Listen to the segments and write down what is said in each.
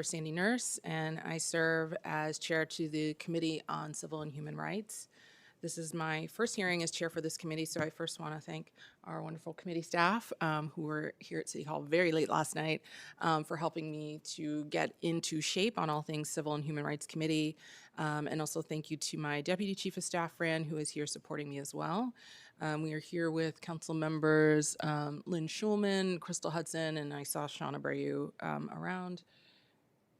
Sandy Nurse, and I serve as chair to the Committee on Civil and Human Rights. This is my first hearing as chair for this committee, so I first want to thank our wonderful committee staff who were here at City Hall very late last night for helping me to get into shape on all things Civil and Human Rights Committee. And also thank you to my Deputy Chief of Staff, Fran, who is here supporting me as well. We are here with council members Lynn Schulman, Crystal Hudson, and I saw Shauna Abreu around.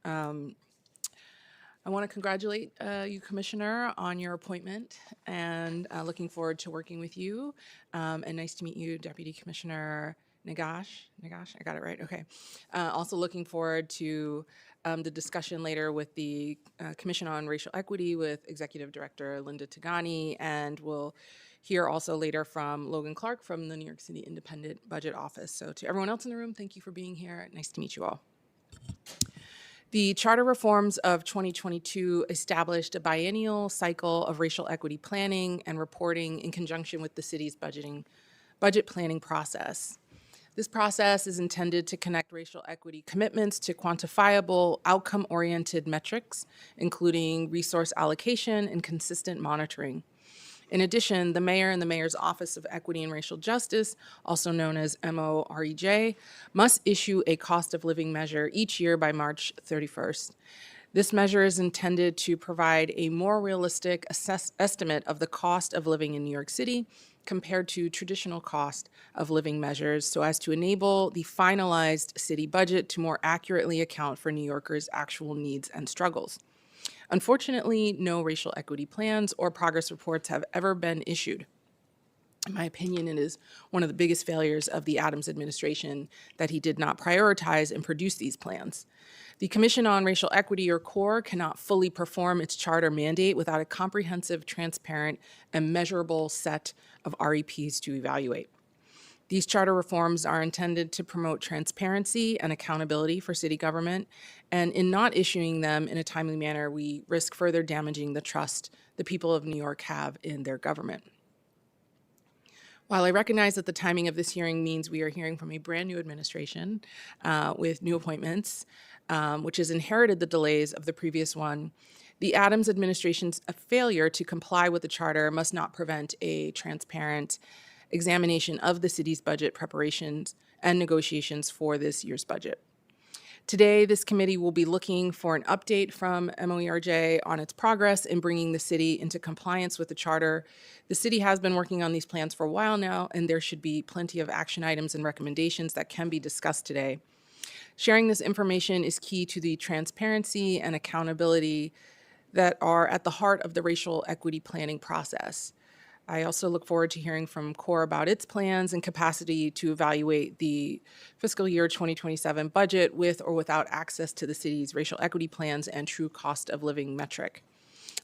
I want to congratulate you, Commissioner, on your appointment, and looking forward to working with you. And nice to meet you, Deputy Commissioner Nagash. Nagash, I got it right? Okay. Also looking forward to the discussion later with the Commission on Racial Equity with Executive Director Linda Tagani, and we'll hear also later from Logan Clark from the New York City Independent Budget Office. So to everyone else in the room, thank you for being here. Nice to meet you all. The charter reforms of 2022 established a biennial cycle of racial equity planning and reporting in conjunction with the city's budget planning process. This process is intended to connect racial equity commitments to quantifiable, outcome-oriented metrics, including resource allocation and consistent monitoring. In addition, the mayor and the mayor's Office of Equity and Racial Justice, also known as MOREJ, must issue a cost of living measure each year by March 31st. This measure is intended to provide a more realistic estimate of the cost of living in New York City compared to traditional cost of living measures, so as to enable the finalized city budget to more accurately account for New Yorkers' actual needs and struggles. Unfortunately, no racial equity plans or progress reports have ever been issued. In my opinion, it is one of the biggest failures of the Adams administration that he did not prioritize and produce these plans. The Commission on Racial Equity, or CORE, cannot fully perform its charter mandate without a comprehensive, transparent, and measurable set of REPs to evaluate. These charter reforms are intended to promote transparency and accountability for city government, and in not issuing them in a timely manner, we risk further damaging the trust the people of New York have in their government. While I recognize that the timing of this hearing means we are hearing from a brand new administration with new appointments, which has inherited the delays of the previous one, the Adams administration's failure to comply with the charter must not prevent a transparent examination of the city's budget preparations and negotiations for this year's budget. Today, this committee will be looking for an update from MOERJ on its progress in bringing the city into compliance with the charter. The city has been working on these plans for a while now, and there should be plenty of action items and recommendations that can be discussed today. Sharing this information is key to the transparency and accountability that are at the heart of the racial equity planning process. I also look forward to hearing from CORE about its plans and capacity to evaluate the fiscal year 2027 budget with or without access to the city's racial equity plans and true cost of living metric.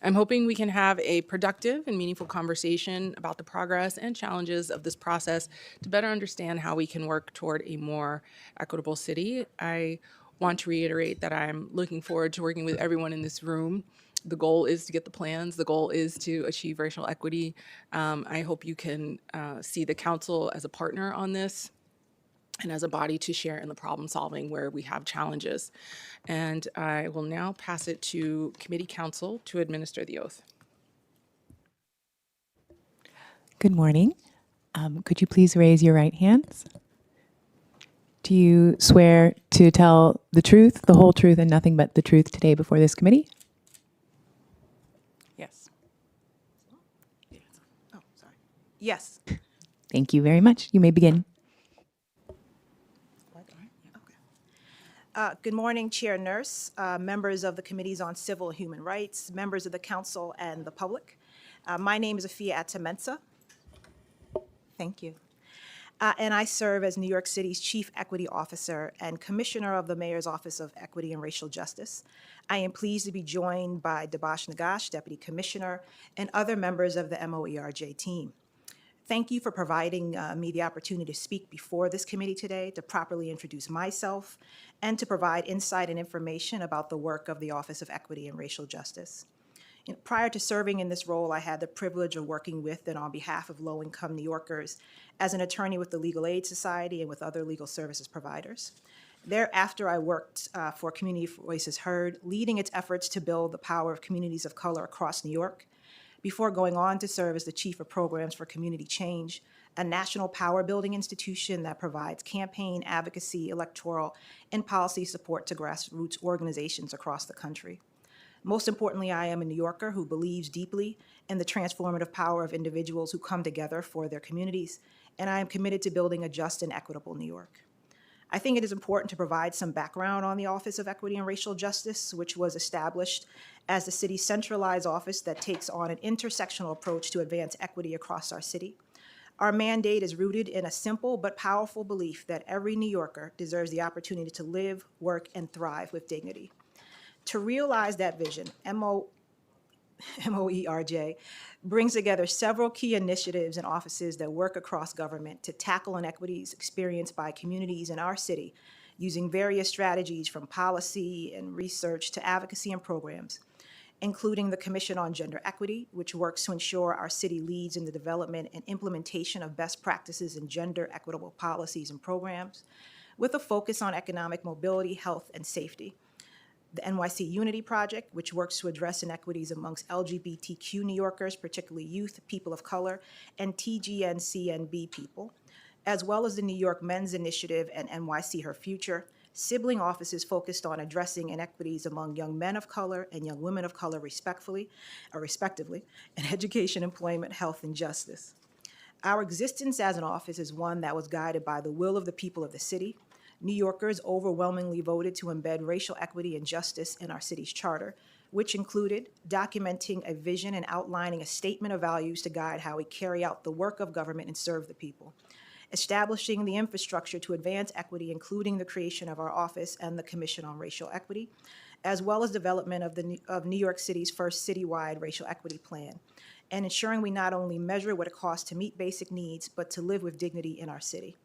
I'm hoping we can have a productive and meaningful conversation about the progress and challenges of this process to better understand how we can work toward a more equitable city. I want to reiterate that I'm looking forward to working with everyone in this room. The goal is to get the plans. The goal is to achieve racial equity. I hope you can see the council as a partner on this and as a body to share in the problem solving where we have challenges. And I will now pass it to committee counsel to administer the oath. Good morning. Could you please raise your right hands? Do you swear to tell the truth, the whole truth, and nothing but the truth today before this committee? Yes. Oh, sorry. Yes. Thank you very much. You may begin. Good morning, Chair Nurse, members of the Committees on Civil and Human Rights, members of the Council and the public. My name is Afia Atamensa. Thank you. And I serve as New York City's Chief Equity Officer and Commissioner of the Mayor's Office of Equity and Racial Justice. I am pleased to be joined by Debash Nagash, Deputy Commissioner, and other members of the MOERJ team. Thank you for providing me the opportunity to speak before this committee today, to properly introduce myself, and to provide insight and information about the work of the Office of Equity and Racial Justice. Prior to serving in this role, I had the privilege of working with and on behalf of low-income New Yorkers as an attorney with the Legal Aid Society and with other legal services providers. Thereafter, I worked for Community Voices Heard, leading its efforts to build the power of communities of color across New York, before going on to serve as the Chief of Programs for Community Change, a national power-building institution that provides campaign, advocacy, electoral, and policy support to grassroots organizations across the country. Most importantly, I am a New Yorker who believes deeply in the transformative power of individuals who come together for their communities, and I am committed to building a just and equitable New York. I think it is important to provide some background on the Office of Equity and Racial Justice, which was established as the city's centralized office that takes on an intersectional approach to advance equity across our city. Our mandate is rooted in a simple but powerful belief that every New Yorker deserves the opportunity to live, work, and thrive with dignity. To realize that vision, MOERJ brings together several key initiatives and offices that work across government to tackle inequities experienced by communities in our city using various strategies from policy and research to advocacy and programs, including the Commission on Gender Equity, which works to ensure our city leads in the development and implementation of best practices in gender equitable policies and programs, with a focus on economic mobility, health, and safety. The NYC Unity Project, which works to address inequities amongst LGBTQ New Yorkers, particularly youth, people of color, and TGNCNB people, as well as the New York Men's Initiative and NYC Her Future, sibling offices focused on addressing inequities among young men of color and young women of color respectively, in education, employment, health, and justice. Our existence as an office is one that was guided by the will of the people of the city. New Yorkers overwhelmingly voted to embed racial equity and justice in our city's charter, which included documenting a vision and outlining a statement of values to guide how we carry out the work of government and serve the people, establishing the infrastructure to advance equity, including the creation of our office and the Commission on Racial Equity, as well as development of New York City's first citywide racial equity plan, and ensuring we not only measure what it costs to meet basic needs, but to live with dignity in our city.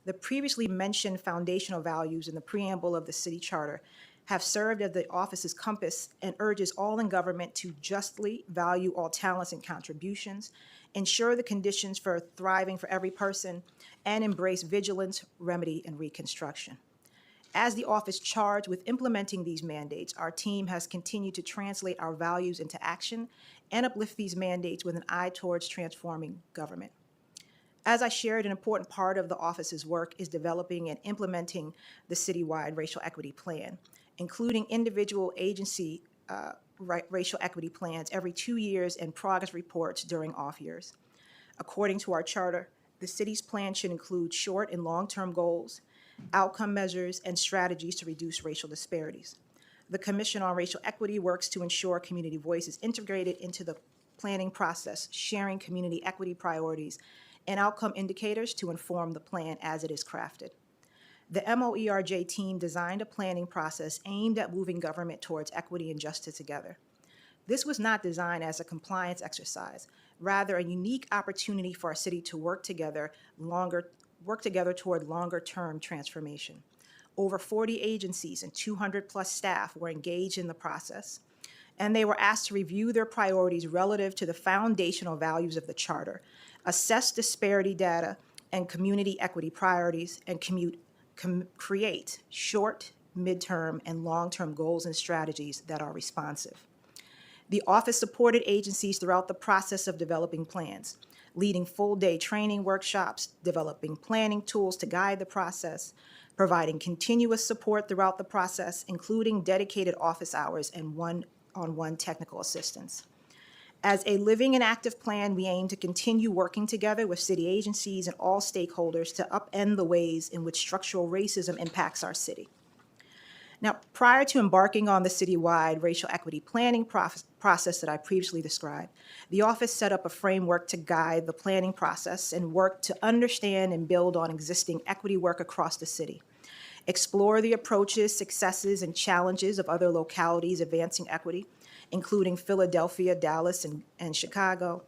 The previously mentioned foundational values in the preamble of the city charter have served as the office's compass and urges all in government to justly value all talents and contributions, ensure the conditions for thriving for every person, and embrace vigilance, remedy, and reconstruction. As the office charged with implementing these mandates, our team has continued to translate our values into action and uplift these mandates with an eye towards transforming government. As I shared, an important part of the office's work is developing and implementing the citywide racial equity plan, including individual agency racial equity plans every 2 years and progress reports during off years. According to our charter, the city's plan should include short and long-term goals, outcome measures, and strategies to reduce racial disparities. The Commission on Racial Equity works to ensure community voice is integrated into the planning process, sharing community equity priorities and outcome indicators to inform the plan as it is crafted. The MOERJ team designed a planning process aimed at moving government towards equity and justice together. This was not designed as a compliance exercise, rather a unique opportunity for our city to work together toward longer-term transformation. Over 40 agencies and 200+ staff were engaged in the process, and they were asked to review their priorities relative to the foundational values of the charter, assess disparity data and community equity priorities, and create short, midterm, and long-term goals and strategies that are responsive. The office supported agencies throughout the process of developing plans, leading full-day training workshops, developing planning tools to guide the process, providing continuous support throughout the process, including dedicated office hours and one-on-one technical assistance. As a living and active plan, we aim to continue working together with city agencies and all stakeholders to upend the ways in which structural racism impacts our city. Now, prior to embarking on the citywide racial equity planning process that I previously described, the office set up a framework to guide the planning process and work to understand and build on existing equity work across the city, explore the approaches, successes, and challenges of other localities advancing equity, including Philadelphia, Dallas, and Chicago,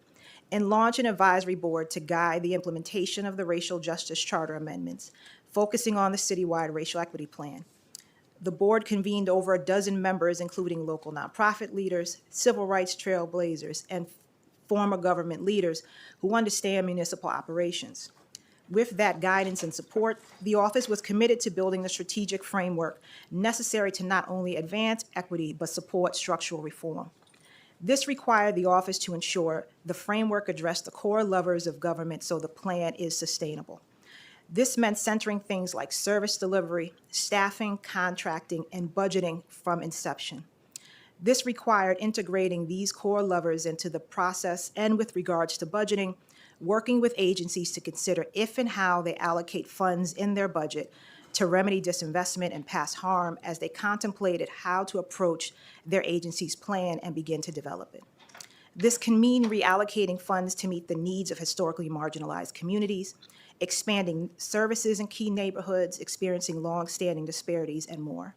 and launch an advisory board to guide the implementation of the racial justice charter amendments, focusing on the citywide racial equity plan. The board convened over a dozen members, including local nonprofit leaders, civil rights trailblazers, and former government leaders who understand municipal operations. With that guidance and support, the office was committed to building the strategic framework necessary to not only advance equity, but support structural reform. This required the office to ensure the framework addressed the core levers of government so the plan is sustainable. This meant centering things like service delivery, staffing, contracting, and budgeting from inception. This required integrating these core levers into the process, and with regards to budgeting, working with agencies to consider if and how they allocate funds in their budget to remedy disinvestment and past harm as they contemplated how to approach their agency's plan and begin to develop it. This can mean reallocating funds to meet the needs of historically marginalized communities, expanding services in key neighborhoods experiencing long-standing disparities, and more.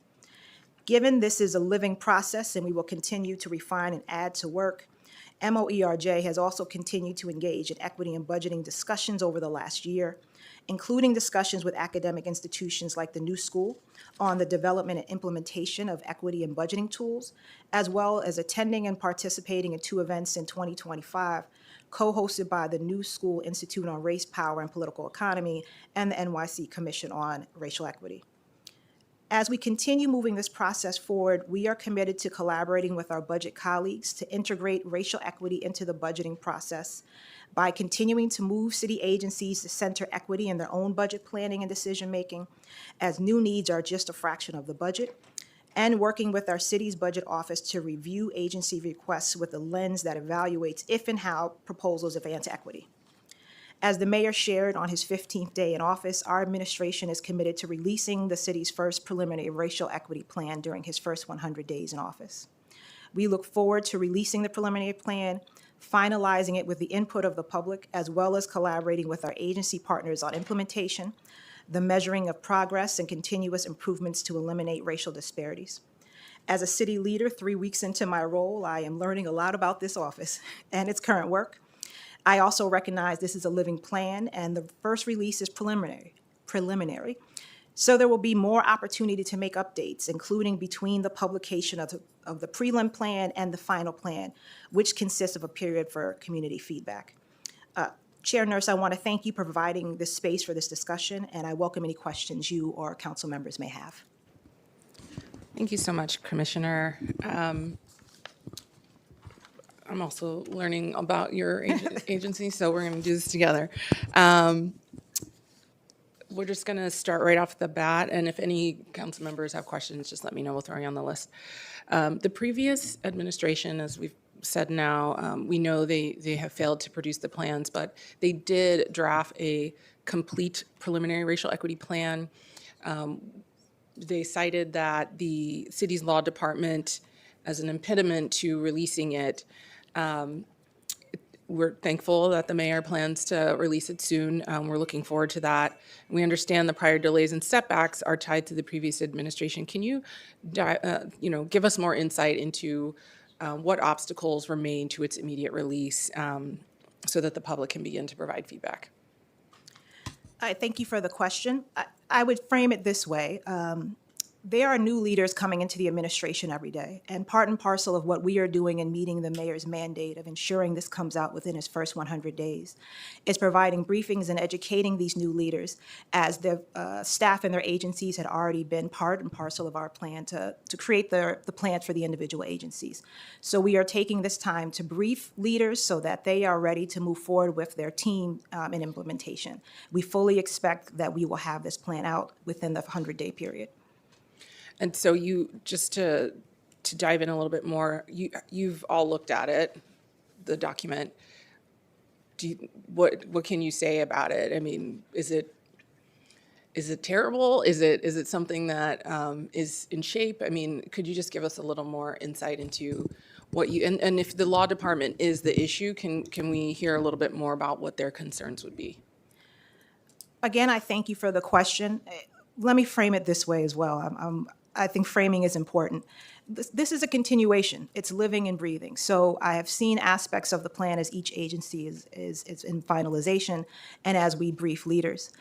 Given this is a living process and we will continue to refine and add to work, MOERJ has also continued to engage in equity and budgeting discussions over the last year, including discussions with academic institutions like the New School on the development and implementation of equity and budgeting tools, as well as attending and participating in 2 events in 2025, co-hosted by the New School Institute on Race, Power, and Political Economy and the NYC Commission on Racial Equity. As we continue moving this process forward, we are committed to collaborating with our budget colleagues to integrate racial equity into the budgeting process by continuing to move city agencies to center equity in their own budget planning and decision-making, as new needs are just a fraction of the budget, and working with our city's budget office to review agency requests with a lens that evaluates if and how proposals advance equity. As the mayor shared on his 15th day in office, our administration is committed to releasing the city's first preliminary racial equity plan during his first 100 days in office. We look forward to releasing the preliminary plan, finalizing it with the input of the public, as well as collaborating with our agency partners on implementation, the measuring of progress, and continuous improvements to eliminate racial disparities. As a city leader, 3 weeks into my role, I am learning a lot about this office and its current work. I also recognize this is a living plan, and the first release is preliminary. So there will be more opportunity to make updates, including between the publication of the prelim plan and the final plan, which consists of a period for community feedback. Chair Nurse, I want to thank you for providing this space for this discussion, and I welcome any questions you or council members may have. Thank you so much, Commissioner. I'm also learning about your agency, so we're going to do this together. We're just going to start right off the bat, and if any council members have questions, just let me know. We'll throw you on the list. The previous administration, as we've said now, we know they have failed to produce the plans, but they did draft a complete preliminary racial equity plan. They cited that the city's law department as an impediment to releasing it. We're thankful that the mayor plans to release it soon. We're looking forward to that. We understand the prior delays and setbacks are tied to the previous administration. Can you, give us more insight into what obstacles remain to its immediate release so that the public can begin to provide feedback? Thank you for the question. I would frame it this way. There are new leaders coming into the administration every day, and part and parcel of what we are doing in meeting the mayor's mandate of ensuring this comes out within his first 100 days is providing briefings and educating these new leaders, as the staff and their agencies had already been part and parcel of our plan to create the plans for the individual agencies. So we are taking this time to brief leaders so that they are ready to move forward with their team in implementation. We fully expect that we will have this plan out within the 100-day period. And so you, just to dive in a little bit more, you've all looked at it, the document. What can you say about it? I mean, is it terrible? Is it something that is in shape? I mean, could you just give us a little more insight into what you, and if the law department is the issue, can we hear a little bit more about what their concerns would be? Again, I thank you for the question. Let me frame it this way as well. I think framing is important. this is a continuation. It's living and breathing. So I have seen aspects of the plan as each agency is in finalization and as we brief leaders.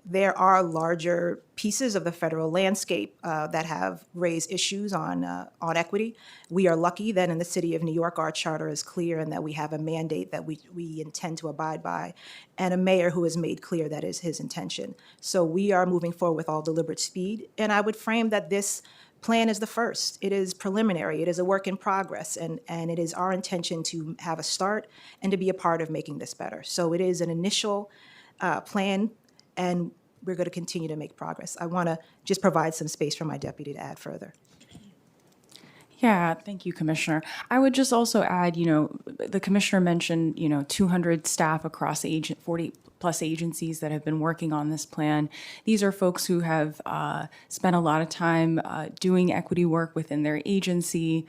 There are larger pieces of the federal landscape that have raised issues on equity. We are lucky that in the city of New York, our charter is clear and that we have a mandate that we intend to abide by, and a mayor who has made clear that is his intention. So we are moving forward with all deliberate speed, and I would frame that this plan is the first. It is preliminary. It is a work in progress, and it is our intention to have a start and to be a part of making this better. So it is an initial plan, and we're going to continue to make progress. I want to just provide some space for my deputy to add further. Yeah, thank you, Commissioner. I would just also add, the Commissioner mentioned, 200 staff across 40 plus agencies that have been working on this plan. These are folks who have spent a lot of time doing equity work within their agency.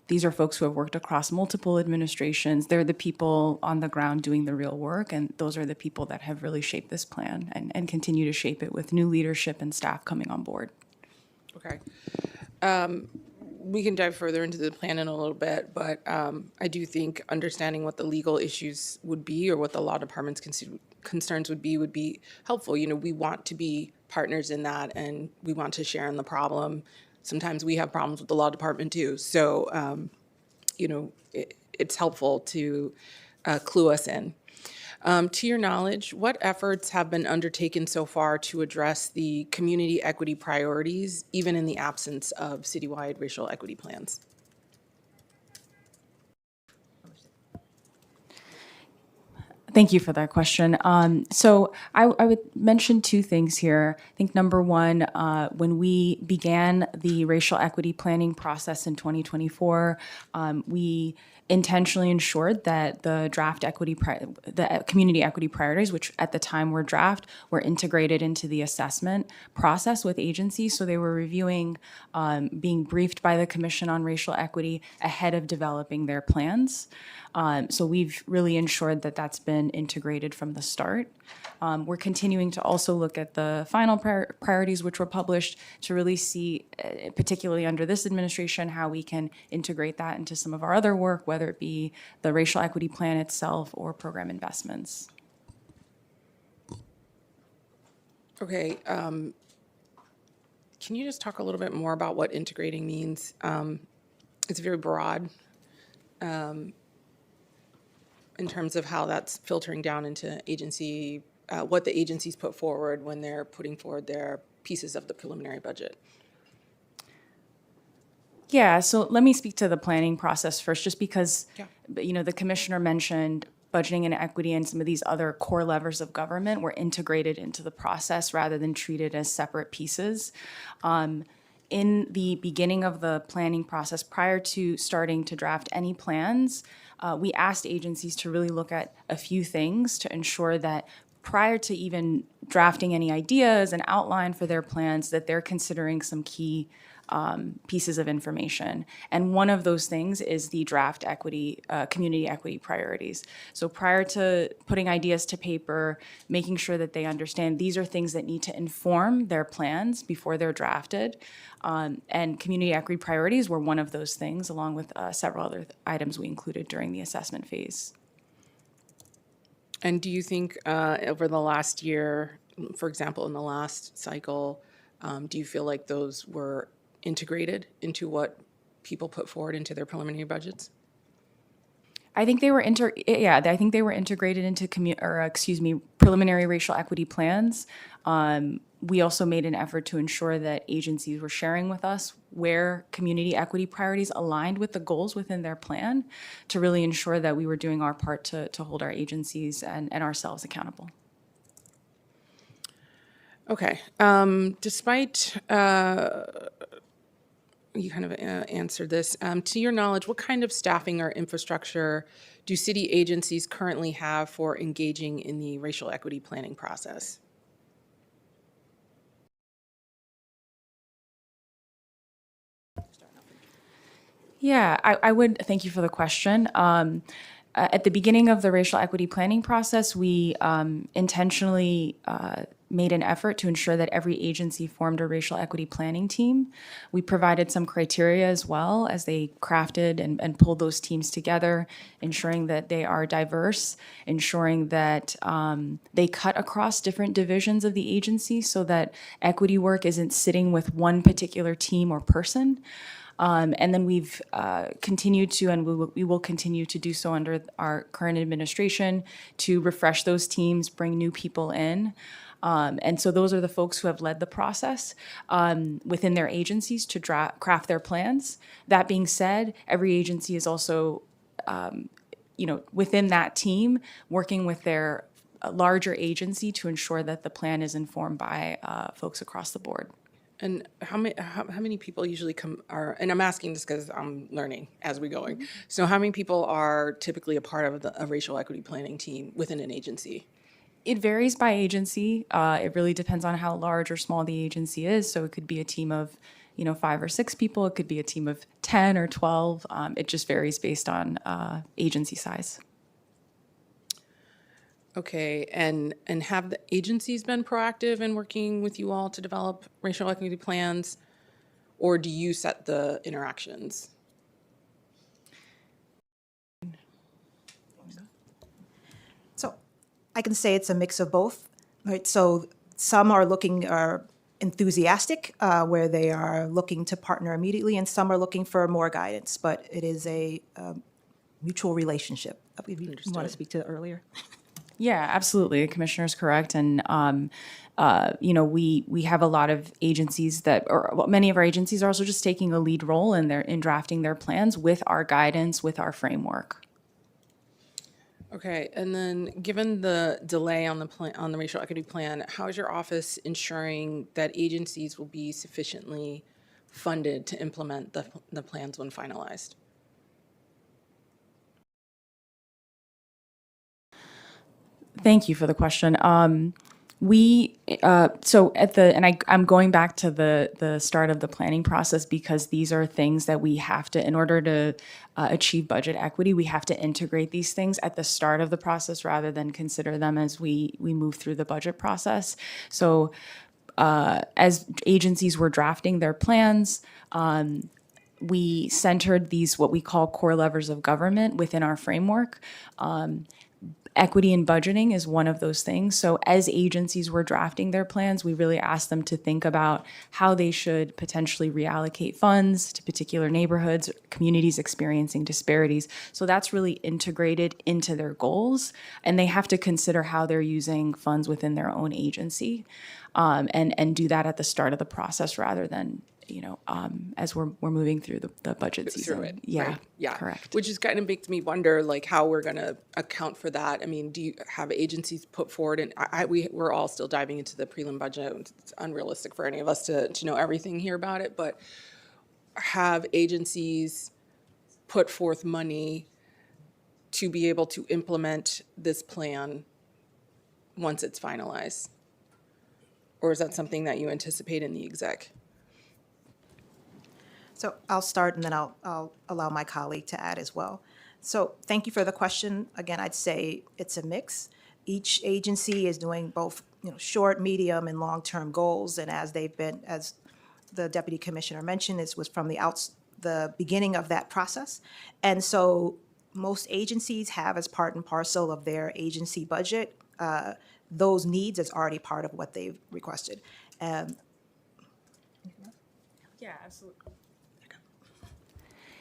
These are folks who have worked across multiple administrations. They're the people on the ground doing the real work, and those are the people that have really shaped this plan and continue to shape it with new leadership and staff coming on board. Okay. We can dive further into the plan in a little bit, but I do think understanding what the legal issues would be or what the law department's concerns would be helpful. We want to be partners in that, and we want to share in the problem. Sometimes we have problems with the law department too. So, it's helpful to clue us in. To your knowledge, what efforts have been undertaken so far to address the community equity priorities, even in the absence of citywide racial equity plans? Thank you for that question. So I would mention two things here. I think number one, when we began the racial equity planning process in 2024, we intentionally ensured that the draft the community equity priorities, which at the time were draft, were integrated into the assessment process with agencies. So they were reviewing, being briefed by the Commission on Racial Equity ahead of developing their plans. So we've really ensured that that's been integrated from the start. We're continuing to also look at the final priorities which were published to really see, particularly under this administration, how we can integrate that into some of our other work, whether it be the racial equity plan itself or program investments. Okay. Can you just talk a little bit more about what integrating means? It's very broad. In terms of how that's filtering down into agency, what the agencies put forward when they're putting forward their pieces of the preliminary budget. Yeah, so let me speak to the planning process first, just because, Yeah. The Commissioner mentioned budgeting and equity and some of these other core levers of government were integrated into the process rather than treated as separate pieces. In the beginning of the planning process, prior to starting to draft any plans, we asked agencies to really look at a few things to ensure that prior to even drafting any ideas and outline for their plans, that they're considering some key pieces of information. And one of those things is the draft equity, community equity priorities. So prior to putting ideas to paper, making sure that they understand these are things that need to inform their plans before they're drafted. And community equity priorities were one of those things, along with several other items we included during the assessment phase. And do you think over the last year, for example, in the last cycle, do you feel like those were integrated into what people put forward into their preliminary budgets? I think they were I think they were integrated into preliminary racial equity plans. We also made an effort to ensure that agencies were sharing with us where community equity priorities aligned with the goals within their plan to really ensure that we were doing our part to hold our agencies and ourselves accountable. Okay. Despite, you kind of answered this, to your knowledge, what kind of staffing or infrastructure do city agencies currently have for engaging in the racial equity planning process? Yeah, I would, thank you for the question. At the beginning of the racial equity planning process, we intentionally made an effort to ensure that every agency formed a racial equity planning team. We provided some criteria as well as they crafted and pulled those teams together, ensuring that they are diverse, ensuring that they cut across different divisions of the agency so that equity work isn't sitting with one particular team or person. And then we've continued to, and we will continue to do so under our current administration, to refresh those teams, bring new people in. And so those are the folks who have led the process within their agencies to craft their plans. That being said, every agency is also, within that team, working with their larger agency to ensure that the plan is informed by folks across the board. And how many people usually and I'm asking this because I'm learning as we're going. So how many people are typically a part of a racial equity planning team within an agency? It varies by agency. It really depends on how large or small the agency is. So it could be a team of, 5 or 6 people. It could be a team of 10 or 12. It just varies based on agency size. Okay, and have the agencies been proactive in working with you all to develop racial equity plans, or do you set the interactions? So I can say it's a mix of both, right? So some are enthusiastic, where they are looking to partner immediately, and some are looking for more guidance, but it is a mutual relationship. You want to speak to earlier? Yeah, absolutely. The commissioner's correct. And, we have a lot of agencies many of our agencies are also just taking a lead role in drafting their plans with our guidance, with our framework. Okay, and then given the delay on the racial equity plan, how is your office ensuring that agencies will be sufficiently funded to implement the plans when finalized? Thank you for the question. I'm going back to the start of the planning process because these are things that we have to, in order to achieve budget equity, we have to integrate these things at the start of the process rather than consider them as we move through the budget process. So as agencies were drafting their plans, we centered these, what we call core levers of government within our framework. Equity in budgeting is one of those things. So as agencies were drafting their plans, we really asked them to think about how they should potentially reallocate funds to particular neighborhoods, communities experiencing disparities. So that's really integrated into their goals, and they have to consider how they're using funds within their own agency, and do that at the start of the process rather than as we're moving through the budget season. Through it, Yeah, right? Yeah, correct. Which is kind of makes me wonder, like, how we're going to account for that. I mean, do you have agencies put forward, and we're all still diving into the prelim budget. It's unrealistic for any of us to know everything here about it, but have agencies put forth money to be able to implement this plan once it's finalized? Or is that something that you anticipate in the exec? So I'll start, and then I'll allow my colleague to add as well. So thank you for the question. Again, I'd say it's a mix. Each agency is doing both, short, medium, and long-term goals, and as the Deputy Commissioner mentioned, this was from the beginning of that process. And so most agencies have, as part and parcel of their agency budget, those needs as already part of what they've requested. Yeah, absolutely.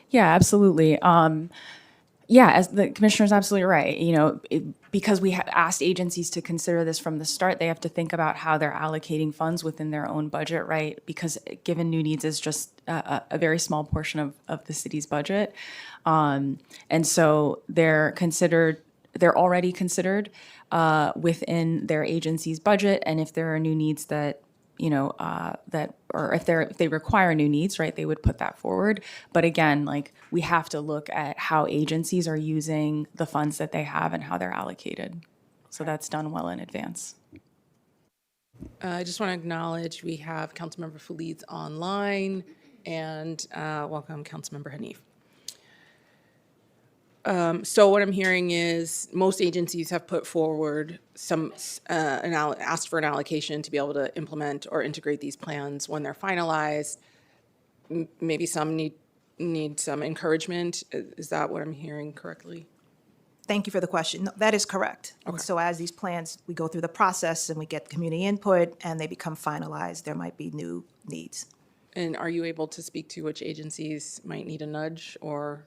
Yeah, absolutely. As the commissioner's absolutely right. Because we have asked agencies to consider this from the start, they have to think about how they're allocating funds within their own budget, right? Because given new needs is just a very small portion of the city's budget. And so they're already considered within their agency's budget. And if there are new needs that or if they require new needs, right, they would put that forward. But again, we have to look at how agencies are using the funds that they have and how they're allocated. So that's done well in advance. I just want to acknowledge we have Councilmember Feliz online, and welcome Councilmember Hanif. So what I'm hearing is most agencies have put forward asked for an allocation to be able to implement or integrate these plans when they're finalized. Maybe some need some encouragement. Is that what I'm hearing correctly? Thank you for the question. No, that is correct. And so as these plans, we go through the process and we get community input and they become finalized, there might be new needs. And are you able to speak to which agencies might need a nudge or?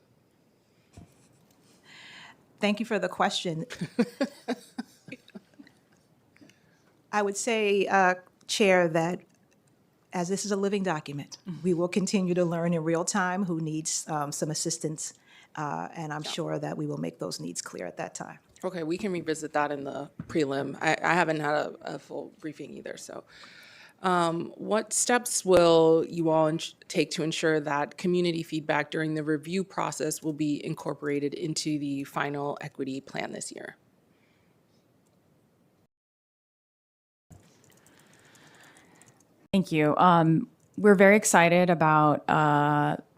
Thank you for the question. I would say, Chair, that as this is a living document, we will continue to learn in real time who needs some assistance, and I'm sure that we will make those needs clear at that time. Okay, we can revisit that in the prelim. I haven't had a full briefing either, so. What steps will you all take to ensure that community feedback during the review process will be incorporated into the final equity plan this year? Thank you. We're very excited about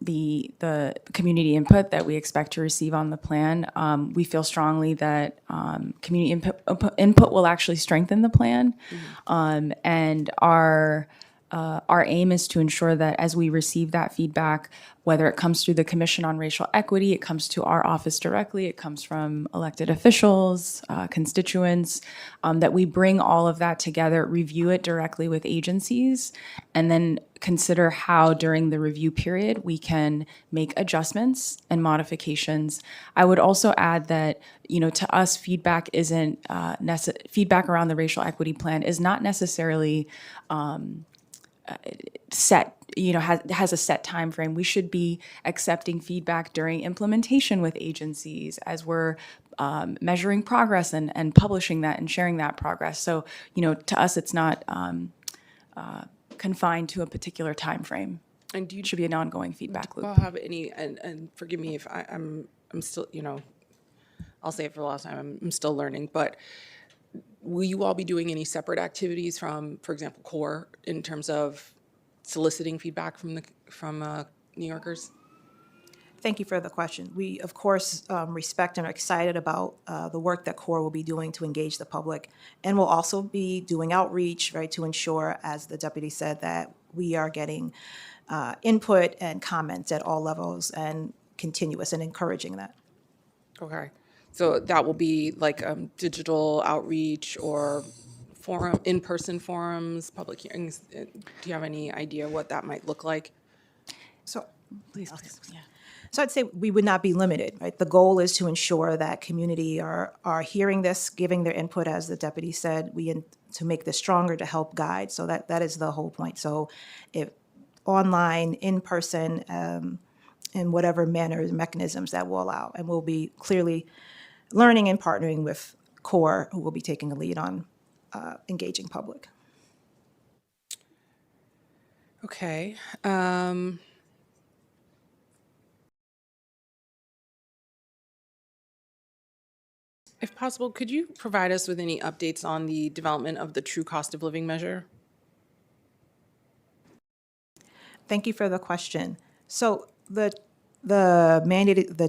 the community input that we expect to receive on the plan. We feel strongly that community input will actually strengthen the plan, and our aim is to ensure that as we receive that feedback, whether it comes through the Commission on Racial Equity, it comes to our office directly, it comes from elected officials, constituents, that we bring all of that together, review it directly with agencies, and then consider how during the review period we can make adjustments and modifications. I would also add that, to us, feedback isn't feedback around the racial equity plan is not necessarily set, has a set time frame. We should be accepting feedback during implementation with agencies as we're measuring progress and publishing that and sharing that progress. So, to us, it's not confined to a particular time frame. And do you It should be an ongoing feedback loop. all have any, and forgive me if I'm still, I'll say it for the last time, I'm still learning, but will you all be doing any separate activities from, for example, CORE in terms of soliciting feedback from New Yorkers? Thank you for the question. We, of course, respect and are excited about the work that CORE will be doing to engage the public. And we'll also be doing outreach, right, to ensure, as the deputy said, that we are getting input and comments at all levels and continuous and encouraging that. Okay. So that will be like digital outreach or in-person forums, public hearings. Do you have any idea what that might look like? So, Please. Yeah. so I'd say we would not be limited, right? The goal is to ensure that community are hearing this, giving their input, as the deputy said, to make this stronger, to help guide. So that is the whole point. So if online, in person, in whatever manner, mechanisms that will allow. And we'll be clearly learning and partnering with CORE, who will be taking a lead on engaging public. Okay. If possible, could you provide us with any updates on the development of the true cost of living measure? Thank you for the question. So the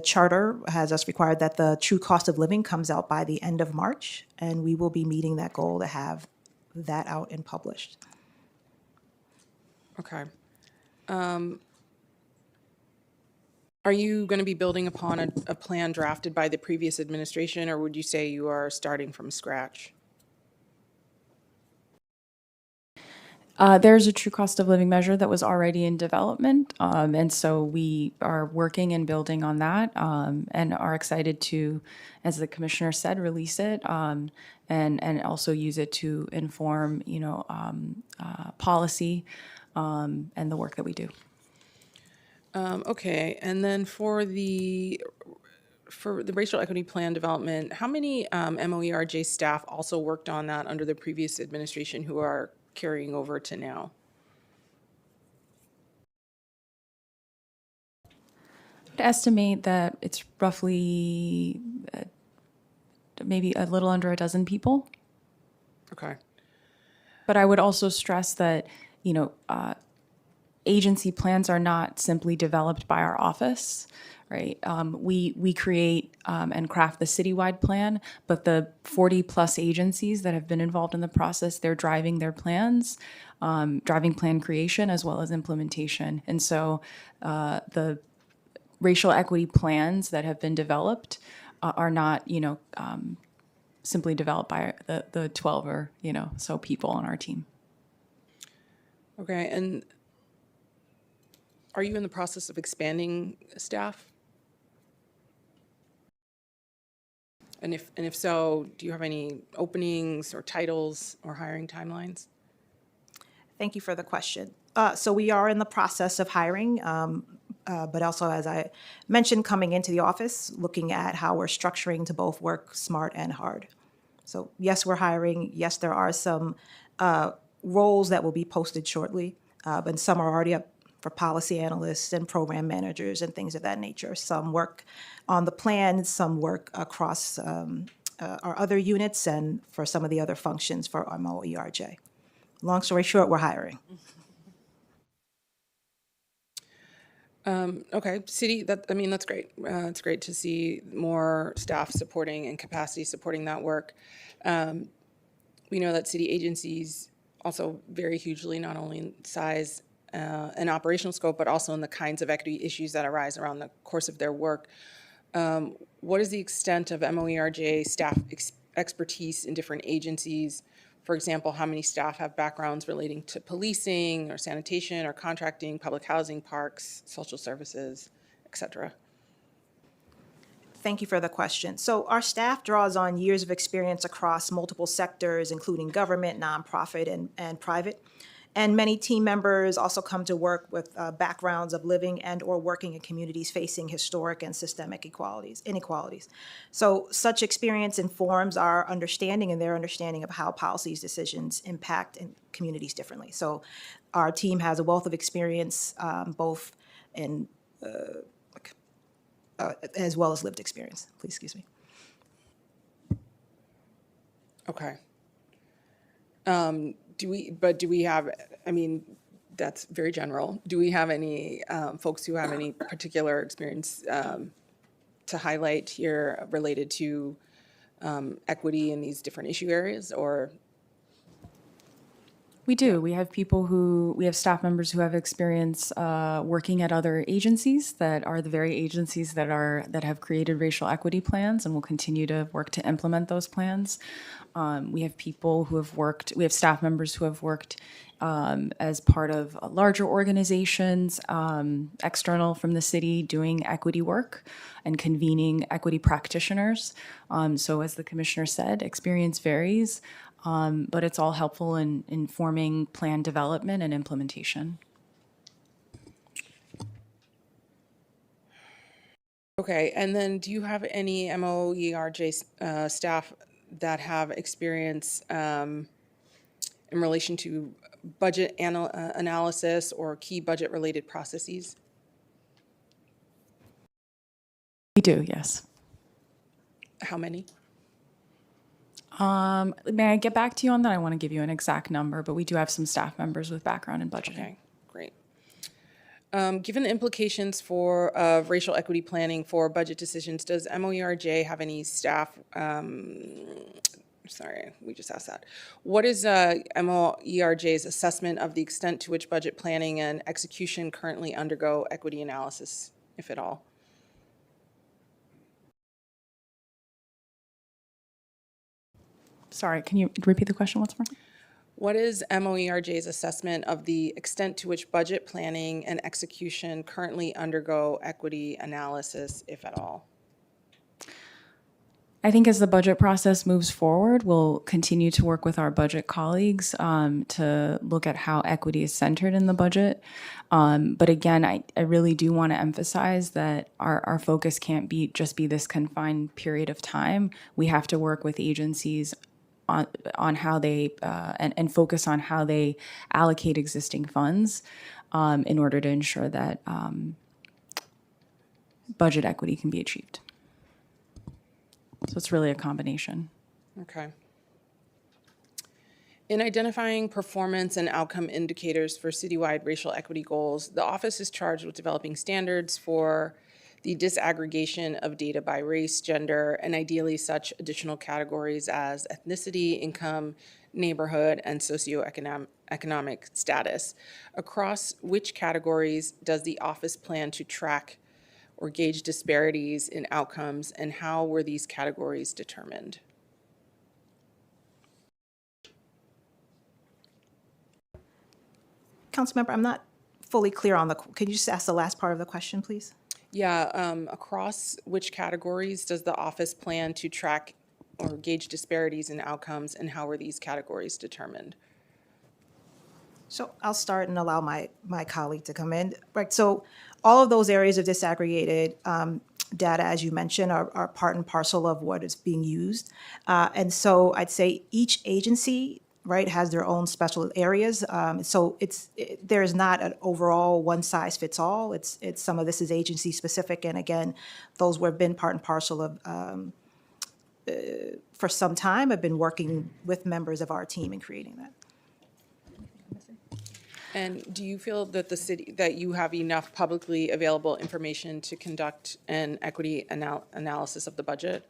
charter has us required that the true cost of living comes out by the end of March, and we will be meeting that goal to have that out and published. Okay. Are you going to be building upon a plan drafted by the previous administration, or would you say you are starting from scratch? There's a true cost of living measure that was already in development, and so we are working and building on that, and are excited to, as the commissioner said, release it, and also use it to inform, policy, and the work that we do. Okay, and then for the racial equity plan development, how many MOERJ staff also worked on that under the previous administration who are carrying over to now? I'd estimate that it's roughly maybe a little under a dozen people. Okay. But I would also stress that, agency plans are not simply developed by our office, right? We create and craft the citywide plan, but the 40-plus agencies that have been involved in the process, they're driving their plans, driving plan creation as well as implementation. And so the racial equity plans that have been developed are not, simply developed by the 12 or, so people on our team. Okay, and are you in the process of expanding staff? And if so, do you have any openings or titles or hiring timelines? Thank you for the question. So we are in the process of hiring, but also, as I mentioned, coming into the office, looking at how we're structuring to both work smart and hard. So yes, we're hiring. Yes, there are some roles that will be posted shortly, but some are already up for policy analysts and program managers and things of that nature. Some work on the plan, some work across our other units, and for some of the other functions for MOERJ. Long story short, we're hiring. Okay, that's great. It's great to see more staff supporting and capacity supporting that work. We know that city agencies also vary hugely, not only in size and operational scope, but also in the kinds of equity issues that arise around the course of their work. What is the extent of MOERJ staff expertise in different agencies? For example, how many staff have backgrounds relating to policing or sanitation or contracting, public housing, parks, social services, et cetera? Thank you for the question. So our staff draws on years of experience across multiple sectors, including government, nonprofit, and private. And many team members also come to work with backgrounds of living and or working in communities facing historic and systemic inequalities. So such experience informs our understanding and their understanding of how policies decisions impact in communities differently. So our team has a wealth of experience, both in as well as lived experience. Please excuse me. Okay. Do we have, that's very general. Do we have any folks who have any particular experience to highlight here related to equity in these different issue areas, or? We do. We have staff members who have experience working at other agencies that are the very agencies that have created racial equity plans and will continue to work to implement those plans. We have staff members who have worked as part of larger organizations, external from the city, doing equity work and convening equity practitioners. So as the commissioner said, experience varies. But it's all helpful in informing plan development and implementation. Okay, and then do you have any MOERJ staff that have experience in relation to budget analysis or key budget-related processes? We do, yes. How many? May I get back to you on that? I want to give you an exact number, but we do have some staff members with background in budgeting. Okay, great. Given the implications for racial equity planning for budget decisions, does MOERJ have any staff? Sorry, we just asked that. What is MOERJ's assessment of the extent to which budget planning and execution currently undergo equity analysis, if at all? Sorry, can you repeat the question once more? What is MOERJ's assessment of the extent to which budget planning and execution currently undergo equity analysis, if at all? I think as the budget process moves forward, we'll continue to work with our budget colleagues to look at how equity is centered in the budget. But again, I really do want to emphasize that our focus can't just be this confined period of time. We have to work with agencies on how they and focus on how they allocate existing funds in order to ensure that budget equity can be achieved. So it's really a combination. Okay. In identifying performance and outcome indicators for citywide racial equity goals, the office is charged with developing standards for the disaggregation of data by race, gender, and ideally such additional categories as ethnicity, income, neighborhood, and socioeconomic status. Across which categories does the office plan to track or gauge disparities in outcomes, and how were these categories determined? Councilmember, I'm not fully clear on could you just ask the last part of the question, please? Yeah, across which categories does the office plan to track or gauge disparities in outcomes, and how were these categories determined? So I'll start and allow my colleague to come in. Right, so all of those areas of disaggregated data, as you mentioned, are part and parcel of what is being used. And so I'd say each agency, right, has their own special areas. So there's not an overall one size fits all. It's some of this is agency specific. And again, those have been part and parcel of, for some time, I've been working with members of our team in creating that. And do you feel that that you have enough publicly available information to conduct an equity analysis of the budget?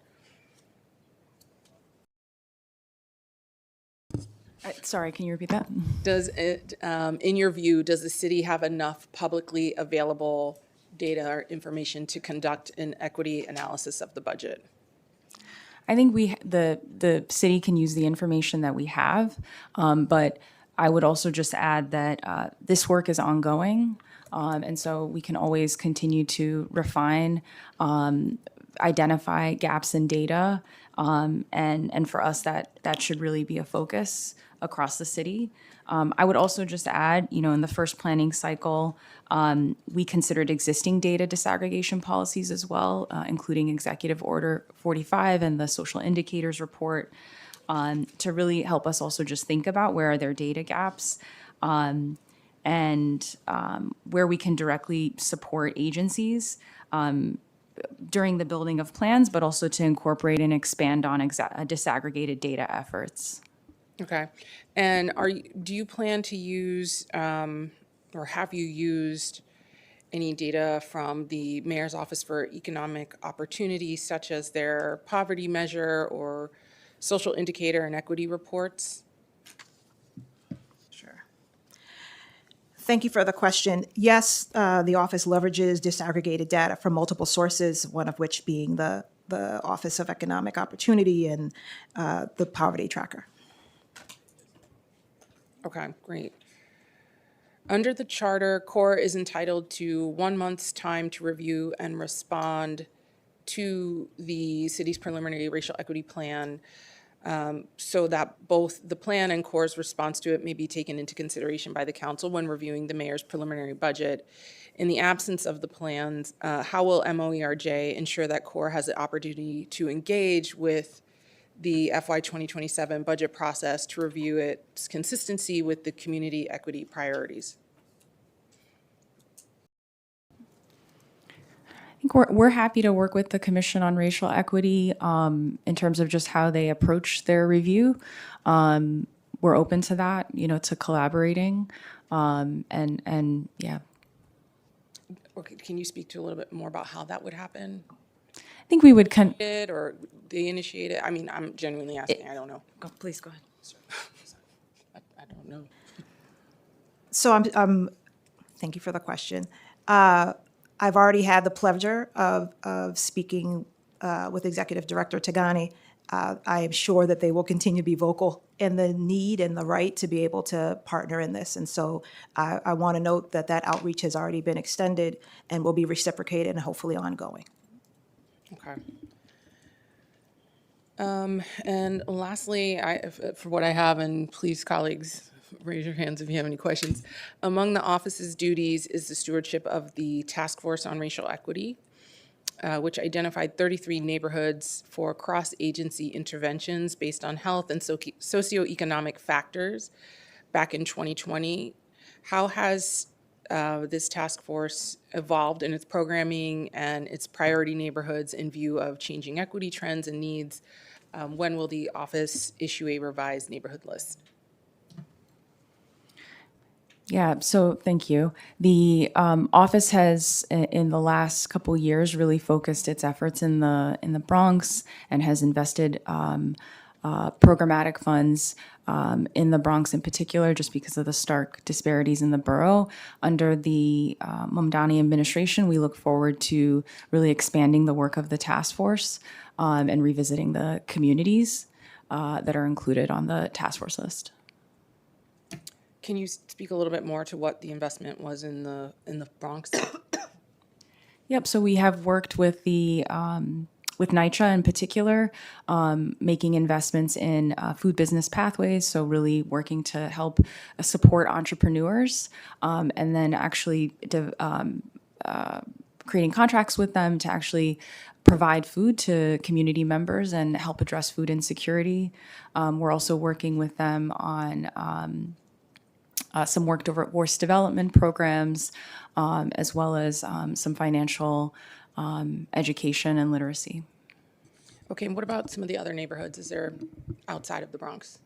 Sorry, can you repeat that? Does it, in your view, does the city have enough publicly available data or information to conduct an equity analysis of the budget? I think the city can use the information that we have, but I would also just add that this work is ongoing, and so we can always continue to refine, identify gaps in data, and for us that should really be a focus across the city. I would also just add, in the first planning cycle, we considered existing data disaggregation policies as well, including Executive Order 45 and the Social Indicators Report, to really help us also just think about where are there data gaps, and where we can directly support agencies during the building of plans, but also to incorporate and expand on disaggregated data efforts. Okay. And do you plan to use, or have you used any data from the Mayor's Office for Economic Opportunity, such as their poverty measure or social indicator and equity reports? Sure. Thank you for the question. Yes, the office leverages disaggregated data from multiple sources, one of which being the Office of Economic Opportunity and the Poverty Tracker. Okay, great. Under the charter, CORE is entitled to 1 month's time to review and respond to the city's preliminary racial equity plan, so that both the plan and CORE's response to it may be taken into consideration by the council when reviewing the mayor's preliminary budget. In the absence of the plans, how will MOERJ ensure that CORE has the opportunity to engage with the FY 2027 budget process to review its consistency with the community equity priorities? I think we're happy to work with the Commission on Racial Equity in terms of just how they approach their review. We're open to that, to collaborating, and yeah. Okay, can you speak to a little bit more about how that would happen? I think we would Or they initiate it? I mean, I'm genuinely asking, I don't know. please go ahead. I don't know. So thank you for the question. I've already had the pleasure of speaking with Executive Director Tagani. I am sure that they will continue to be vocal in the need and the right to be able to partner in this. And so I want to note that outreach has already been extended and will be reciprocated and hopefully ongoing. Okay. And lastly, for what I have, and please, colleagues, raise your hands if you have any questions. Among the office's duties is the stewardship of the Task Force on Racial Equity, which identified 33 neighborhoods for cross-agency interventions based on health and socioeconomic factors back in 2020. How has this task force evolved in its programming and its priority neighborhoods in view of changing equity trends and needs? When will the office issue a revised neighborhood list? Yeah, so thank you. The office has, in the last couple years, really focused its efforts in the Bronx and has invested programmatic funds in the Bronx in particular, just because of the stark disparities in the borough. Under the Mamdani administration, we look forward to really expanding the work of the task force and revisiting the communities that are included on the task force list. Can you speak a little bit more to what the investment was in the Bronx? Yep. So we have worked with with NYCHA in particular, making investments in food business pathways. So really working to help support entrepreneurs, and then actually creating contracts with them to actually provide food to community members and help address food insecurity. We're also working with them on some workforce development programs, as well as some financial education and literacy. Okay, and what about some of the other neighborhoods? Is there outside of the Bronx?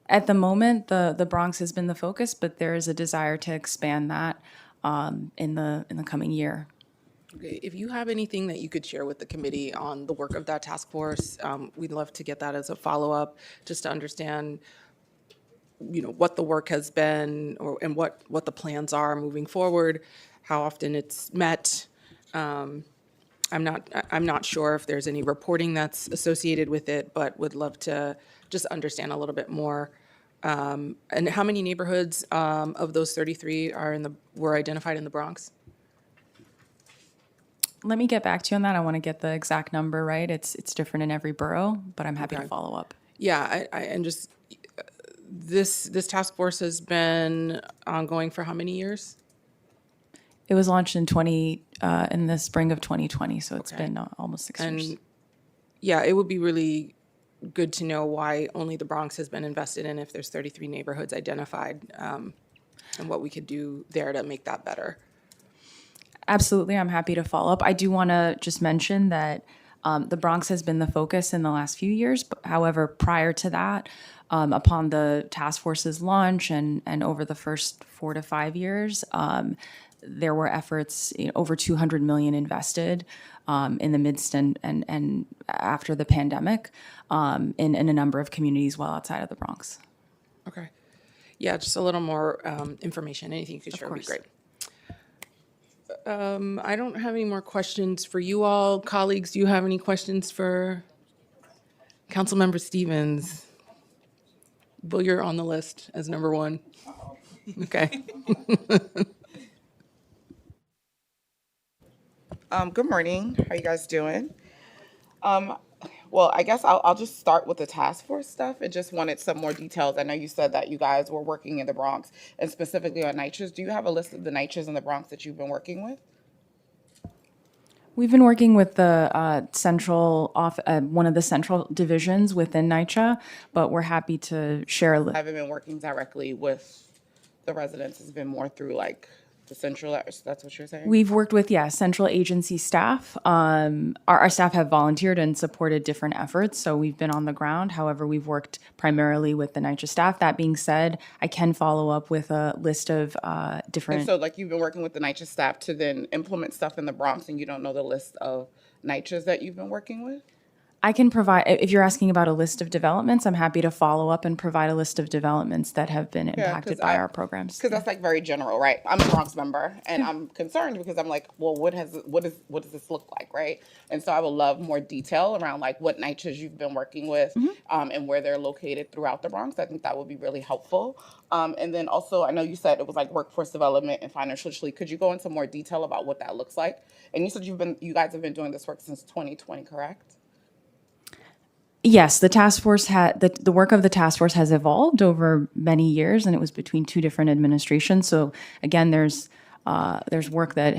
At the moment, the Bronx has been the focus, but there is a desire to expand that in the coming year. Okay, if you have anything that you could share with the committee on the work of that task force, we'd love to get that as a follow-up, just to understand, what the work has been and what the plans are moving forward, how often it's met. I'm not sure if there's any reporting that's associated with it, but would love to just understand a little bit more. And how many neighborhoods of those 33 were identified in the Bronx? Let me get back to you on that. I want to get the exact number right. It's different in every borough, but I'm happy to Okay. follow up. Yeah, and just this task force has been ongoing for how many years? It was launched in in the spring of 2020, so it's Okay. been almost 6 years. And yeah, it would be really good to know why only the Bronx has been invested in, if there's 33 neighborhoods identified, and what we could do there to make that better. Absolutely, I'm happy to follow up. I do want to just mention that the Bronx has been the focus in the last few years. However, prior to that, upon the task force's launch and over the first 4 to 5 years, there were efforts, over 200 million invested in the midst and after the pandemic in a number of communities well outside of the Bronx. Okay. Yeah, just a little more information. Anything you could share would be course. great. I don't have any more questions for you all. Colleagues, do you have any questions for Councilmember Stevens? Well, you're on the list as number one. Okay. Good morning. How you guys doing? Well, I guess I'll just start with the task force stuff and just wanted some more details. I know you said that you guys were working in the Bronx and specifically on NYCHAs. Do you have a list of the NYCHAs in the Bronx that you've been working with? We've been working with the one of the central divisions within NYCHA, but we're happy to share a I list. haven't been working directly with the residents. It's been more through like the central, that's what you're saying? We've worked with, central agency staff. Our staff have volunteered and supported different efforts, so we've been on the ground. However, we've worked primarily with the NYCHA staff. That being said, I can follow up with a list of And different. so like you've been working with the NYCHA staff to then implement stuff in the Bronx and you don't know the list of NYCHAs that you've been working with? I can provide, if you're asking about a list of developments, I'm happy to follow up and provide a list of developments that have been impacted by our programs. Because that's like very general, right? I'm a Bronx member, and I'm concerned because I'm like, well, what does this look like, right? And so I would love more detail around like what NYCHAs you've been working with, and where they're located throughout the Bronx. I think that would be really helpful. And then also, I know you said it was like workforce development and financial literacy. Could you go into more detail about what that looks like? And you said you guys have been doing this work since 2020, correct? Yes, the task force the work of the task force has evolved over many years, and it was between two different administrations. So again, there's work that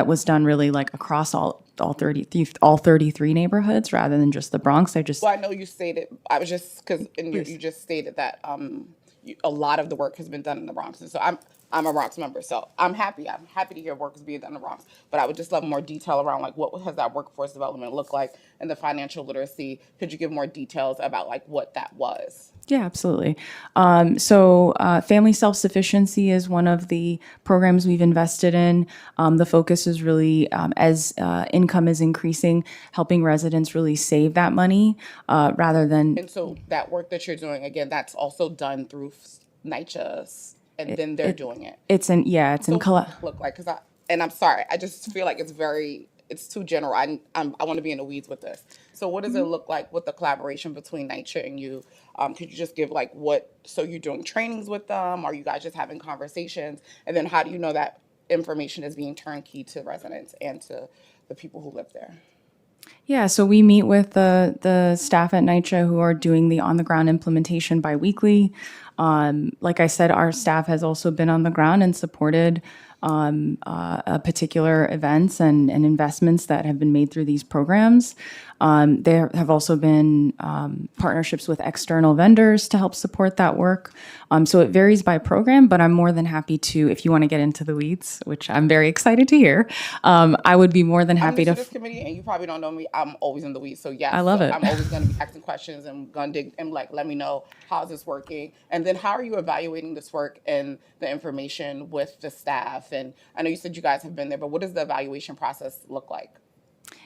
was done really like across all 33 neighborhoods rather than just the Bronx. Well, I know you stated, I was just, because you just stated that a lot of the work has been done in the Bronx. And so I'm a Bronx member, so I'm happy. I'm happy to hear work is being done in the Bronx. But I would just love more detail around like what has that workforce development look like and the financial literacy. Could you give more details about like what that was? Yeah, absolutely. Family self-sufficiency is one of the programs we've invested in. The focus is really, as income is increasing, helping residents really save that money rather than And so that work that you're doing, again, that's also done through NYCHA, and then they're doing it. it's in yeah, it's So in what does it look like? And I'm sorry, I just feel like it's too general. I want to be in the weeds with this. So what does it look like with the collaboration between NYCHA and you? Could you just give like so you're doing trainings with them? Are you guys just having conversations? And then how do you know that information is being turnkey to residents and to the people who live there? Yeah, so we meet with the staff at NYCHA who are doing the on-the-ground implementation biweekly. Like I said, our staff has also been on the ground and supported particular events and investments that have been made through these programs. There have also been partnerships with external vendors to help support that work. So it varies by program, but I'm more than happy to, if you want to get into the weeds, which I'm very excited to hear, I would be more than I'm happy new to to. this committee, and you probably don't know me. I'm always in the weeds, so yes, I love it. I'm always going to be asking questions and going to dig and like let me know how's this working, and then how are you evaluating this work and the information with the staff? And I know you said you guys have been there, but what does the evaluation process look like?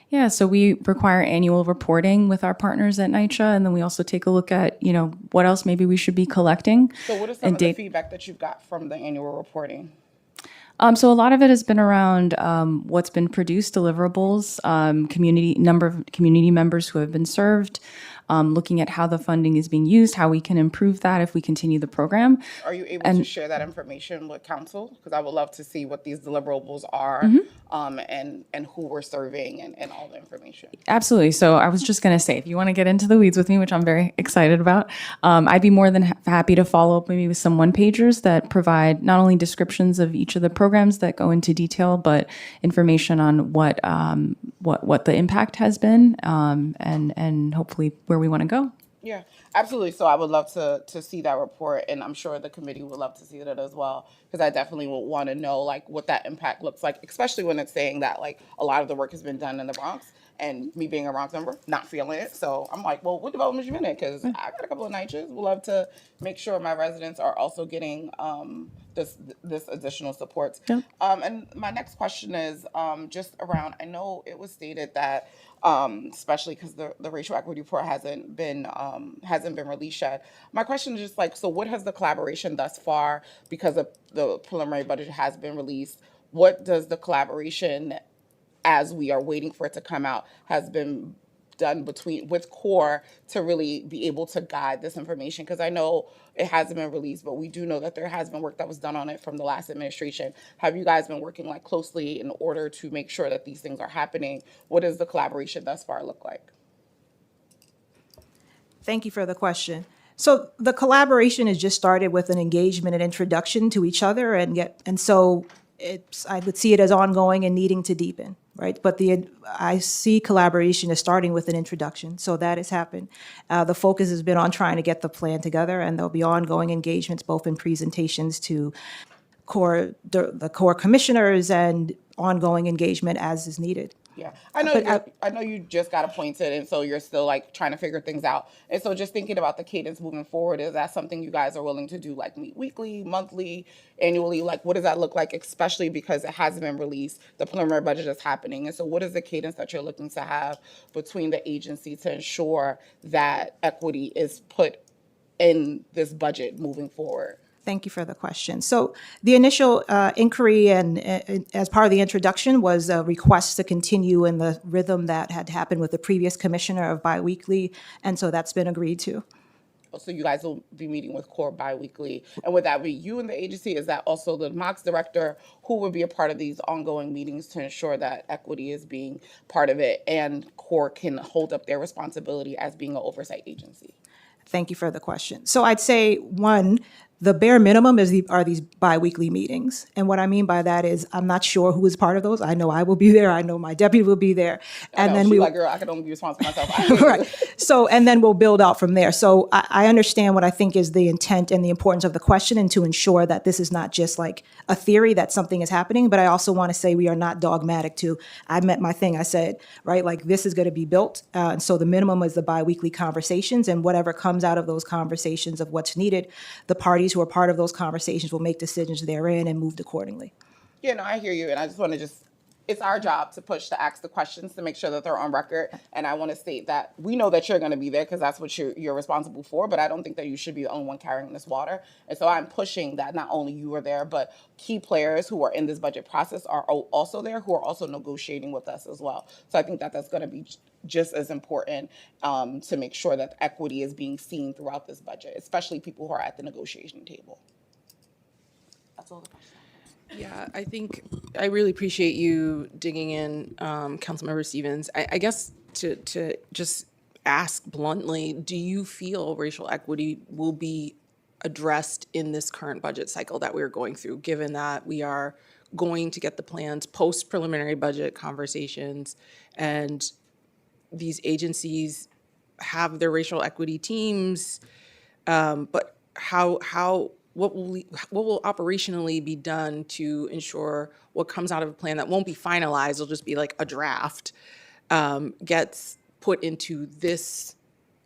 Yeah, so we require annual reporting with our partners at NYCHA, and then we also take a look at, what else maybe we should be collecting. So what is some of the feedback that you've got from the annual reporting? So a lot of it has been around what's been produced, deliverables, number of community members who have been served, looking at how the funding is being used, how we can improve that if we continue the program. Are you able to share that information with council? Because I would love to see what these deliverables are, and who we're serving and all the information. Absolutely. So I was just going to say, if you want to get into the weeds with me, which I'm very excited about, I'd be more than happy to follow up maybe with some one-pagers that provide not only descriptions of each of the programs that go into detail, but information on what the impact has been, and hopefully where we want to go. Yeah, absolutely. So I would love to see that report, and I'm sure the committee would love to see that as well, because I definitely would want to know like what that impact looks like, especially when it's saying that like a lot of the work has been done in the Bronx, and me being a Bronx member, not feeling it. So I'm like, well, what development you in it? Because I got a couple of NYCHAs. Would love to make sure my residents are also getting this additional support. Yeah. And my next question is just around. I know it was stated that. Especially because the racial equity report hasn't been released yet. My question is just like, so what has the collaboration thus far, because of the preliminary budget has been released, what does the collaboration, as we are waiting for it to come out, has been done with CORE to really be able to guide this information? Because I know it hasn't been released, but we do know that there has been work that was done on it from the last administration. Have you guys been working like closely in order to make sure that these things are happening? What does the collaboration thus far look like? Thank you for the question. So the collaboration has just started with an engagement and introduction to each other, and so I would see it as ongoing and needing to deepen, right? But I see collaboration as starting with an introduction, so that has happened. The focus has been on trying to get the plan together, and there'll be ongoing engagements, both in presentations to the core commissioners and ongoing engagement as is needed. Yeah, I know you just got appointed, and so you're still like trying to figure things out. And so just thinking about the cadence moving forward, is that something you guys are willing to do, like meet weekly, monthly, annually? Like, what does that look like, especially because it hasn't been released, the preliminary budget is happening. And so what is the cadence that you're looking to have between the agency to ensure that equity is put in this budget moving forward? Thank you for the question. So the initial inquiry and as part of the introduction was a request to continue in the rhythm that had happened with the previous commissioner of biweekly, and so that's been agreed to. So you guys will be meeting with CORE biweekly, and would that be you and the agency? Is that also the MOX director who would be a part of these ongoing meetings to ensure that equity is being part of it and CORE can hold up their responsibility as being an oversight agency? Thank you for the question. So I'd say, one, The bare minimum are these biweekly meetings. And what I mean by that is I'm not sure who is part of those. I know I will be there. I know my deputy will be there. I And know, then she's like, girl, I can only be responsible for myself. I hear you. right. So, and then we'll build out from there. So I understand what I think is the intent and the importance of the question, and to ensure that this is not just like a theory that something is happening, but I also want to say we are not dogmatic to, I meant my thing, I said, right, like this is going to be built. And so the minimum is the biweekly conversations, and whatever comes out of those conversations of what's needed, the parties who are part of those conversations will make decisions therein and moved accordingly. Yeah, no, I hear you. And I just want to it's our job to push, to ask the questions, to make sure that they're on record. And I want to state that we know that you're going to be there because that's what you're responsible for. But I don't think that you should be the only one carrying this water. And so I'm pushing that not only you are there, but key players who are in this budget process are also there, who are also negotiating with us as well. So I think that that's going to be just as important to make sure that equity is being seen throughout this budget, especially people who are at the negotiation table. That's all the questions. Yeah, I think I really appreciate you digging in, Councilmember Stevens. I guess to just ask bluntly, do you feel racial equity will be addressed in this current budget cycle that we're going through, given that we are going to get the plans post preliminary budget conversations, and these agencies have their racial equity teams, but what will operationally be done to ensure what comes out of a plan that won't be finalized, it'll just be like a draft, gets put into this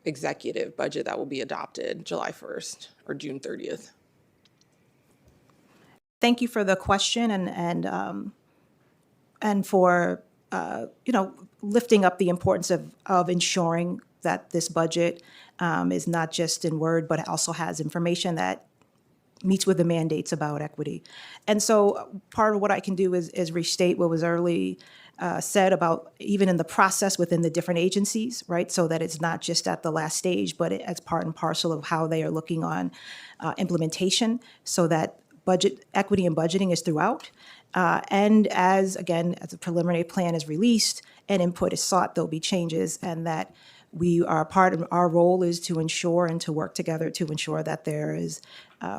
executive budget that will be adopted July 1st or June 30th? Thank you for the question and for lifting up the importance of ensuring that this budget is not just in word, but also has information that meets with the mandates about equity. And so part of what I can do is restate what was early said about even in the process within the different agencies, right? So that it's not just at the last stage, but as part and parcel of how they are looking on implementation, so that budget equity and budgeting is throughout. And as the preliminary plan is released and input is sought, there'll be changes, and that we are part of our role is to ensure and to work together to ensure that there is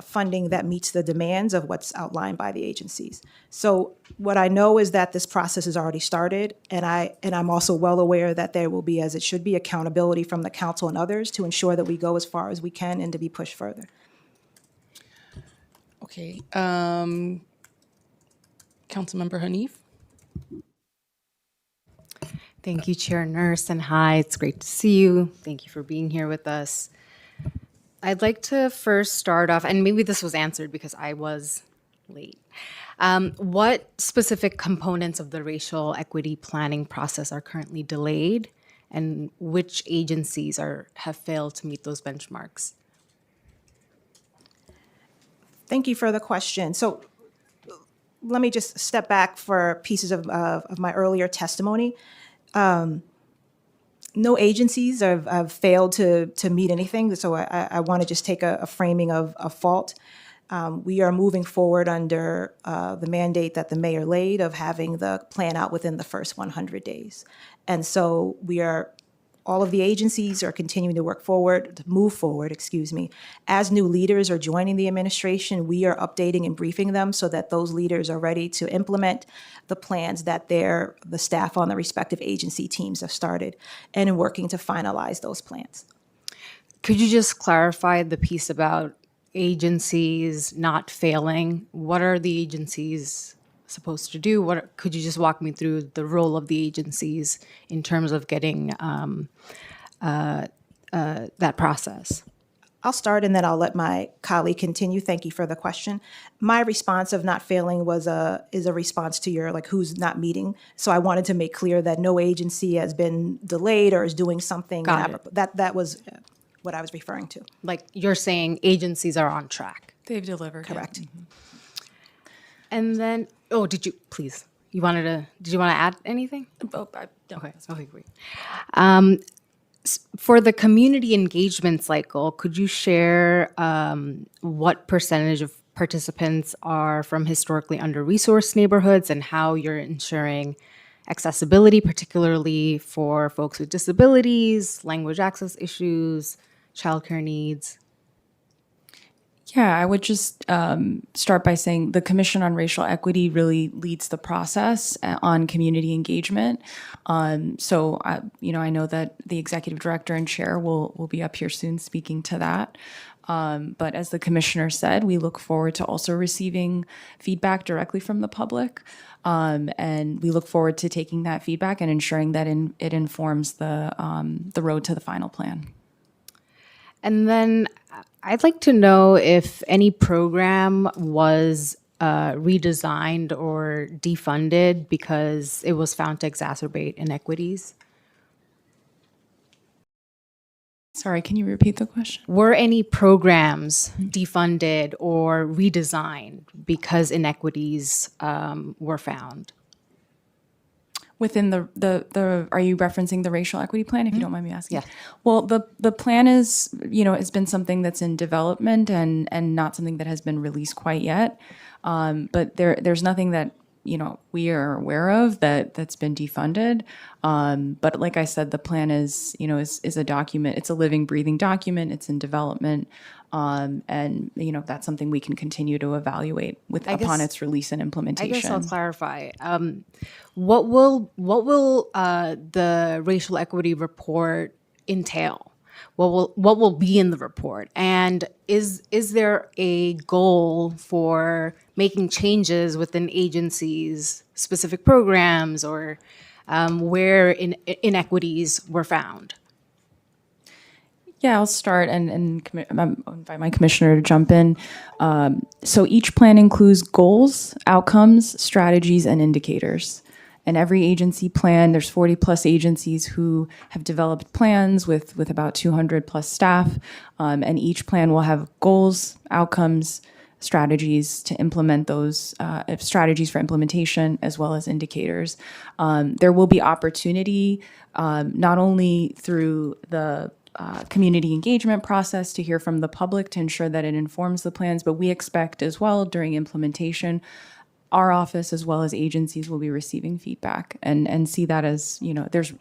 funding that meets the demands of what's outlined by the agencies. So what I know is that this process has already started, and I'm also well aware that there will be, as it should be, accountability from the council and others to ensure that we go as far as we can and to be pushed further. Okay. Councilmember Hanif? Thank you, Chair Nurse, and hi, it's great to see you. Thank you for being here with us. I'd like to first start off, and maybe this was answered because I was late. What specific components of the racial equity planning process are currently delayed, and which agencies have failed to meet those benchmarks? Thank you for the question. So let me just step back for pieces of my earlier testimony. No agencies have failed to meet anything, so I want to just take a framing of fault. We are moving forward under the mandate that the mayor laid of having the plan out within the first 100 days. And so all of the agencies are continuing to move forward, As new leaders are joining the administration, we are updating and briefing them so that those leaders are ready to implement the plans that the staff on the respective agency teams have started, and in working to finalize those plans. Could you just clarify the piece about agencies not failing? What are the agencies supposed to do? Could you just walk me through the role of the agencies in terms of getting that process? I'll start and then I'll let my colleague continue. Thank you for the question. My response of not failing is a response to your who's not meeting. So I wanted to make clear that no agency has been delayed or is doing something. Got it. That was what I was referring to. Like you're saying agencies are on track. They've delivered. Correct. And then, did you want to add anything? Okay. Okay, great. For the community engagement cycle, could you share what percentage of participants are from historically under-resourced neighborhoods and how you're ensuring accessibility, particularly for folks with disabilities, language access issues, childcare needs? Yeah, I would just start by saying the Commission on Racial Equity really leads the process on community engagement. I know that the executive director and chair will be up here soon speaking to that. But as the commissioner said, we look forward to also receiving feedback directly from the public. And we look forward to taking that feedback and ensuring that it informs the road to the final plan. And then I'd like to know if any program was redesigned or defunded because it was found to exacerbate inequities. Sorry, can you repeat the question? Were any programs defunded or redesigned because inequities were found? Within the are you referencing the racial equity plan, if you don't mind me asking? Yeah. Well, the plan is, has been something that's in development and not something that has been released quite yet. But there's nothing that, we are aware of that's been defunded. But like I said, the plan is a document. It's a living, breathing document. It's in development. And that's something we can continue to evaluate upon its release and I implementation. guess I'll clarify. What will the racial equity report entail? What will be in the report? And is there a goal for making changes within agencies, specific programs, or where inequities were found? Yeah, I'll start and I'll invite my commissioner to jump in. So each plan includes goals, outcomes, strategies, and indicators. And every agency plan, there's 40 plus agencies who have developed plans with about 200 plus staff. And each plan will have goals, outcomes, strategies to implement those, strategies for implementation, as well as indicators. There will be opportunity not only through the community engagement process to hear from the public to ensure that it informs the plans, but we expect as well during implementation, our office as well as agencies will be receiving feedback and see that as, there's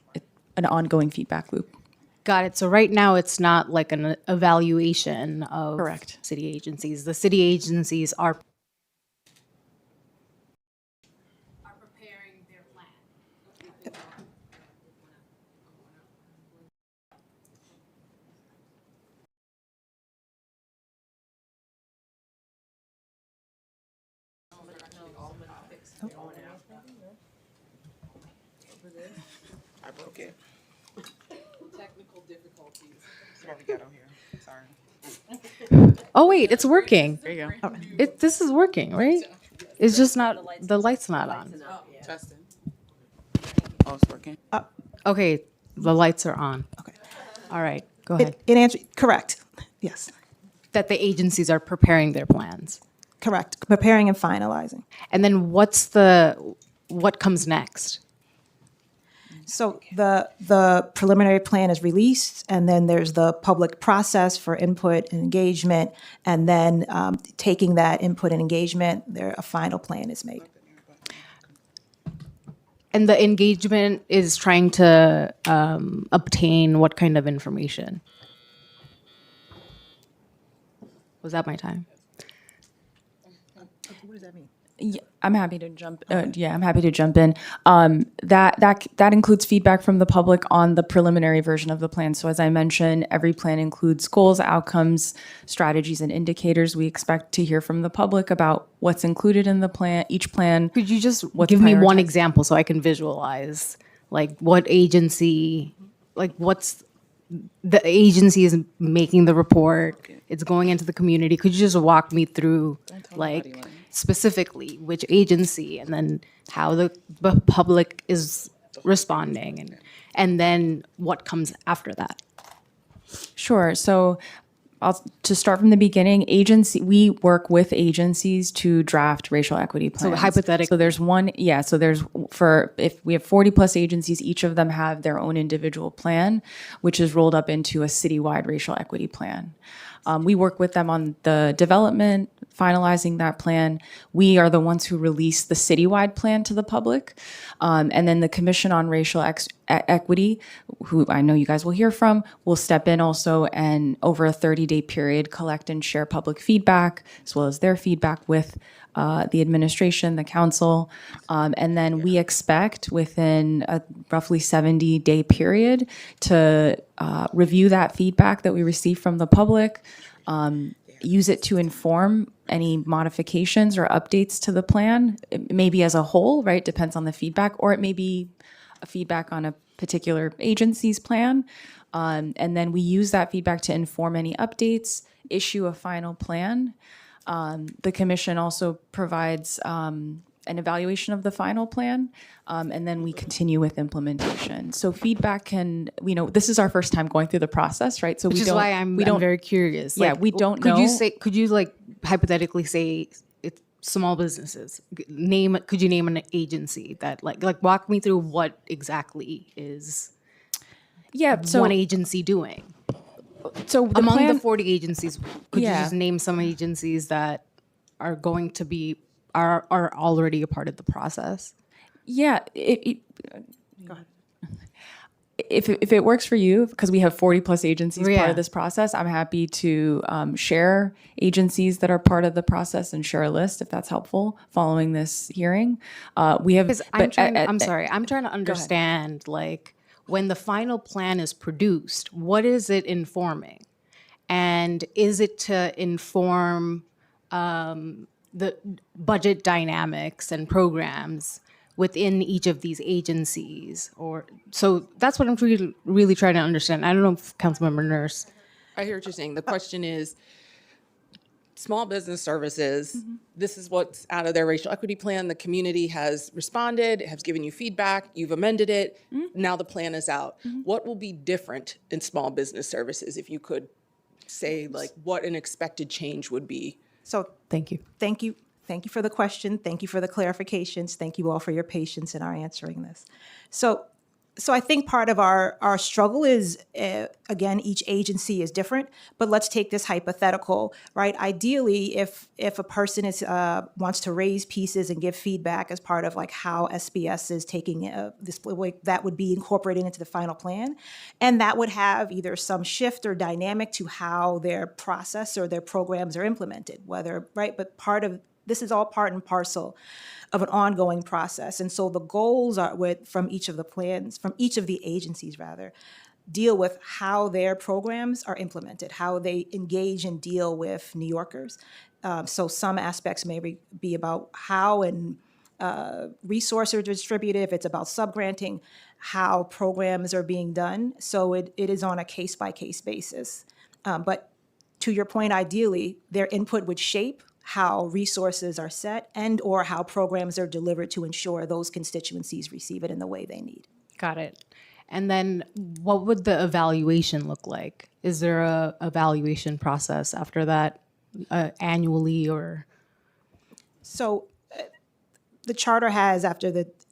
an ongoing feedback loop. Got it. So right now, it's not like an evaluation of Correct. city agencies. The city agencies are preparing their plan. I broke it. Technical difficulties. That's what we got on here. Sorry. Oh wait, it's working. There you go. This is working, right? It's just not, the light's not on. Justin. Oh, it's working. Okay, the lights are on. Okay. All right, go ahead. It answered, correct, yes, That the agencies are preparing their plans. correct, preparing and finalizing. And then what comes next? So the preliminary plan is released, and then there's the public process for input and engagement, and then taking that input and engagement, a final plan is made. And the engagement is trying to obtain what kind of information? Was that my time? What does that mean? Yeah, I'm happy to jump. I'm happy to jump in. That includes feedback from the public on the preliminary version of the plan. So as I mentioned, every plan includes goals, outcomes, strategies, and indicators. We expect to hear from the public about what's included in the plan. Each plan. Could you just What's give me one prioritized? example so I can visualize, like what agency, like what's the agency is making the report, it's going into the community. Could you just walk me through, like, specifically which agency, and then how the public is responding, and then what comes after that? Sure. So to start from the beginning, we work with agencies to draft racial equity plans. hypothetically- So there's one, yeah, so if we have 40 plus agencies, each of them have their own individual plan, which is rolled up into a citywide racial equity plan. We work with them on the development, finalizing that plan. We are the ones who release the citywide plan to the public. And then the Commission on Racial Equity, who I know you guys will hear from, will step in also and over a 30-day period collect and share public feedback as well as their feedback with the administration, the council. And then we expect within a roughly 70-day period to review that feedback that we receive from the public, use it to inform any modifications or updates to the plan. It may be as a whole, right? Depends on the feedback, or it may be a feedback on a particular agency's plan. And then we use that feedback to inform any updates, issue a final plan. The commission also provides an evaluation of the final plan, and then we continue with implementation. So feedback can, this is our first time going through the process, right? So Which is why I'm very curious. Yeah, we don't know. Could you like hypothetically say it's small businesses? Could you name an agency that like walk me through what exactly is one agency doing? So the Among plan, the 40 agencies, could you Yeah. just name some agencies that are going to be, are already a part of the process? yeah, if it works for you, because we have 40 plus agencies part Yeah. of this process, I'm happy to share agencies that are part of the process and share a list if that's helpful following this hearing. We have, Because I'm trying to understand, like, when the final plan is produced, what is it informing? And is it to inform the budget dynamics and programs within each of these agencies? Or so that's what I'm really trying to understand. I don't know if Councilmember Nurse. I hear what you're saying. The question is, small business services, this is what's out of their racial equity plan. The community has responded, has given you feedback, you've amended it. Now the plan is out. What will be different in small business services, if you could say like what an expected change would be? So Thank you. thank you. Thank you for the question. Thank you for the clarifications. Thank you all for your patience in our answering this. So I think part of our struggle is, again, each agency is different, but let's take this hypothetical, right? Ideally, if a person wants to raise pieces and give feedback as part of like how SBS is taking this, that would be incorporated into the final plan. And that would have either some shift or dynamic to how their process or their programs are implemented, right? But this is all part and parcel of an ongoing process. And so the goals are from each of the agencies rather, deal with how their programs are implemented, how they engage and deal with New Yorkers. So some aspects may be about how and resources are distributed, if it's about subgranting, how programs are being done. So it is on a case-by-case basis. But to your point, ideally, their input would shape how resources are set and or how programs are delivered to ensure those constituencies receive it in the way they need. Got it. And then what would the evaluation look like? Is there a evaluation process after that annually or? So the charter has,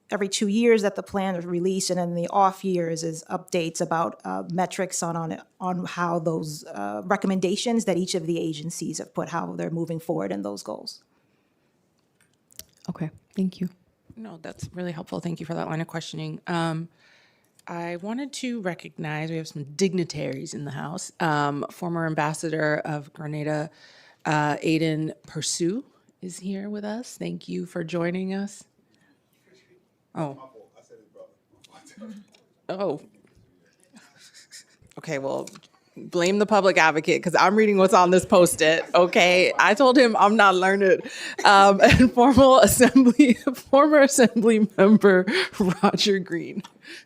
every 2 years that the plan is released, and then the off years is updates about metrics on how those recommendations that each of the agencies have put, how they're moving forward in those goals. Okay, thank you. No, that's really helpful. Thank you for that line of questioning. I wanted to recognize, we have some dignitaries in the House. Former Ambassador of Grenada, Aiden Pursue, is here with us. Thank you for joining us. Oh. Oh. Okay, well, blame the public advocate because I'm reading what's on this Post-it, okay? I told him I'm not learned. And former Assembly member Roger Green.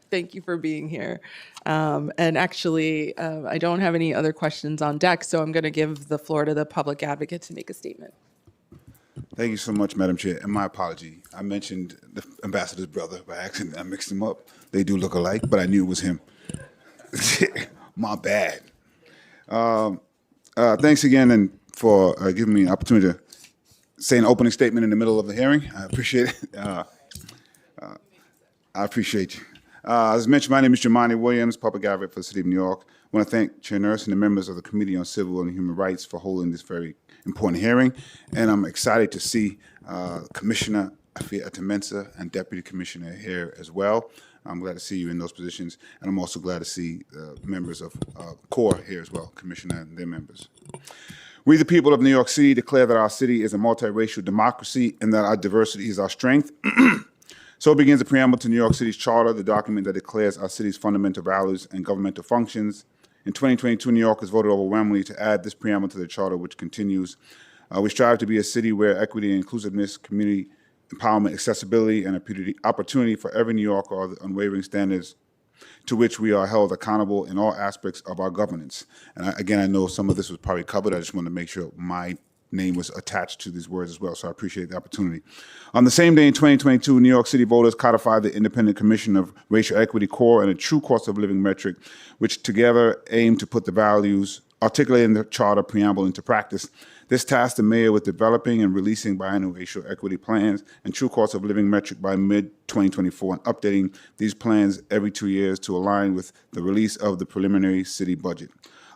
Thank you for being here. And actually, I don't have any other questions on deck, so I'm going to give the floor to the public advocate to make a statement. Thank you so much, Madam Chair, and my apology. I mentioned the ambassador's brother by accident. I mixed them up. They do look alike, but I knew it was him. My bad. Thanks again and for giving me an opportunity to say an opening statement in the middle of the hearing. I appreciate it. I appreciate you. As mentioned, my name is Jamani Williams, public advocate for the City of New York. I want to thank Chair Nurse and the members of the Committee on Civil and Human Rights for holding this very important hearing. And I'm excited to see Commissioner Afia Atamensa and Deputy Commissioner here as well. I'm glad to see you in those positions. And I'm also glad to see members of CORE here as well, Commissioner and their members. We, the people of New York City, declare that our city is a multiracial democracy and that our diversity is our strength. So begins the preamble to New York City's charter, the document that declares our city's fundamental values and governmental functions. In 2022, New Yorkers voted overwhelmingly to add this preamble to the charter, which continues. We strive to be a city where equity and inclusiveness, community empowerment, accessibility, and opportunity for every New Yorker are the unwavering standards to which we are held accountable in all aspects of our governance. And again, I know some of this was probably covered. I just want to make sure my name was attached to these words as well, so I appreciate the opportunity. On the same day in 2022, New York City voters codified the Independent Commission of Racial Equity Core and a true cost of living metric, which together aim to put the values articulated in the charter preamble into practice. This tasked the mayor with developing and releasing biannual racial equity plans and true cost of living metric by mid-2024 and updating these plans every 2 years to align with the release of the preliminary city budget.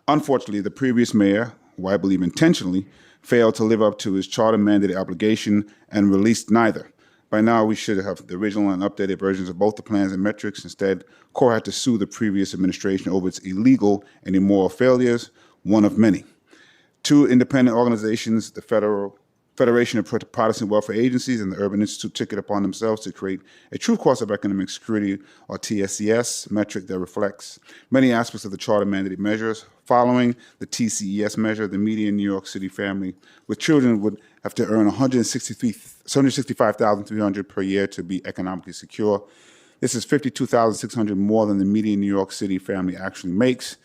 Unfortunately, the previous mayor, who I believe intentionally, failed to live up to his charter mandated obligation and released neither. By now, we should have the original and updated versions of both the plans and metrics. Instead, CORE had to sue the previous administration over its illegal and immoral failures, one of many. Two independent organizations, the Federation of Protestant Welfare Agencies and the Urban Institute, took it upon themselves to create a true cost of economic security, or TSES, metric that reflects many aspects of the charter mandated measures. Following the TCES measure, the median New York City family with children would have to earn $165,300 per year to be economically secure. This is $52,600 more than the median New York City family actually makes.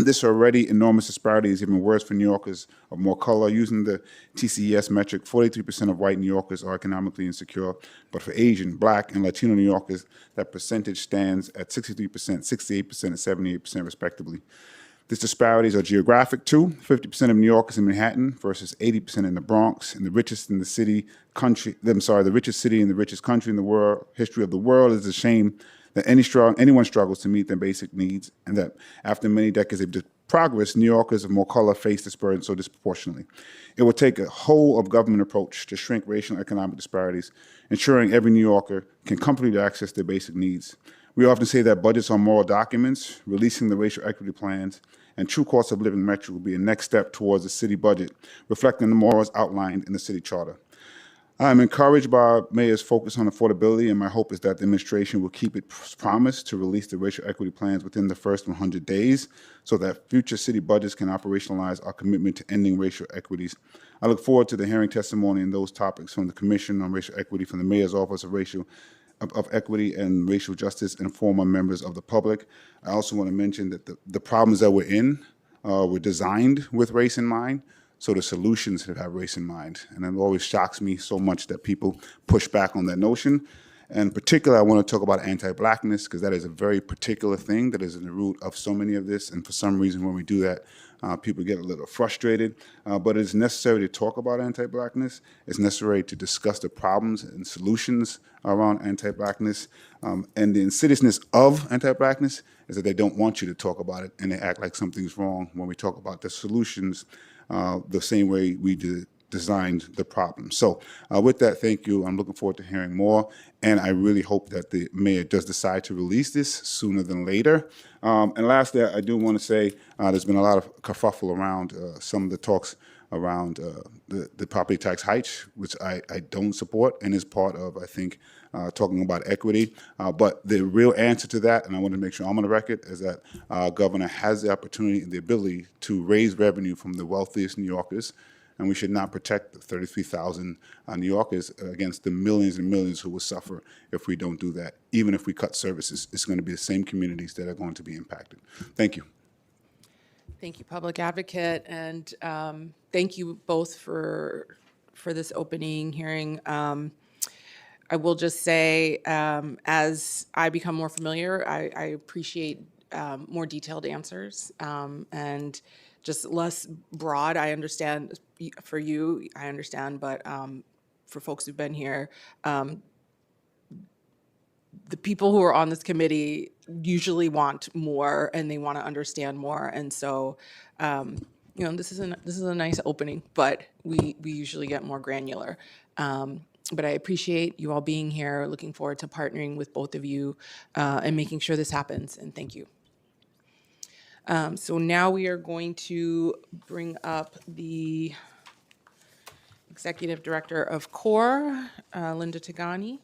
This already enormous disparity is even worse for New Yorkers of more color. Using the TCES metric, 43% of white New Yorkers are economically insecure, but for Asian, Black, and Latino New Yorkers, that percentage stands at 63%, 68%, and 78% respectively. These disparities are geographic too. 50% of New Yorkers in Manhattan versus 80% in the Bronx, and the richest city in the richest country in the world. History of the world is a shame that anyone struggles to meet their basic needs, and that after many decades of progress, New Yorkers of more color face this burden so disproportionately. It will take a whole of government approach to shrink racial and economic disparities, ensuring every New Yorker can comfortably access their basic needs. We often say that budgets are moral documents. Releasing the racial equity plans and true cost of living metric will be a next step towards the city budget, reflecting the morals outlined in the city charter. I'm encouraged by our mayor's focus on affordability, and my hope is that the administration will keep its promise to release the racial equity plans within the first 100 days so that future city budgets can operationalize our commitment to ending racial equities. I look forward to the hearing testimony in those topics from the Commission on Racial Equity, from the Mayor's Office of Equity and Racial Justice, and former members of the public. I also want to mention that the problems that we're in were designed with race in mind. So the solutions should have race in mind. And it always shocks me so much that people push back on that notion. And in particular, I want to talk about anti-Blackness, because that is a very particular thing that is in the root of so many of this. And for some reason, when we do that, people get a little frustrated. But it's necessary to talk about anti-Blackness. It's necessary to discuss the problems and solutions around anti-Blackness. And the insidiousness of anti-Blackness is that they don't want you to talk about it, and they act like something's wrong when we talk about the solutions the same way we designed the problem. So with that, thank you. I'm looking forward to hearing more, and I really hope that the mayor does decide to release this sooner than later. And lastly, I do want to say there's been a lot of kerfuffle around some of the talks around the property tax hikes, which I don't support, and is part of, I think, talking about equity. But the real answer to that, and I want to make sure I'm on the record, is that Governor has the opportunity and the ability to raise revenue from the wealthiest New Yorkers, and we should not protect the 33,000 New Yorkers against the millions and millions who will suffer if we don't do that. Even if we cut services, it's going to be the same communities that are going to be impacted. Thank you. Thank you, Public Advocate, and thank you both for this opening hearing. I will just say, as I become more familiar, I appreciate more detailed answers and just less broad. I understand for you, I understand, but for folks who've been here, the people who are on this committee usually want more and they want to understand more. And so, this is a nice opening, but we usually get more granular. But I appreciate you all being here. Looking forward to partnering with both of you and making sure this happens. And thank you. So now we are going to bring up the Executive Director of CORE, Linda Tagani.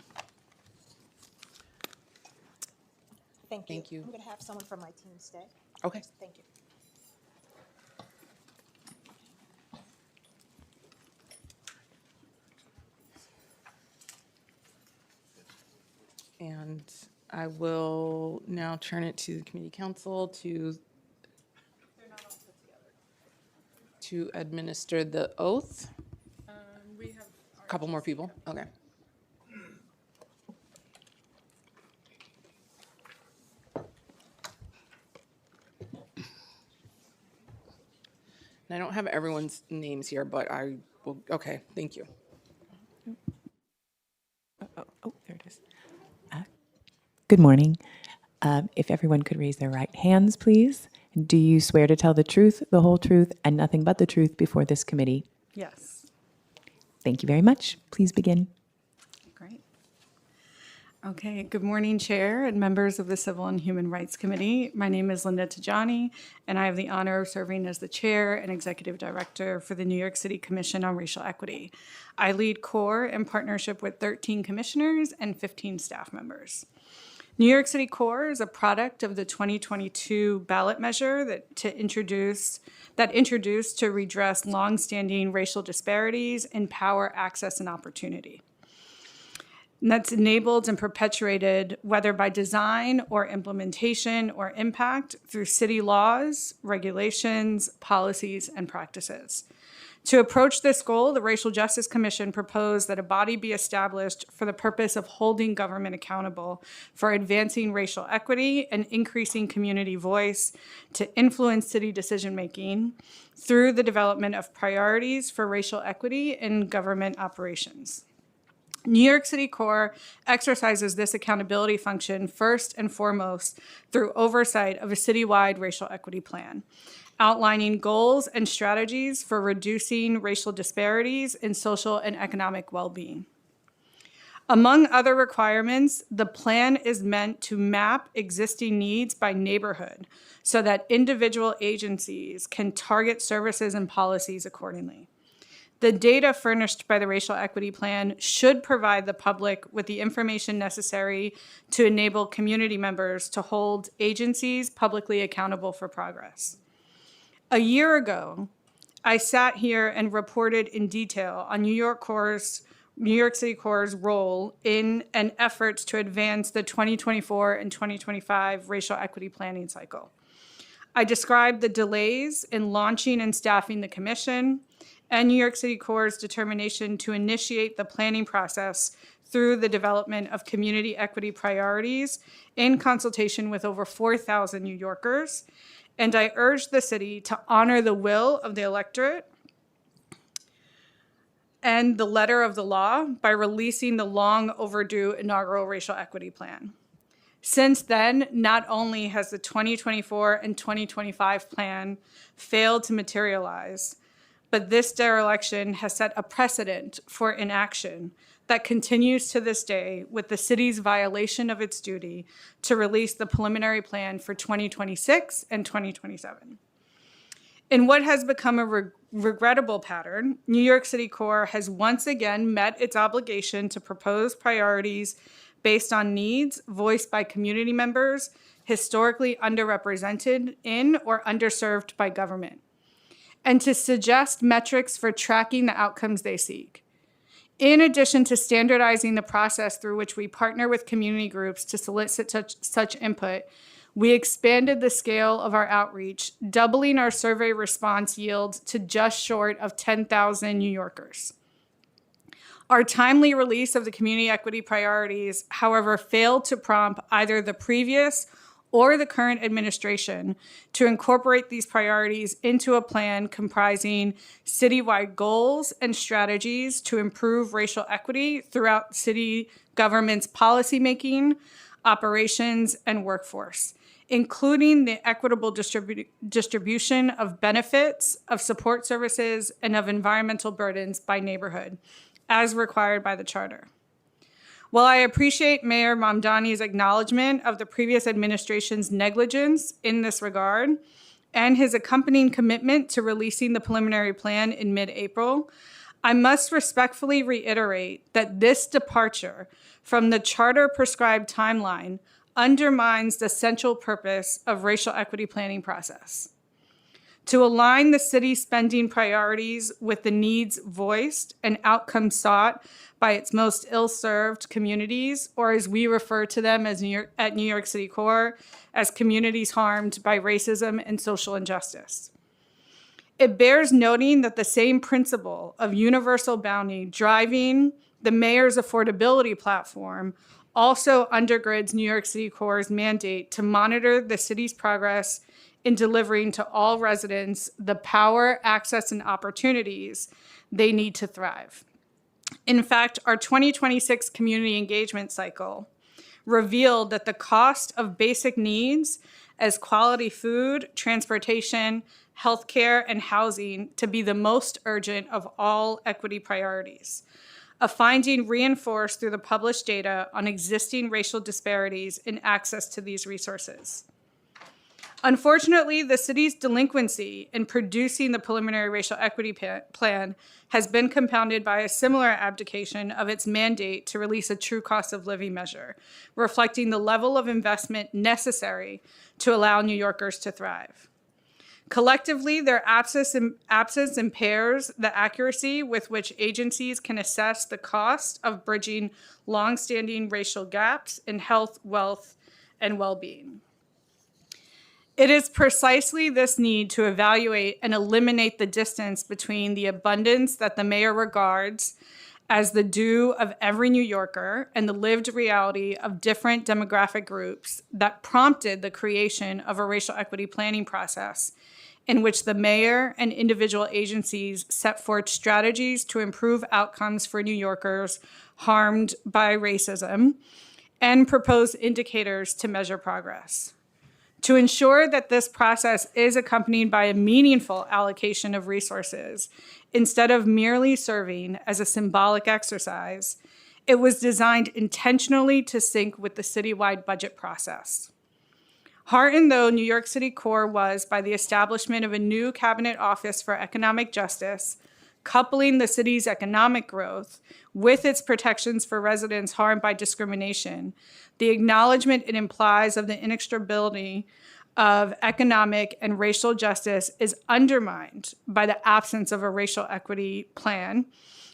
Thank you. Thank you. I'm going to have someone from my team stay. Okay. Thank you. And I will now turn it to the committee council to administer the oath. We have A couple more people. Okay. And I don't have everyone's names here, but I will. Okay. Thank you. Oh, there it is. Good morning. If everyone could raise their right hands, please. Do you swear to tell the truth, the whole truth, and nothing but the truth before this committee? Yes. Thank you very much. Please begin. Great. Okay, good morning, Chair and members of the Civil and Human Rights Committee. My name is Linda Tajani, and I have the honor of serving as the Chair and Executive Director for the New York City Commission on Racial Equity. I lead CORE in partnership with 13 commissioners and 15 staff members. New York City CORE is a product of the 2022 ballot measure that introduced to redress longstanding racial disparities in power, access, and opportunity. And that's enabled and perpetuated, whether by design or implementation or impact, through city laws, regulations, policies, and practices. To approach this goal, the Racial Justice Commission proposed that a body be established for the purpose of holding government accountable for advancing racial equity and increasing community voice to influence city decision-making through the development of priorities for racial equity in government operations. New York City CORE exercises this accountability function first and foremost through oversight of a citywide racial equity plan, outlining goals and strategies for reducing racial disparities in social and economic well-being. Among other requirements, the plan is meant to map existing needs by neighborhood so that individual agencies can target services and policies accordingly. The data furnished by the Racial Equity Plan should provide the public with the information necessary to enable community members to hold agencies publicly accountable for progress. A year ago, I sat here and reported in detail on New York City CORE's role in and efforts to advance the 2024 and 2025 racial equity planning cycle. I described the delays in launching and staffing the commission and New York City CORE's determination to initiate the planning process through the development of community equity priorities in consultation with over 4,000 New Yorkers. And I urged the city to honor the will of the electorate and the letter of the law by releasing the long overdue inaugural racial equity plan. Since then, not only has the 2024 and 2025 plan failed to materialize, but this dereliction has set a precedent for inaction that continues to this day with the city's violation of its duty to release the preliminary plan for 2026 and 2027. In what has become a regrettable pattern, New York City CORE has once again met its obligation to propose priorities based on needs voiced by community members historically underrepresented in or underserved by government, and to suggest metrics for tracking the outcomes they seek. In addition to standardizing the process through which we partner with community groups to solicit such input, we expanded the scale of our outreach, doubling our survey response yield to just short of 10,000 New Yorkers. Our timely release of the community equity priorities, however, failed to prompt either the previous or the current administration to incorporate these priorities into a plan comprising citywide goals and strategies to improve racial equity throughout city government's policymaking, operations, and workforce, including the equitable distribution of benefits, of support services, and of environmental burdens by neighborhood, as required by the charter. While I appreciate Mayor Mamdani's acknowledgement of the previous administration's negligence in this regard and his accompanying commitment to releasing the preliminary plan in mid-April, I must respectfully reiterate that this departure from the charter prescribed timeline undermines the central purpose of racial equity planning process. To align the city's spending priorities with the needs voiced and outcomes sought by its most ill-served communities, or as we refer to them as at New York City Core, as communities harmed by racism and social injustice. It bears noting that the same principle of universal bounty driving the mayor's affordability platform also undergirds New York City Core's mandate to monitor the city's progress in delivering to all residents the power, access, and opportunities they need to thrive. In fact, our 2026 community engagement cycle revealed that the cost of basic needs as quality food, transportation, healthcare, and housing to be the most urgent of all equity priorities, a finding reinforced through the published data on existing racial disparities in access to these resources. Unfortunately, the city's delinquency in producing the preliminary racial equity plan has been compounded by a similar abdication of its mandate to release a true cost of living measure, reflecting the level of investment necessary to allow New Yorkers to thrive. Collectively, their absence impairs the accuracy with which agencies can assess the cost of bridging longstanding racial gaps in health, wealth, and well-being. It is precisely this need to evaluate and eliminate the distance between the abundance that the mayor regards as the due of every New Yorker and the lived reality of different demographic groups that prompted the creation of a racial equity planning process in which the mayor and individual agencies set forth strategies to improve outcomes for New Yorkers harmed by racism and propose indicators to measure progress. To ensure that this process is accompanied by a meaningful allocation of resources, instead of merely serving as a symbolic exercise, it was designed intentionally to sync with the citywide budget process. Heartened though New York City Core was by the establishment of a new Cabinet Office for Economic Justice, coupling the city's economic growth with its protections for residents harmed by discrimination, the acknowledgement it implies of the inextricability of economic and racial justice is undermined by the absence of a racial equity plan,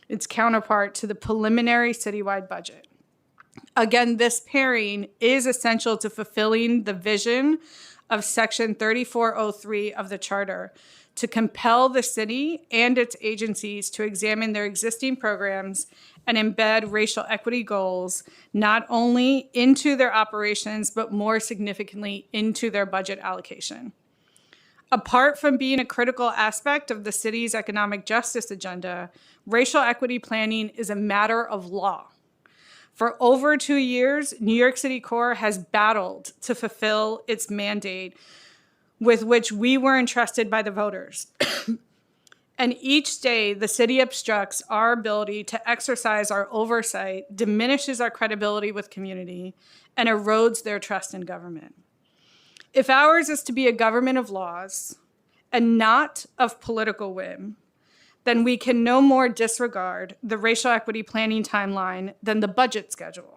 its counterpart to the preliminary citywide budget. Again, this pairing is essential to fulfilling the vision of Section 3403 of the Charter, to compel the city and its agencies to examine their existing programs and embed racial equity goals not only into their operations, but more significantly into their budget allocation. Apart from being a critical aspect of the city's economic justice agenda, racial equity planning is a matter of law. For over 2 years, New York City Core has battled to fulfill its mandate with which we were entrusted by the voters. And each day, the city obstructs our ability to exercise our oversight, diminishes our credibility with community, and erodes their trust in government. If ours is to be a government of laws and not of political whim, then we can no more disregard the racial equity planning timeline than the budget schedule.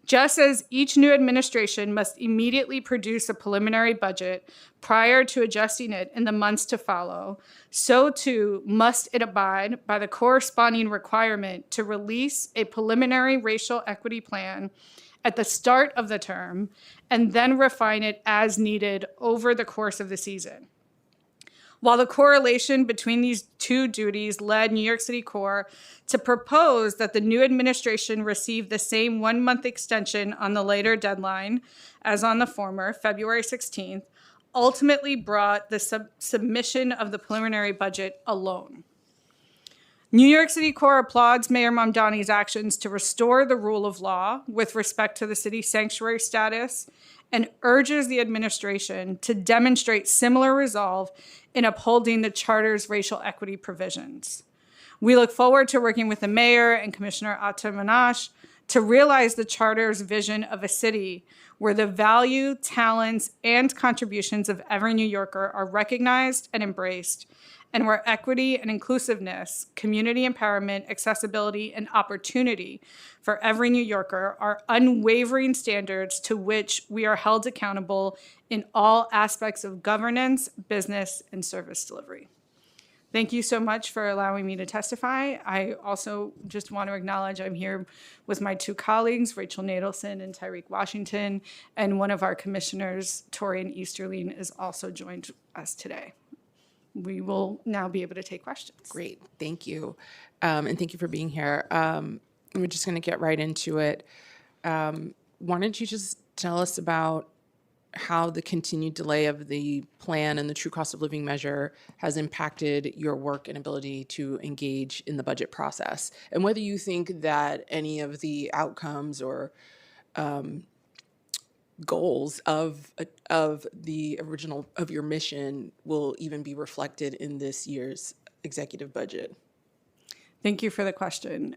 Just as each new administration must immediately produce a preliminary budget prior to adjusting it in the months to follow, so too must it abide by the corresponding requirement to release a preliminary racial equity plan at the start of the term and then refine it as needed over the course of the season. While the correlation between these two duties led New York City Core to propose that the new administration receive the same 1-month extension on the later deadline as on the former, February 16th, ultimately brought the submission of the preliminary budget alone. New York City Core applauds Mayor Mamdani's actions to restore the rule of law with respect to the city's sanctuary status and urges the administration to demonstrate similar resolve in upholding the charter's racial equity provisions. We look forward to working with the mayor and Commissioner Atta Manash to realize the charter's vision of a city where the value, talents, and contributions of every New Yorker are recognized and embraced, and where equity and inclusiveness, community empowerment, accessibility, and opportunity for every New Yorker are unwavering standards to which we are held accountable in all aspects of governance, business, and service delivery. Thank you so much for allowing me to testify. I also just want to acknowledge I'm here with my two colleagues, Rachel Nadelson and Tyreek Washington, and one of our commissioners, Torian Easterling, is also joined us today. We will now be able to take questions. Great, thank you. And thank you for being here. We're just going to get right into it. Why don't you just tell us about how the continued delay of the plan and the true cost of living measure has impacted your work and ability to engage in the budget process, and whether you think that any of the outcomes or goals of the original of your mission will even be reflected in this year's executive budget. Thank you for the question.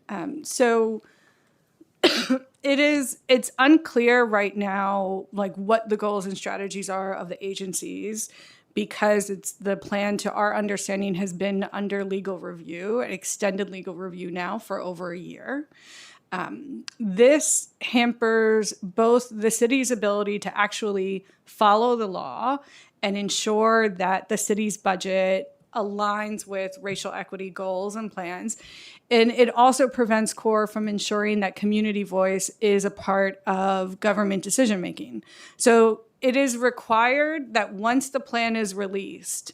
It's unclear right now, like what the goals and strategies are of the agencies, because it's the plan, to our understanding, has been under legal review, an extended legal review now for over a year. This hampers both the city's ability to actually follow the law and ensure that the city's budget aligns with racial equity goals and plans. And it also prevents CORE from ensuring that community voice is a part of government decision-making. So it is required that once the plan is released,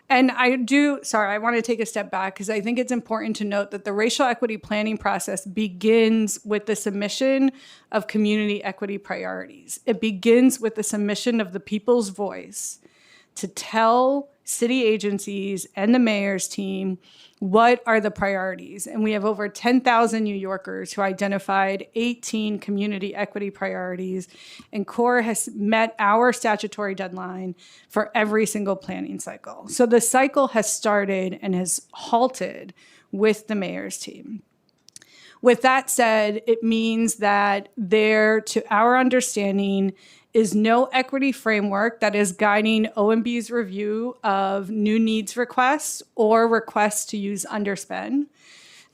and I want to take a step back because I think it's important to note that the racial equity planning process begins with the submission of community equity priorities. It begins with the submission of the people's voice to tell city agencies and the mayor's team what are the priorities. And we have over 10,000 New Yorkers who identified 18 community equity priorities, and CORE has met our statutory deadline for every single planning cycle. So the cycle has started and has halted with the mayor's team. With that said, it means that there, to our understanding, is no equity framework that is guiding OMB's review of new needs requests or requests to use underspend.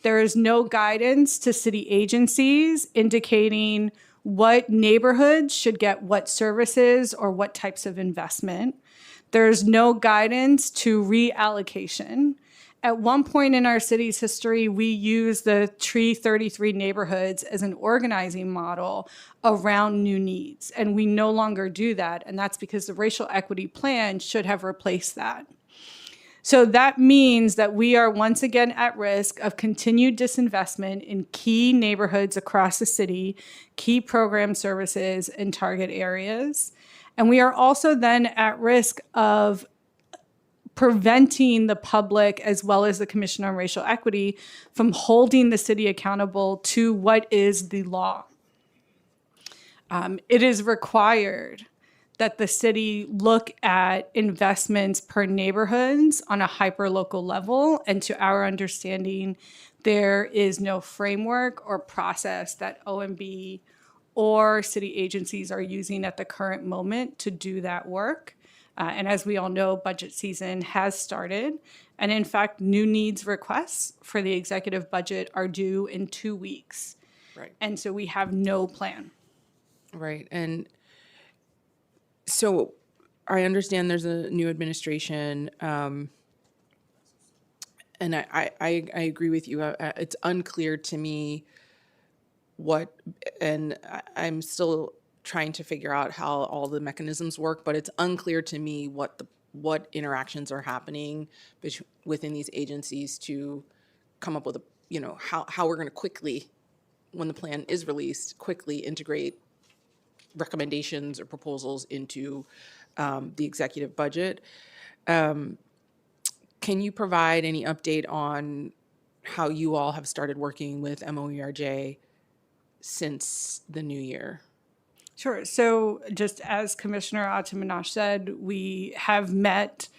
There is no guidance to city agencies indicating what neighborhoods should get what services or what types of investment. There's no guidance to reallocation. At one point in our city's history, we used the Tree 33 neighborhoods as an organizing model around new needs, and we no longer do that, and that's because the racial equity plan should have replaced that. So that means that we are once again at risk of continued disinvestment in key neighborhoods across the city, key program services, and target areas. And we are also then at risk of preventing the public, as well as the Commission on Racial Equity, from holding the city accountable to what is the law. It is required that the city look at investments per neighborhoods on a hyper-local level, and to our understanding, there is no framework or process that OMB or city agencies are using at the current moment to do that work. And as we all know, budget season has started. And in fact, new needs requests for the executive budget are due in 2 weeks. Right. And so we have no plan. Right. And so I understand there's a new administration, and I agree with you. It's unclear to me I'm still trying to figure out how all the mechanisms work, but it's unclear to me what what interactions are happening within these agencies to come up with a, how we're going to quickly, when the plan is released, quickly integrate recommendations or proposals into the executive budget. Can you provide any update on how you all have started working with MOERJ since the new year? Sure. So just as Commissioner Atamanash said, we have met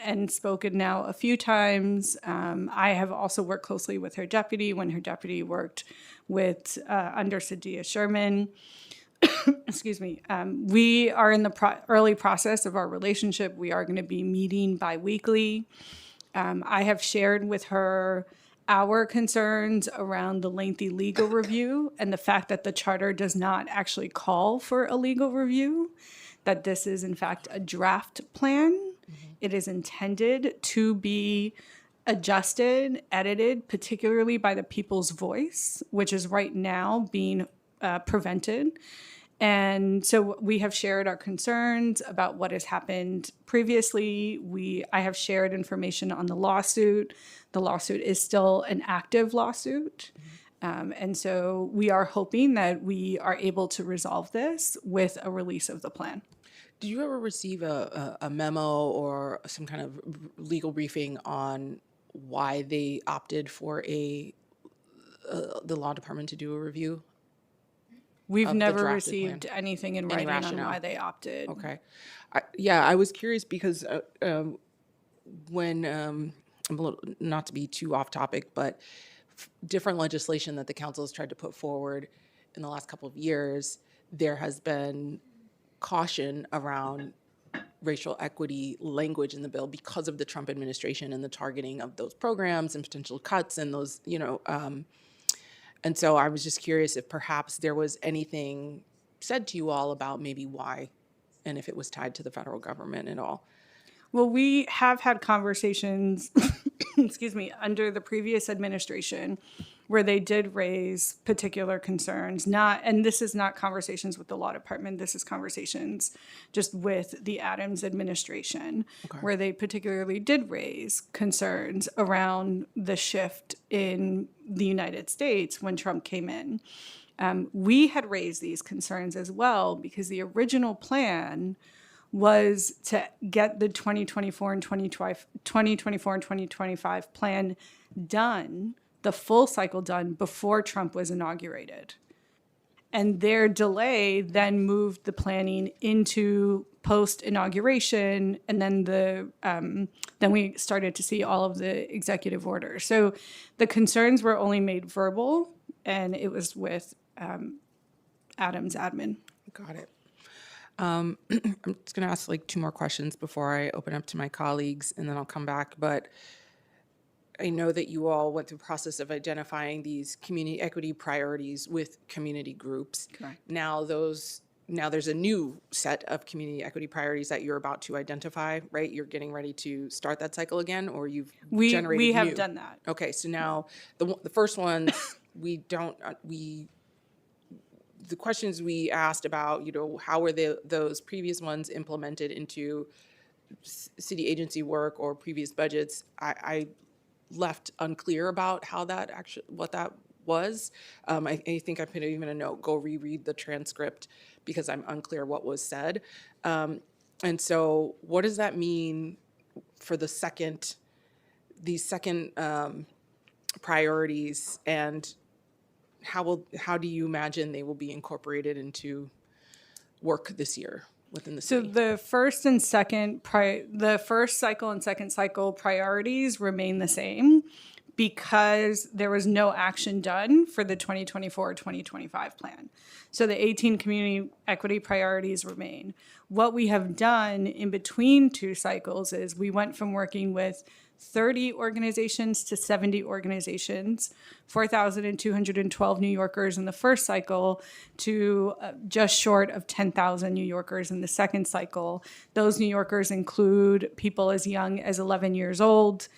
and spoken now a few times. I have also worked closely with her deputy when her deputy worked with under Sadia Sherman. Excuse me. We are in the early process of our relationship. We are going to be meeting bi-weekly. I have shared with her our concerns around the lengthy legal review and the fact that the charter does not actually call for a legal review, that this is in fact a draft plan. It is intended to be adjusted, edited, particularly by the people's voice, which is right now being prevented. And so we have shared our concerns about what has happened previously. I have shared information on the lawsuit. The lawsuit is still an active lawsuit. And so we are hoping that we are able to resolve this with a release of the plan. Did you ever receive a memo or some kind of legal briefing on why they opted for the law department to do a review? We've Of the never drafted received plan. anything in Any writing on rationale? why they opted. Okay. I was curious because when, not to be too off topic, but different legislation that the council has tried to put forward in the last couple of years, there has been caution around racial equity language in the bill because of the Trump administration and the targeting of those programs and potential cuts and those, and so I was just curious if perhaps there was anything said to you all about maybe why, and if it was tied to the federal government at all. Well, we have had conversations, excuse me, under the previous administration where they did raise particular concerns, and this is not conversations with the law department, this is conversations just with the Adams administration, where they particularly did raise concerns around the shift in the United States when Trump came in. We had raised these concerns as well because the original plan was to get the 2024 and 2025 plan done, the full cycle done before Trump was inaugurated. And their delay then moved the planning into post-inauguration, and then then we started to see all of the executive orders. So the concerns were only made verbal, and it was with Adams admin. Got it. I'm just going to ask like two more questions before I open up to my colleagues, and then I'll come back. But I know that you all went through the process of identifying these community equity priorities with community groups. Correct. Now there's a new set of community equity priorities that you're about to identify, right? You're getting ready to start that cycle again, or you've generated We have new? done that. Okay, so now the first ones the questions we asked about, how were those previous ones implemented into city agency work or previous budgets? I left unclear about how that what that was. I think I put even a note, go reread the transcript because I'm unclear what was said. And so what does that mean for these second priorities, and how do you imagine they will be incorporated into work this year within the So city? the first and second, the first cycle and second cycle priorities remain the same because there was no action done for the 2024-2025 plan. So the 18 community equity priorities remain. What we have done in between two cycles is we went from working with 30 organizations to 70 organizations, 4,212 New Yorkers in the first cycle to just short of 10,000 New Yorkers in the second cycle. Those New Yorkers include people as young as 11 years old.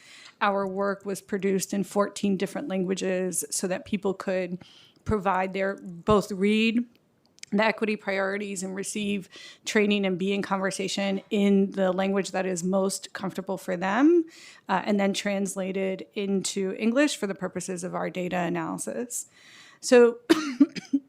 Our work was produced in 14 different languages so that people could both read the equity priorities and receive training and be in conversation in the language that is most comfortable for them, and then translated into English for the purposes of our data analysis. So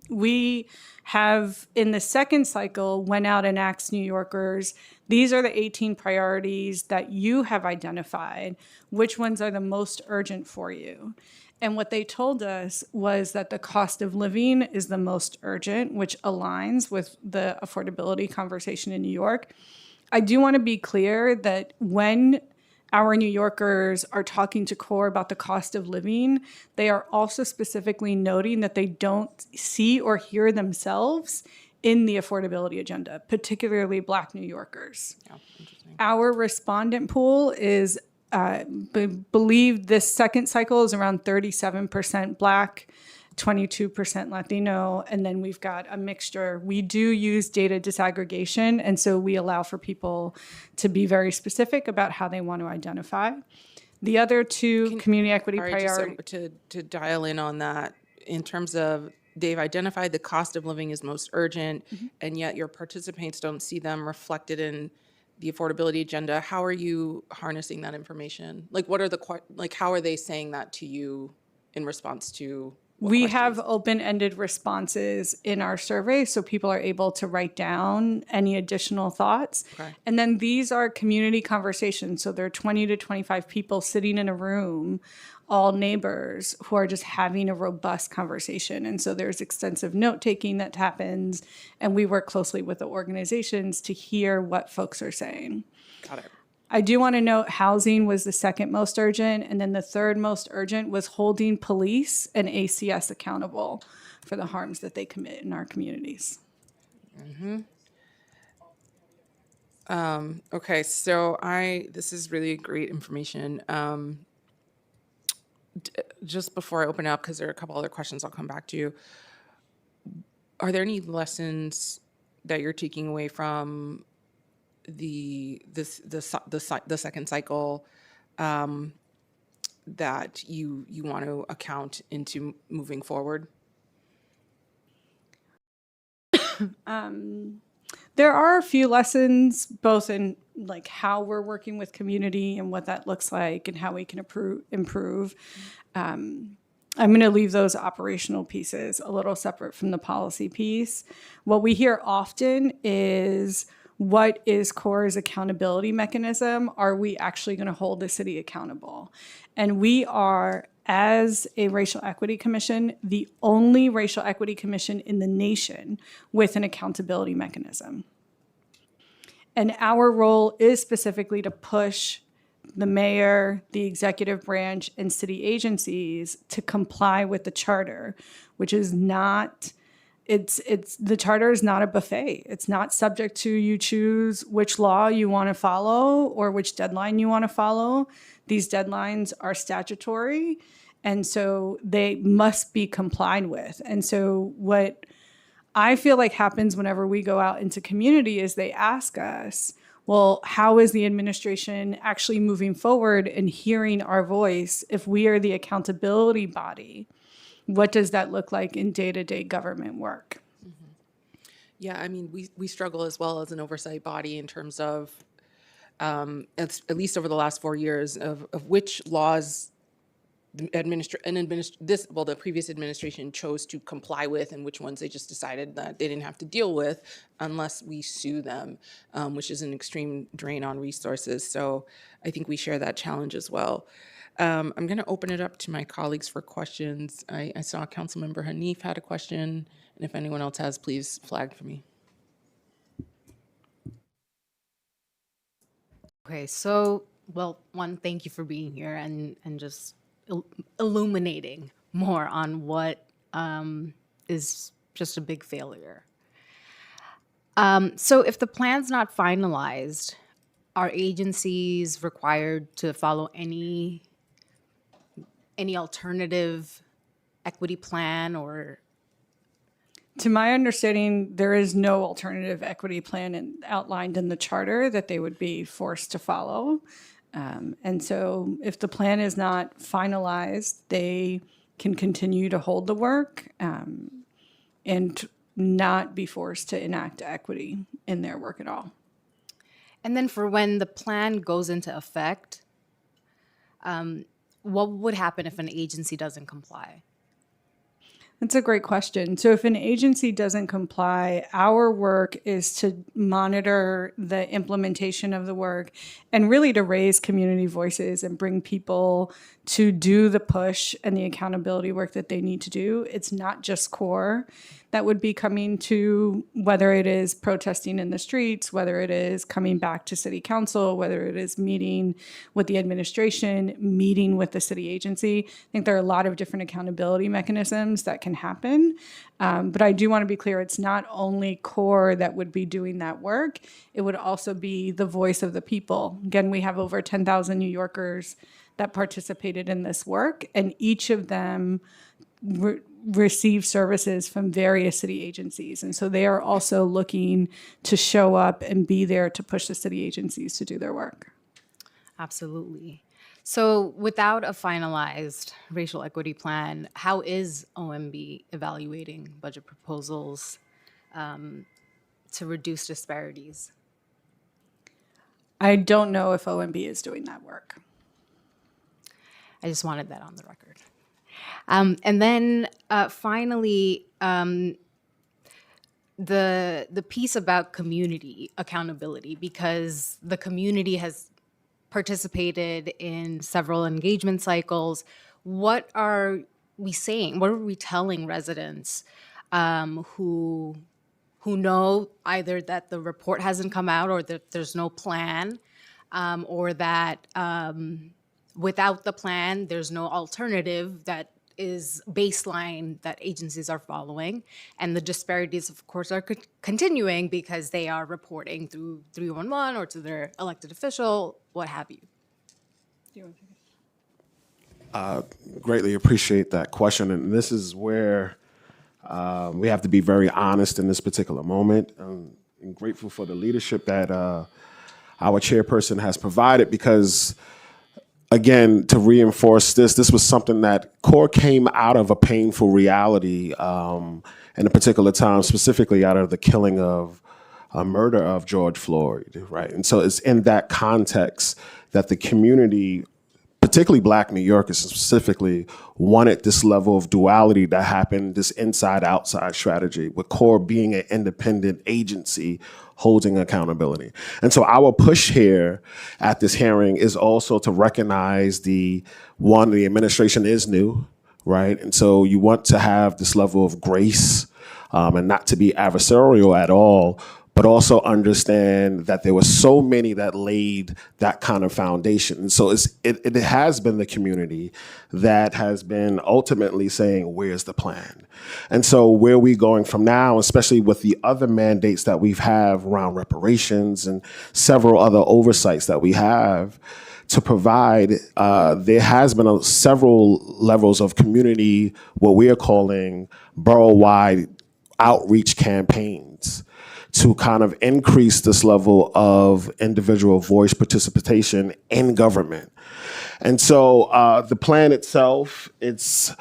we have, in the second cycle, went out and asked New Yorkers, these are the 18 priorities that you have identified. Which ones are the most urgent for you? And what they told us was that the cost of living is the most urgent, which aligns with the affordability conversation in New York. I do want to be clear that when our New Yorkers are talking to CORE about the cost of living, they are also specifically noting that they don't see or hear themselves in the affordability agenda, particularly Black New Yorkers. Yeah, interesting. Our respondent pool is, believe this second cycle is around 37% Black, 22% Latino, and then we've got a mixture. We do use data disaggregation, and so we allow for people to be very specific about how they want to identify. The other two community equity All right, just priorities. to dial in on that, in terms of they've identified the cost of living is most urgent, and yet your participants don't see them reflected in the affordability agenda. How are you harnessing that information? Like, what are how are they saying that to you in response to what We questions? have open-ended responses in our survey, so people are able to write down any additional thoughts. Okay. And then these are community conversations, so there are 20 to 25 people sitting in a room, all neighbors, who are just having a robust conversation. And so there's extensive note-taking that happens, and we work closely with the organizations to hear what folks are saying. Got it. I do want to note housing was the second most urgent, and then the third most urgent was holding police and ACS accountable for the harms that they commit in our communities. Okay, so this is really great information. Just before I open up, because there are a couple other questions I'll come back to you. Are there any lessons that you're taking away from the second cycle that you want to account into moving forward? There are a few lessons, both in like how we're working with community and what that looks like and how we can improve. I'm going to leave those operational pieces a little separate from the policy piece. What we hear often is, what is CORE's accountability mechanism? Are we actually going to hold the city accountable? And we are, as a racial equity commission, the only racial equity commission in the nation with an accountability mechanism. And our role is specifically to push the mayor, the executive branch, and city agencies to comply with the charter, which is not, the charter is not a buffet. It's not subject to you choose which law you want to follow or which deadline you want to follow. These deadlines are statutory, and so they must be complied with. And so what I feel like happens whenever we go out into community is they ask us, well, how is the administration actually moving forward and hearing our voice? If we are the accountability body, what does that look like in day-to-day government work? Yeah, I mean, we struggle as well as an oversight body in terms of, at least over the last 4 years, of which laws the previous administration chose to comply with, and which ones they just decided that they didn't have to deal with unless we sue them, which is an extreme drain on resources. So I think we share that challenge as well. I'm going to open it up to my colleagues for questions. I saw Councilmember Hanif had a question, and if anyone else has, please flag for me. Okay, so, well, one, thank you for being here and just illuminating more on what is just a big failure. So if the plan's not finalized, are agencies required to follow any alternative equity plan or? To my understanding, there is no alternative equity plan outlined in the charter that they would be forced to follow. And so if the plan is not finalized, they can continue to hold the work. And not be forced to enact equity in their work at all. And then for when the plan goes into effect, what would happen if an agency doesn't comply? That's a great question. So if an agency doesn't comply, our work is to monitor the implementation of the work and really to raise community voices and bring people to do the push and the accountability work that they need to do. It's not just CORE that would be coming to, whether it is protesting in the streets, whether it is coming back to city council, whether it is meeting with the administration, meeting with the city agency. I think there are a lot of different accountability mechanisms that can happen. But I do want to be clear, it's not only CORE that would be doing that work, it would also be the voice of the people. Again, we have over 10,000 New Yorkers that participated in this work, and each of them receive services from various city agencies. And so they are also looking to show up and be there to push the city agencies to do their work. Absolutely. So without a finalized racial equity plan, how is OMB evaluating budget proposals to reduce disparities? I don't know if OMB is doing that work. I just wanted that on the record. And then finally, the piece about community accountability, because the community has participated in several engagement cycles. What are we saying? What are we telling residents who know either that the report hasn't come out or that there's no plan, or that without the plan, there's no alternative that is baseline that agencies are following, and the disparities, of course, are continuing because they are reporting through 311 or to their elected official, what have you. Greatly appreciate that question, and this is where we have to be very honest in this particular moment. I'm grateful for the leadership that our chairperson has provided, because again, to reinforce this was something that CORE came out of a painful reality in a particular time, specifically out of the killing of murder of George Floyd, right? And so it's in that context that the community, particularly Black New Yorkers specifically, wanted this level of duality that happened, this inside-outside strategy, with CORE being an independent agency holding accountability. And so our push here at this hearing is also to recognize the administration is new, right? And so you want to have this level of grace and not to be adversarial at all, but also understand that there were so many that laid that kind of foundation. And so it has been the community that has been ultimately saying, where's the plan? And so where are we going from now, especially with the other mandates that we have around reparations and several other oversights that we have to provide, there has been several levels of community, what we are calling borough-wide outreach campaigns, to kind of increase this level of individual voice participation in government. And so the plan itself, it's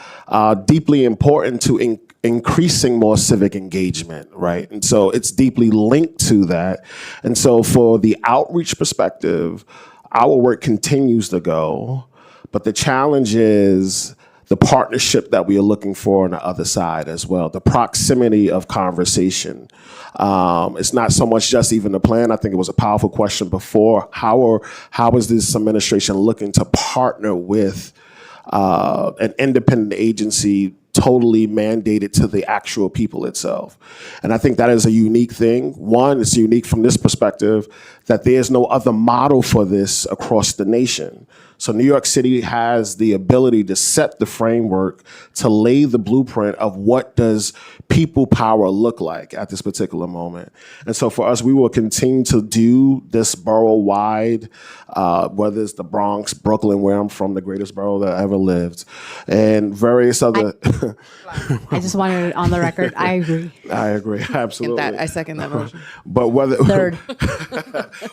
deeply important to increasing more civic engagement, right? And so it's deeply linked to that. And so for the outreach perspective, our work continues to go, but the challenge is the partnership that we are looking for on the other side as well, the proximity of conversation. It's not so much just even the plan. I think it was a powerful question before. How is this administration looking to partner with an independent agency totally mandated to the actual people itself? And I think that is a unique thing. One, it's unique from this perspective that there's no other model for this across the nation. So New York City has the ability to set the framework, to lay the blueprint of what does people power look like at this particular moment. And so for us, we will continue to do this borough-wide, whether it's the Bronx, Brooklyn, where I'm from, the greatest borough that ever lived, and various other... I just wanted it on the record. I agree. I agree, absolutely. I second that motion. But whether Third.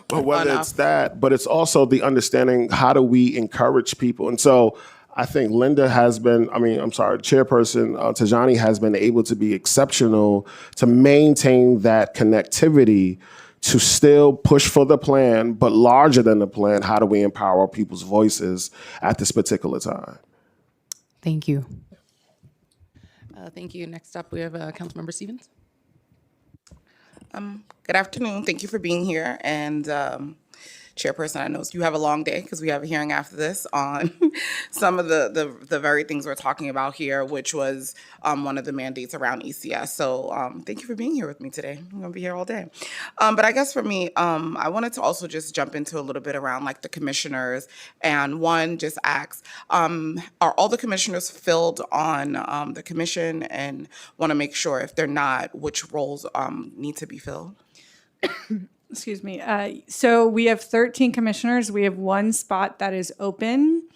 but whether it's that, but it's also the understanding, how do we encourage people? And so I think Linda has been, Chairperson Tajani has been able to be exceptional to maintain that connectivity to still push for the plan, but larger than the plan, how do we empower people's voices at this particular time? Thank you. Thank you. Next up, we have Councilmember Stevens. Good afternoon. Thank you for being here. And Chairperson, I know you have a long day because we have a hearing after this on some of the very things we're talking about here, which was one of the mandates around ECS. So thank you for being here with me today. I'm going to be here all day. But I guess for me, I wanted to also just jump into a little bit around like the commissioners, and one, just ask, are all the commissioners filled on the commission, and want to make sure if they're not, which roles need to be filled? Excuse me. So we have 13 commissioners. We have one spot that is open,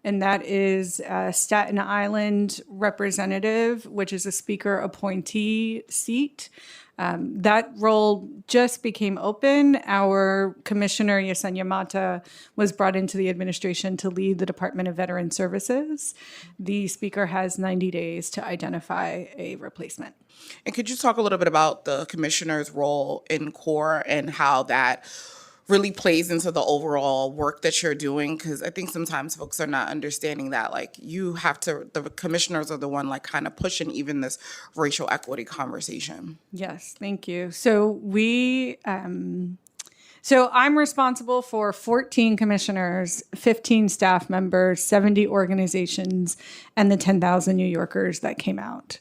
and that is Staten Island representative, which is a speaker appointee seat. That role just became open. Our commissioner, Yesenia Mata, was brought into the administration to lead the Department of Veteran Services. The speaker has 90 days to identify a replacement. And could you talk a little bit about the commissioner's role in CORE and how that really plays into the overall work that you're doing? Because I think sometimes folks are not understanding that, like, you have to, the commissioners are the one like kind of pushing even this racial equity conversation. Yes, thank you. So I'm responsible for 14 commissioners, 15 staff members, 70 organizations, and the 10,000 New Yorkers that came out.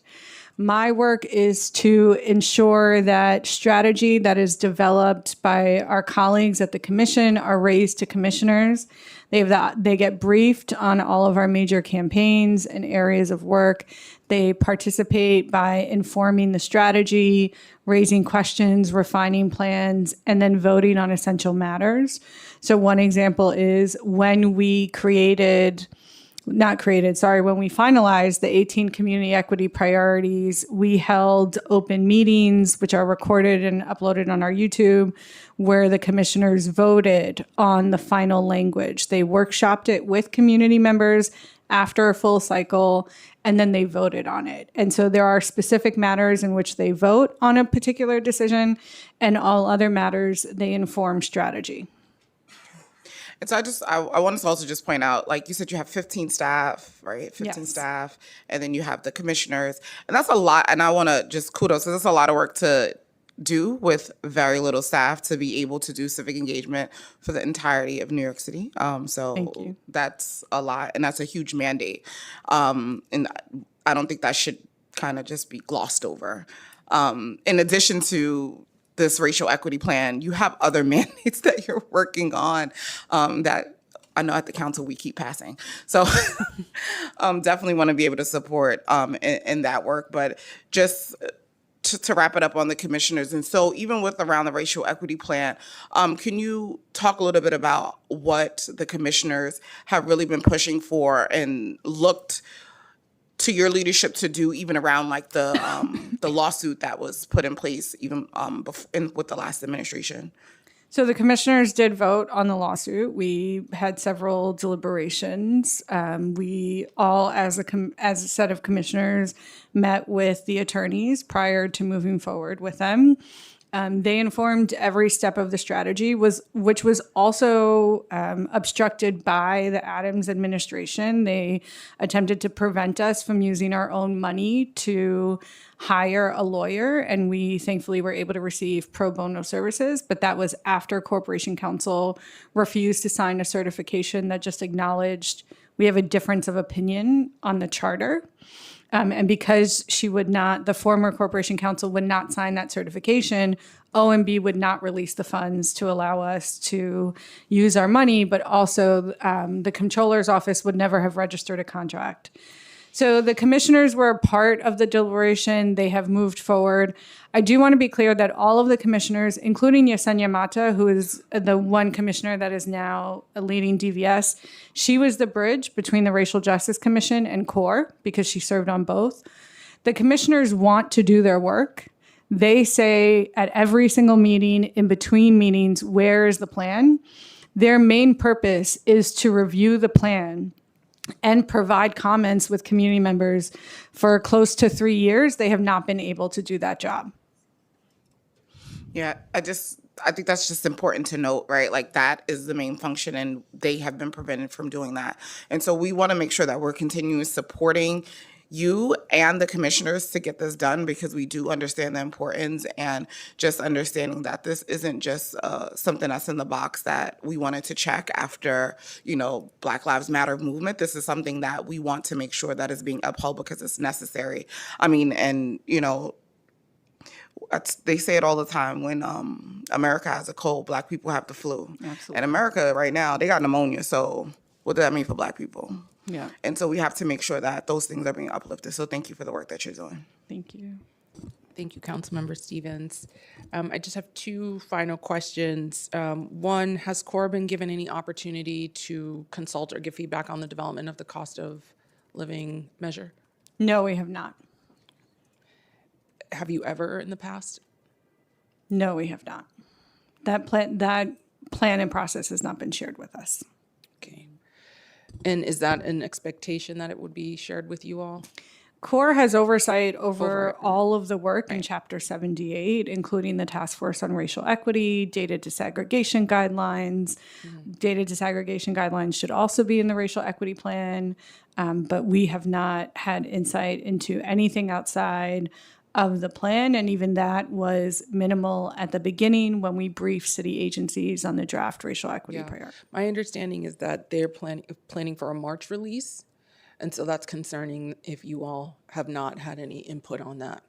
My work is to ensure that strategy that is developed by our colleagues at the commission are raised to commissioners. They get briefed on all of our major campaigns and areas of work. They participate by informing the strategy, raising questions, refining plans, and then voting on essential matters. So one example is when we when we finalized the 18 community equity priorities, we held open meetings, which are recorded and uploaded on our YouTube, where the commissioners voted on the final language. They workshopped it with community members after a full cycle, and then they voted on it. And so there are specific matters in which they vote on a particular decision, and all other matters, they inform strategy. And so I wanted to also just point out, like you said, you have 15 staff, right? 15 Yes. staff, and then you have the commissioners. And that's a lot. And I want to just kudos, because it's a lot of work to do with very little staff to be able to do civic engagement for the entirety of New York City. So Thank you. that's a lot, and that's a huge mandate. And I don't think that should kind of just be glossed over. In addition to this racial equity plan, you have other mandates that you're working on that I know at the council we keep passing. So definitely want to be able to support in that work. But just to wrap it up on the commissioners, and so even with around the racial equity plan, can you talk a little bit about what the commissioners have really been pushing for and looked to your leadership to do, even around like the lawsuit that was put in place even with the last administration? So the commissioners did vote on the lawsuit. We had several deliberations. We all, as a set of commissioners, met with the attorneys prior to moving forward with them. They informed every step of the strategy, which was also obstructed by the Adams administration. They attempted to prevent us from using our own money to hire a lawyer, and we thankfully were able to receive pro bono services, but that was after Corporation Counsel refused to sign a certification that just acknowledged we have a difference of opinion on the charter. And because the former Corporation Counsel would not sign that certification, OMB would not release the funds to allow us to use our money, but also the Comptroller's Office would never have registered a contract. So the commissioners were a part of the deliberation. They have moved forward. I do want to be clear that all of the commissioners, including Yesenia Mata, who is the one commissioner that is now leading DVS, she was the bridge between the Racial Justice Commission and CORE because she served on both. The commissioners want to do their work. They say at every single meeting, in between meetings, where is the plan? Their main purpose is to review the plan and provide comments with community members for close to 3 years. They have not been able to do that job. Yeah, I think that's just important to note, right? Like that is the main function and they have been prevented from doing that. And so we want to make sure that we're continuing supporting you and the commissioners to get this done because we do understand the importance and just understanding that this isn't just something that's in the box that we wanted to check after, Black Lives Matter movement. This is something that we want to make sure that is being upheld because it's necessary. I mean, and, they say it all the time when America has a cold, Black people have the flu. Absolutely. And America right now, they got pneumonia. So what does that mean for Black people? Yeah. And so we have to make sure that those things are being uplifted. So thank you for the work that you're doing. Thank you. Thank you, Councilmember Stevens. I just have two final questions. One, has CORE been given any opportunity to consult or give feedback on the development of the cost of living measure? No, we have not. Have you ever in the past? No, we have not. That plan and process has not been shared with us. Okay. And is that an expectation that it would be shared with you all? CORE has oversight over all of the work in Chapter 78, including the Task Force on Racial Equity, data disaggregation guidelines. Data disaggregation guidelines should also be in the Racial Equity Plan, but we have not had insight into anything outside of the plan, and even that was minimal at the beginning when we briefed city agencies on the draft racial equity priority. My understanding is that they're planning for a March release, and so that's concerning if you all have not had any input on that.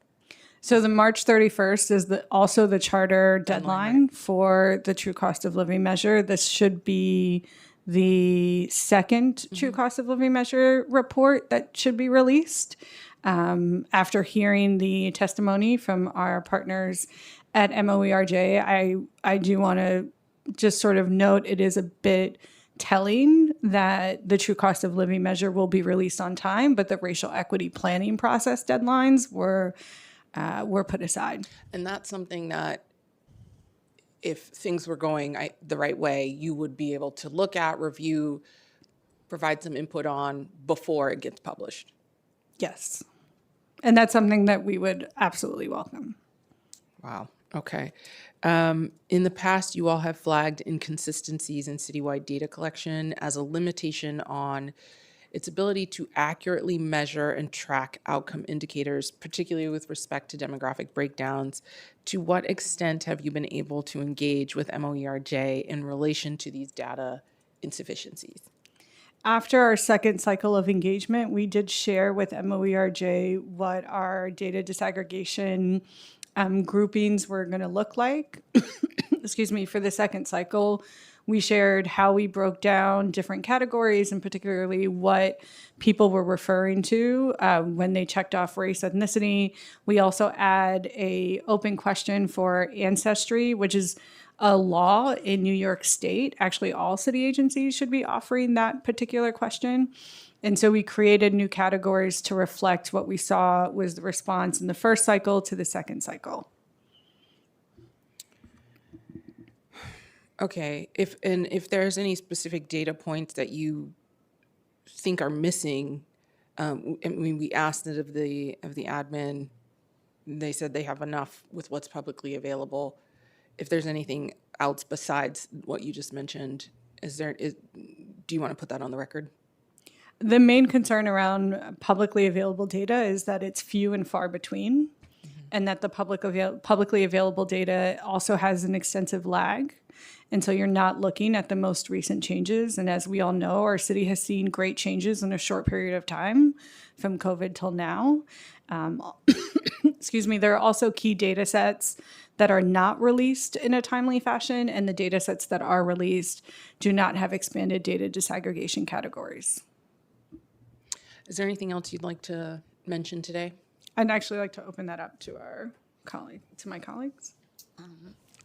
So the March 31st is also the charter deadline for the true cost of living measure. This should be the second true cost of living measure report that should be released. After hearing the testimony from our partners at MOERJ, I do want to just sort of note it is a bit telling that the true cost of living measure will be released on time, but the racial equity planning process deadlines were put aside. And that's something that if things were going the right way, you would be able to look at, review, provide some input on before it gets published. Yes. And that's something that we would absolutely welcome. Wow. Okay. In the past, you all have flagged inconsistencies in citywide data collection as a limitation on its ability to accurately measure and track outcome indicators, particularly with respect to demographic breakdowns. To what extent have you been able to engage with MOERJ in relation to these data insufficiencies? After our second cycle of engagement, we did share with MOERJ what our data disaggregation groupings were going to look like. Excuse me, for the second cycle, we shared how we broke down different categories and particularly what people were referring to when they checked off race, ethnicity. We also add a open question for ancestry, which is a law in New York State. Actually, all city agencies should be offering that particular question. And so we created new categories to reflect what we saw was the response in the first cycle to the second cycle. Okay, if there's any specific data points that you think are missing, I mean, we asked it of the admin, they said they have enough with what's publicly available. If there's anything else besides what you just mentioned, do you want to put that on the record? The main concern around publicly available data is that it's few and far between, and that the publicly available data also has an extensive lag. And so you're not looking at the most recent changes. And as we all know, our city has seen great changes in a short period of time from COVID till now. Excuse me, there are also key data sets that are not released in a timely fashion, and the data sets that are released do not have expanded data disaggregation categories. Is there anything else you'd like to mention today? I'd actually like to open that up to my colleagues.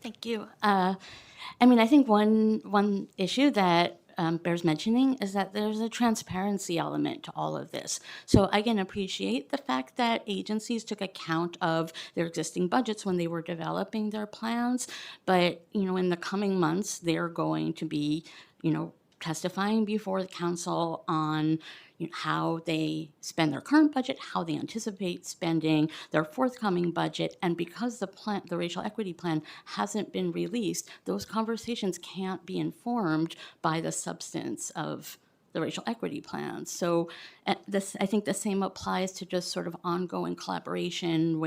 Thank you. I think one issue that bears mentioning is that there's a transparency element to all of this. So I can appreciate the fact that agencies took account of their existing budgets when they were developing their plans, but in the coming months, they're going to be testifying before the council on how they spend their current budget, how they anticipate spending their forthcoming budget. And because the racial equity plan hasn't been released, those conversations can't be informed by the substance of the racial equity plans. So I think the same applies to just sort of ongoing collaboration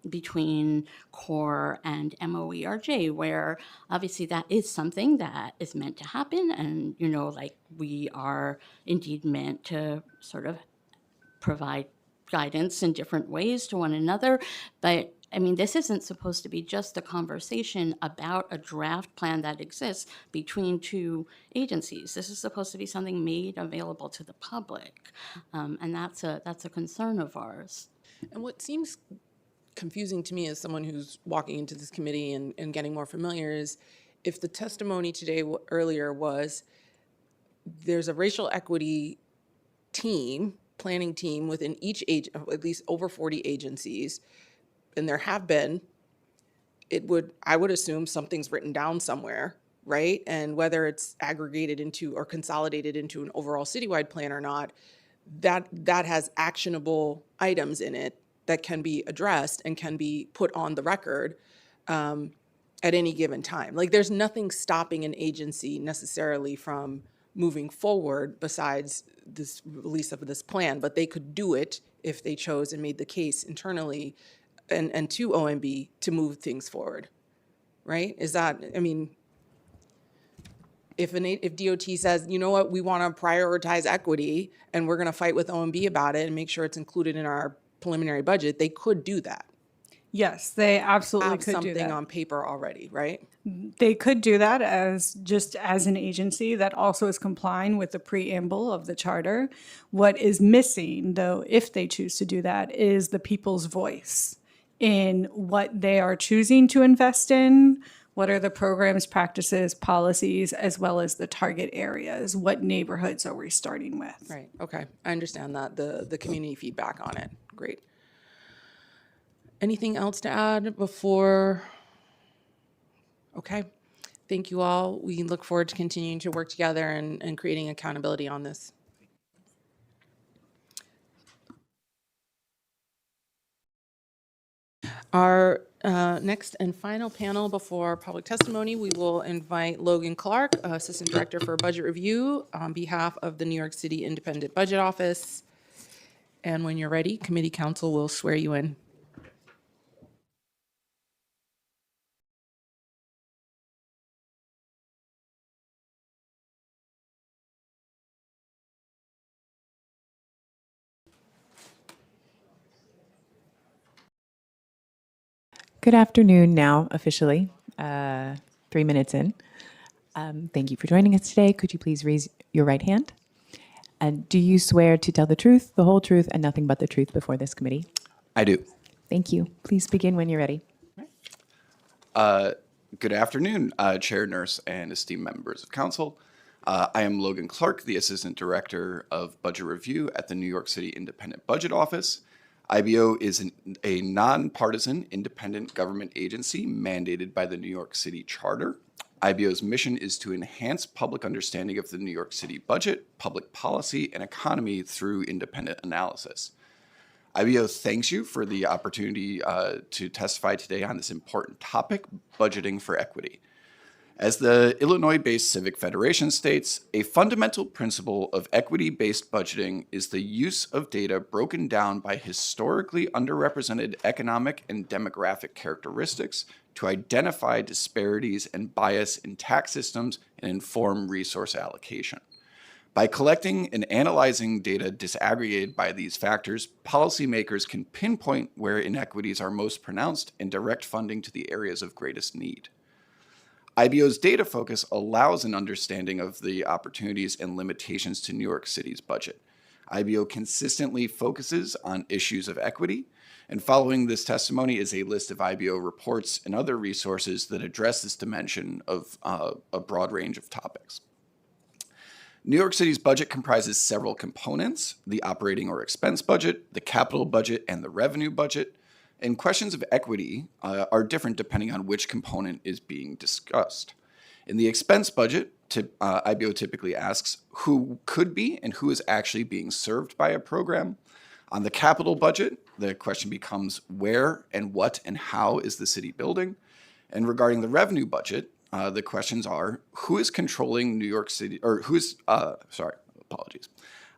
between CORE and MOERJ, where obviously that is something that is meant to happen. And, like we are indeed meant to sort of provide guidance in different ways to one another. But I mean, this isn't supposed to be just a conversation about a draft plan that exists between two agencies. This is supposed to be something made available to the public, and that's a concern of ours. And what seems confusing to me as someone who's walking into this committee and getting more familiar is if the testimony today earlier was there's a racial equity planning team within each at least over 40 agencies, and there have been, I would assume something's written down somewhere, right? And whether it's aggregated into or consolidated into an overall citywide plan or not, that has actionable items in it that can be addressed and can be put on the record at any given time. Like there's nothing stopping an agency necessarily from moving forward besides this release of this plan, but they could do it if they chose and made the case internally and to OMB to move things forward, right? Is that, I mean, if DOT says, you know what, we want to prioritize equity and we're going to fight with OMB about it and make sure it's included in our preliminary budget, they could do that. Yes, they absolutely Have could do something that. on paper already, right? They could do that as an agency that also is complying with the preamble of the charter. What is missing, though, if they choose to do that, is the people's voice in what they are choosing to invest in. What are the programs, practices, policies, as well as the target areas? What neighborhoods are we starting with? Right, okay, I understand that, the community feedback on it, great. Anything else to add before? Okay, thank you all. We look forward to continuing to work together and creating accountability on this. Our next and final panel before public testimony, we will invite Logan Clark, Assistant Director for Budget Review, on behalf of the New York City Independent Budget Office. And when you're ready, Committee Counsel will swear you in. Good afternoon now, officially, 3 minutes in. Thank you for joining us today. Could you please raise your right hand? And do you swear to tell the truth, the whole truth, and nothing but the truth before this committee? I do. Thank you. Please begin when you're ready. Good afternoon, Chair, Nurse, and esteemed members of Council. I am Logan Clark, the Assistant Director of Budget Review at the New York City Independent Budget Office. IBO is a nonpartisan independent government agency mandated by the New York City Charter. IBO's mission is to enhance public understanding of the New York City budget, public policy, and economy through independent analysis. IBO thanks you for the opportunity to testify today on this important topic, budgeting for equity. As the Illinois-based Civic Federation states, a fundamental principle of equity-based budgeting is the use of data broken down by historically underrepresented economic and demographic characteristics to identify disparities and bias in tax systems and inform resource allocation. By collecting and analyzing data disaggregated by these factors, policymakers can pinpoint where inequities are most pronounced and direct funding to the areas of greatest need. IBO's data focus allows an understanding of the opportunities and limitations to New York City's budget. IBO consistently focuses on issues of equity, and following this testimony is a list of IBO reports and other resources that address this dimension of a broad range of topics. New York City's budget comprises several components: the operating or expense budget, the capital budget, and the revenue budget. And questions of equity are different depending on which component is being discussed. In the expense budget, IBO typically asks who could be and who is actually being served by a program. On the capital budget, the question becomes where and what and how is the city building? And regarding the revenue budget, the questions are who is controlling New York City, or who is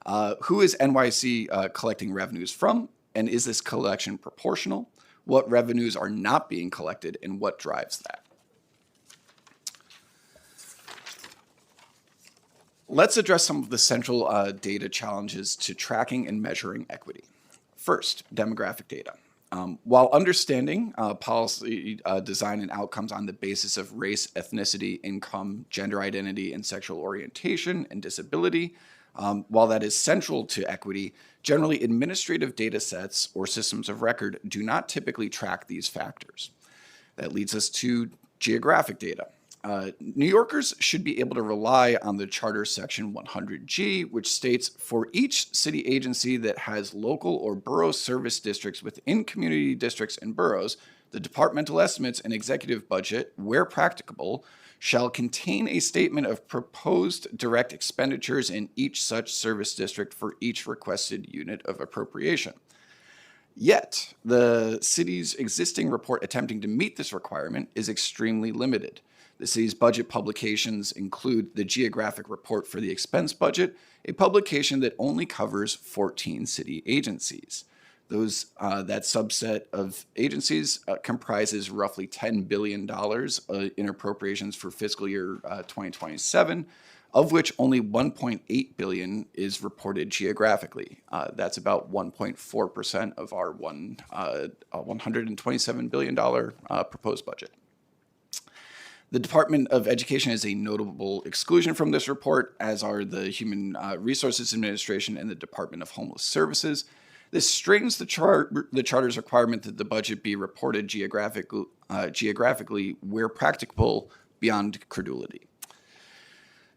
NYC collecting revenues from, and is this collection proportional? What revenues are not being collected and what drives that? Let's address some of the central data challenges to tracking and measuring equity. First, demographic data. While understanding policy design and outcomes on the basis of race, ethnicity, income, gender identity, and sexual orientation and disability, while that is central to equity, generally administrative data sets or systems of record do not typically track these factors. That leads us to geographic data. New Yorkers should be able to rely on the Charter Section 100G, which states for each city agency that has local or borough service districts within community districts and boroughs, the departmental estimates and executive budget, where practicable, shall contain a statement of proposed direct expenditures in each such service district for each requested unit of appropriation. Yet, the city's existing report attempting to meet this requirement is extremely limited. The city's budget publications include the Geographic Report for the Expense Budget, a publication that only covers 14 city agencies. That subset of agencies comprises roughly $10 billion in appropriations for fiscal year 2027, of which only $1.8 billion is reported geographically. That's about 1.4% of our $127 billion proposed budget. The Department of Education is a notable exclusion from this report, as are the Human Resources Administration and the Department of Homeless Services. This straightens the Charter's requirement that the budget be reported geographically where practicable beyond credulity.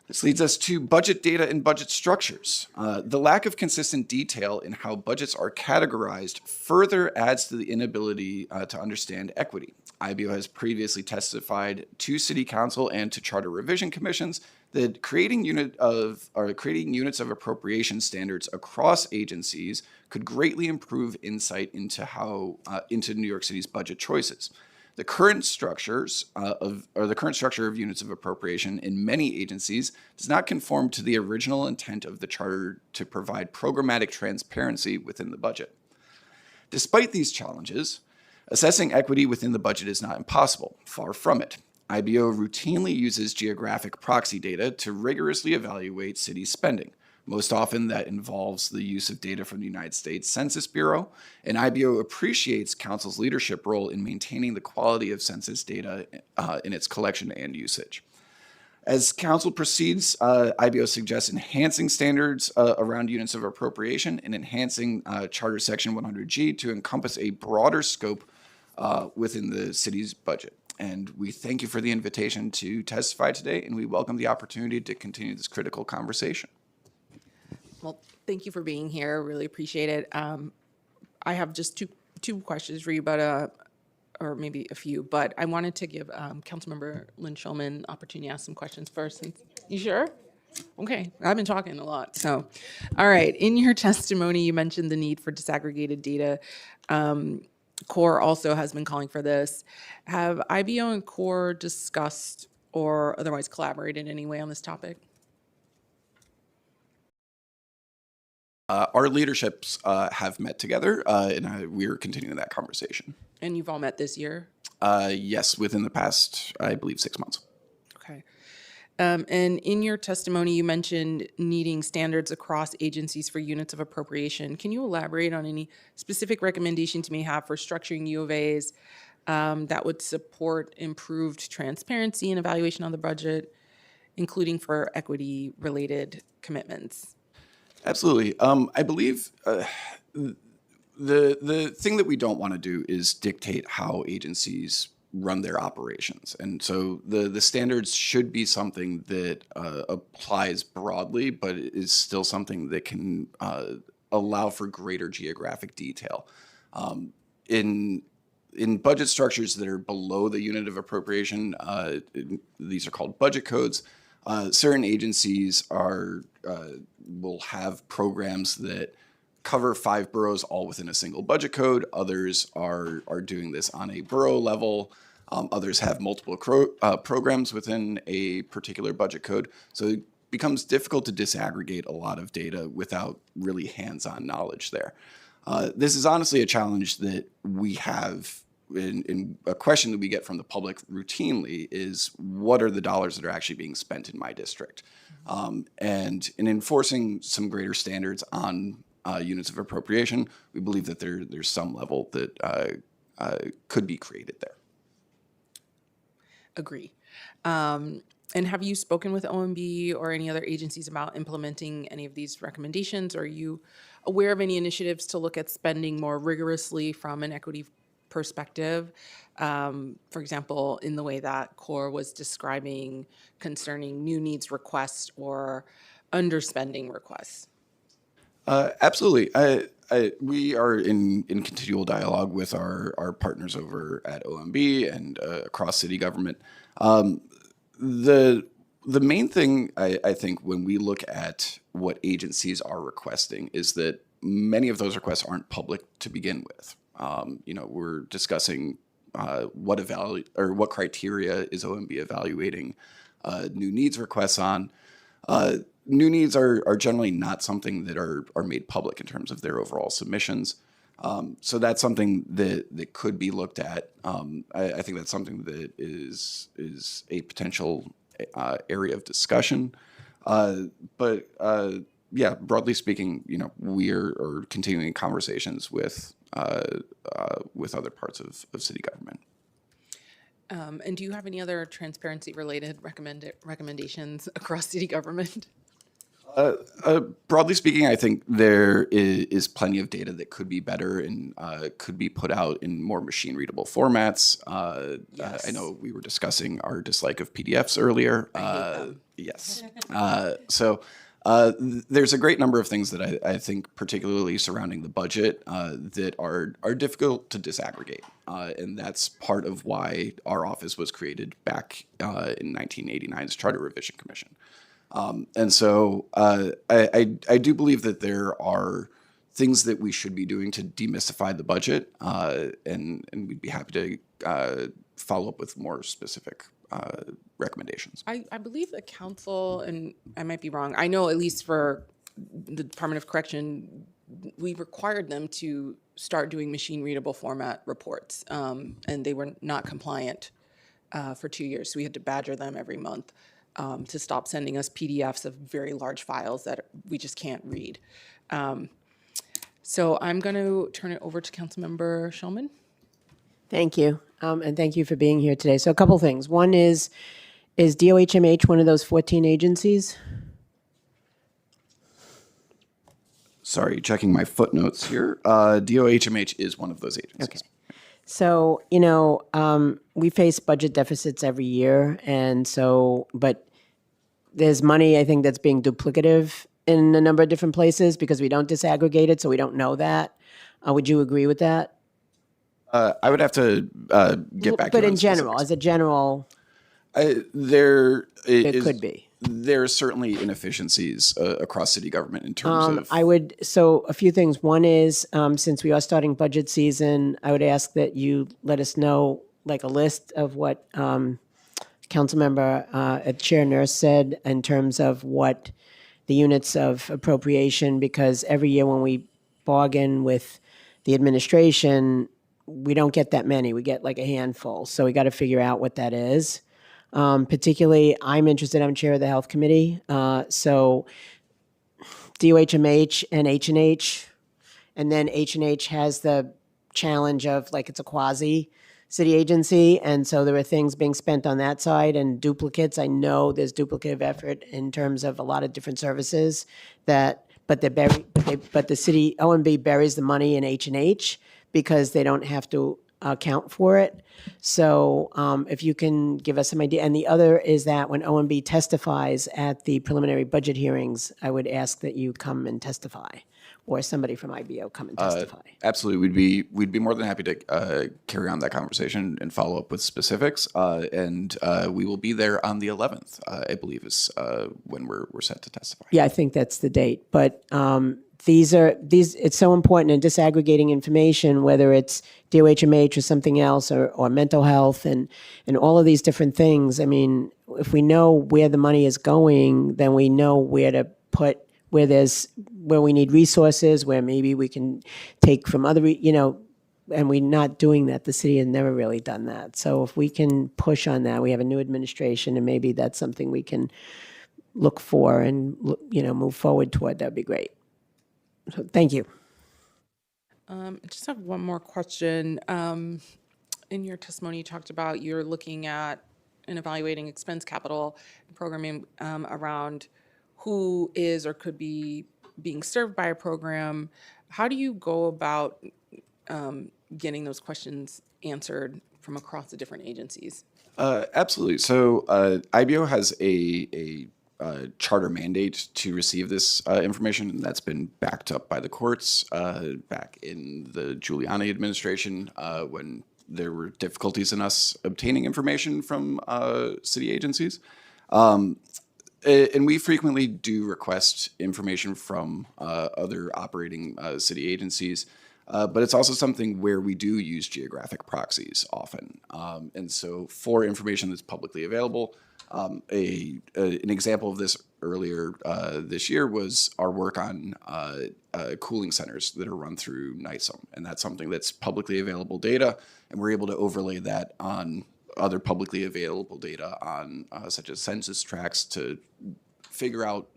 This leads us to budget data and budget structures. The lack of consistent detail in how budgets are categorized further adds to the inability to understand equity. IBO has previously testified to City Council and to Charter Revision Commissions that creating units of appropriation standards across agencies could greatly improve insight into New York City's budget choices. The current structure of units of appropriation in many agencies does not conform to the original intent of the Charter to provide programmatic transparency within the budget. Despite these challenges, assessing equity within the budget is not impossible, far from it. IBO routinely uses geographic proxy data to rigorously evaluate city spending. Most often that involves the use of data from the United States Census Bureau, and IBO appreciates Council's leadership role in maintaining the quality of census data in its collection and usage. As Council proceeds, IBO suggests enhancing standards around units of appropriation and enhancing Charter Section 100G to encompass a broader scope within the city's budget. And we thank you for the invitation to testify today, and we welcome the opportunity to continue this critical conversation. Well, thank you for being here. Really appreciate it. I have just two questions for you, but or maybe a few. But I wanted to give Councilmember Lynn Shulman opportunity to ask some questions first. You sure? Okay, I've been talking a lot. So, all right. In your testimony, you mentioned the need for disaggregated data. CORE also has been calling for this. Have IBO and CORE discussed or otherwise collaborated in any way on this topic? Our leaderships have met together, and we are continuing that conversation. And you've all met this year? Yes, within the past, I believe, 6 months. Okay. And in your testimony, you mentioned needing standards across agencies for units of appropriation. Can you elaborate on any specific recommendations you may have for structuring U of A's that would support improved transparency and evaluation on the budget, including for equity-related commitments? Absolutely. I believe the thing that we don't want to do is dictate how agencies run their operations. And so the standards should be something that applies broadly, but is still something that can allow for greater geographic detail. In budget structures that are below the unit of appropriation, these are called budget codes. Certain agencies will have programs that cover 5 boroughs all within a single budget code. Others are doing this on a borough level. Others have multiple programs within a particular budget code. So it becomes difficult to disaggregate a lot of data without really hands-on knowledge there. This is honestly a challenge that we have in a question that we get from the public routinely is, what are the dollars that are actually being spent in my district? And in enforcing some greater standards on units of appropriation, we believe that there's some level that could be created there. Agree. And have you spoken with OMB or any other agencies about implementing any of these recommendations? Are you aware of any initiatives to look at spending more rigorously from an equity perspective? For example, in the way that CORE was describing concerning new needs requests or underspending requests? Absolutely. We are in continual dialogue with our partners over at OMB and across city government. The main thing I think when we look at what agencies are requesting is that many of those requests aren't public to begin with. We're discussing what criteria is OMB evaluating new needs requests on. New needs are generally not something that are made public in terms of their overall submissions. So that's something that could be looked at. I think that's something that is a potential area of discussion. But broadly speaking, we are continuing conversations with other parts of city government. And do you have any other transparency-related recommendations across city government? Broadly speaking, I think there is plenty of data that could be better and could be put out in more machine-readable formats. Yes. I know we were discussing our dislike of PDFs earlier. Yes. There's a great number of things that I think, particularly surrounding the budget, that are difficult to disaggregate. And that's part of why our office was created back in 1989's Charter Revision Commission. And so I do believe that there are things that we should be doing to demystify the budget, and we'd be happy to follow up with more specific recommendations. I believe the council, and I might be wrong, I know at least for the Department of Correction, we required them to start doing machine-readable format reports, and they were not compliant for 2 years. So we had to badger them every month to stop sending us PDFs of very large files that we just can't read. So I'm going to turn it over to Councilmember Shulman. Thank you. And thank you for being here today. So a couple things. One is DOHMH one of those 14 agencies? Sorry, checking my footnotes here. DOHMH is one of those agencies. Okay. So, we face budget deficits every year. And so, but there's money, I think, that's being duplicative in a number of different places because we don't disaggregate it, so we don't know that. Would you agree with that? I would have to get back to you But on in general, specifics. as a general, There it could be. There are certainly inefficiencies across city government in terms of. So a few things. One is, since we are starting budget season, I would ask that you let us know, like, a list of what Councilmember Chair Nurse said in terms of what the units of appropriation, because every year when we bargain with the administration, we don't get that many. We get like a handful. So we got to figure out what that is. Particularly, I'm interested, I'm chair of the health committee. So DOHMH and H&H, and then H&H has the challenge of, like, it's a quasi city agency. And so there are things being spent on that side and duplicates. I know there's duplicative effort in terms of a lot of different services but the city OMB buries the money in H&H because they don't have to account for it. So if you can give us some idea. And the other is that when OMB testifies at the preliminary budget hearings, I would ask that you come and testify. or somebody from IBO come and testify? Absolutely, we'd be more than happy to carry on that conversation and follow up with specifics. And we will be there on the 11th, I believe, is when we're set to testify. Yeah, I think that's the date. But these it's so important in disaggregating information, whether it's DOHMH or something else, or mental health and all of these different things. I mean, if we know where the money is going, then we know where to put, where we need resources, where maybe we can take from other, and we're not doing that. The city has never really done that. So if we can push on that, we have a new administration, and maybe that's something we can look for and, move forward toward, that'd be great. So thank you. I just have one more question. In your testimony, you talked about you're looking at and evaluating expense capital and programming around who is or could be being served by a program. How do you go about getting those questions answered from across the different agencies? Absolutely. So IBO has a charter mandate to receive this information, and that's been backed up by the courts back in the Giuliani administration when there were difficulties in us obtaining information from city agencies. And we frequently do request information from other operating city agencies, but it's also something where we do use geographic proxies often. And so for information that's publicly available, an example of this earlier this year was our work on cooling centers that are run through NISM. And that's something that's publicly available data, and we're able to overlay that on other publicly available data on such as census tracts to figure out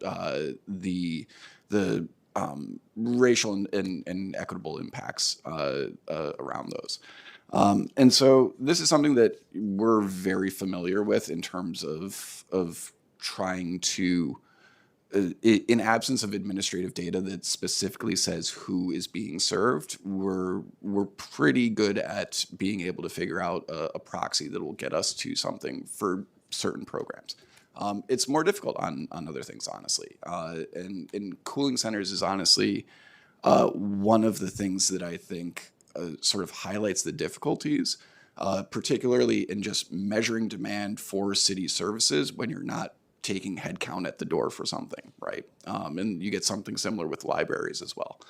the racial and equitable impacts around those. And so this is something that we're very familiar with in terms of trying to, in absence of administrative data that specifically says who is being served, we're pretty good at being able to figure out a proxy that will get us to something for certain programs. It's more difficult on other things, honestly. And cooling centers is honestly one of the things that I think sort of highlights the difficulties, particularly in just measuring demand for city services when you're not taking headcount at the door for something, right? And you get something similar with libraries as well.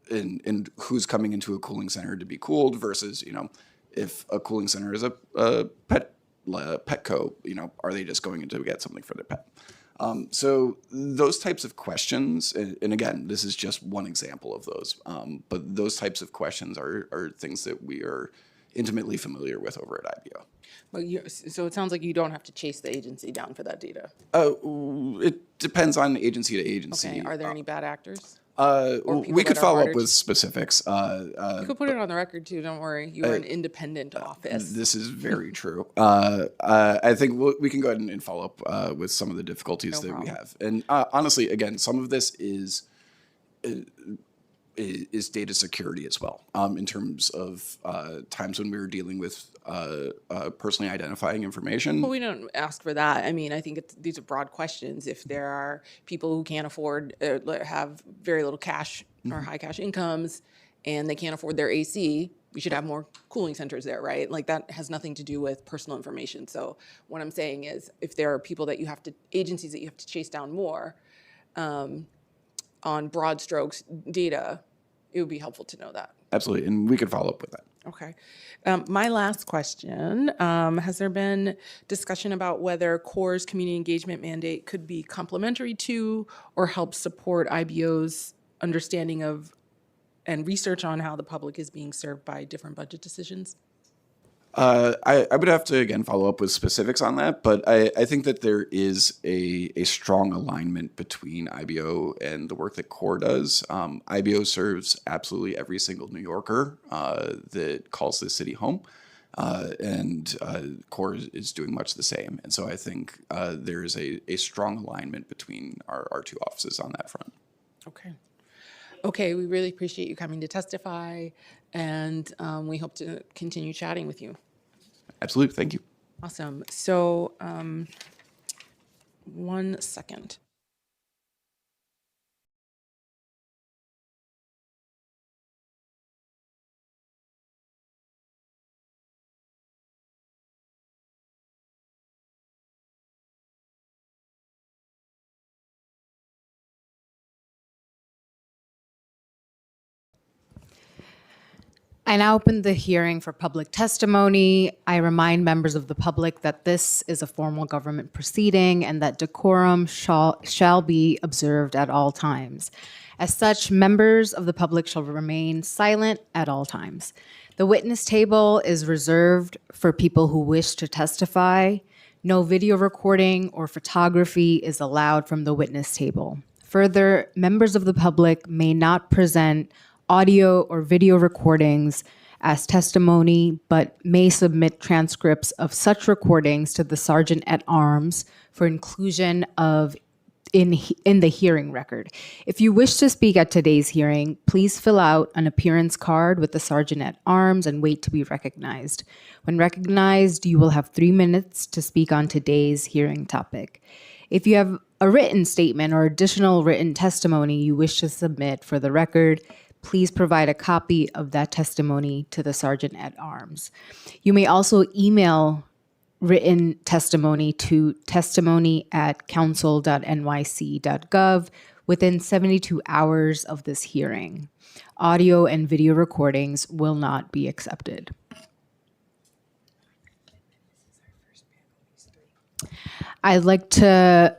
And who's coming into a cooling center to be cooled versus, if a cooling center is a Petco, are they just going in to get something for their pet? So those types of questions, and again, this is just one example of those, but those types of questions are things that we are intimately familiar with over at IBO. But so it sounds like you don't have to chase the agency down for that data. It depends on agency to agency. Okay, are there any bad actors? We could follow up with specifics. You could put it on the record too, don't worry. You are an independent office. This is very true. I think we can go ahead and follow up with some of the difficulties that we have. And honestly, again, some of this is data security as well, in terms of times when we were dealing with personally identifying information. Well, we don't ask for that. I mean, I think these are broad questions. If there are people who can't afford, have very little cash or high cash incomes, and they can't afford their AC, we should have more cooling centers there, right? Like that has nothing to do with personal information. So what I'm saying is, if there are people that agencies that you have to chase down more on broad strokes data, it would be helpful to know that. Absolutely, and we could follow up with that. Okay. My last question, has there been discussion about whether CORE's community engagement mandate could be complementary to or help support IBO's understanding of and research on how the public is being served by different budget decisions? I would have to, again, follow up with specifics on that, but I think that there is a strong alignment between IBO and the work that CORE does. IBO serves absolutely every single New Yorker that calls this city home, and CORE is doing much the same. And so I think there is a strong alignment between our two offices on that front. Okay. Okay, we really appreciate you coming to testify, and we hope to continue chatting with you. Absolutely, thank you. Awesome. So 1 second. I now open the hearing for public testimony. I remind members of the public that this is a formal government proceeding and that decorum shall be observed at all times. As such, members of the public shall remain silent at all times. The witness table is reserved for people who wish to testify. No video recording or photography is allowed from the witness table. Further, members of the public may not present audio or video recordings as testimony, but may submit transcripts of such recordings to the Sergeant at Arms for inclusion in the hearing record. If you wish to speak at today's hearing, please fill out an appearance card with the Sergeant at Arms and wait to be recognized. When recognized, you will have 3 minutes to speak on today's hearing topic. If you have a written statement or additional written testimony you wish to submit for the record, please provide a copy of that testimony to the Sergeant at Arms. You may also email written testimony to testimony@council.nyc.gov within 72 hours of this hearing. Audio and video recordings will not be accepted. I'd like to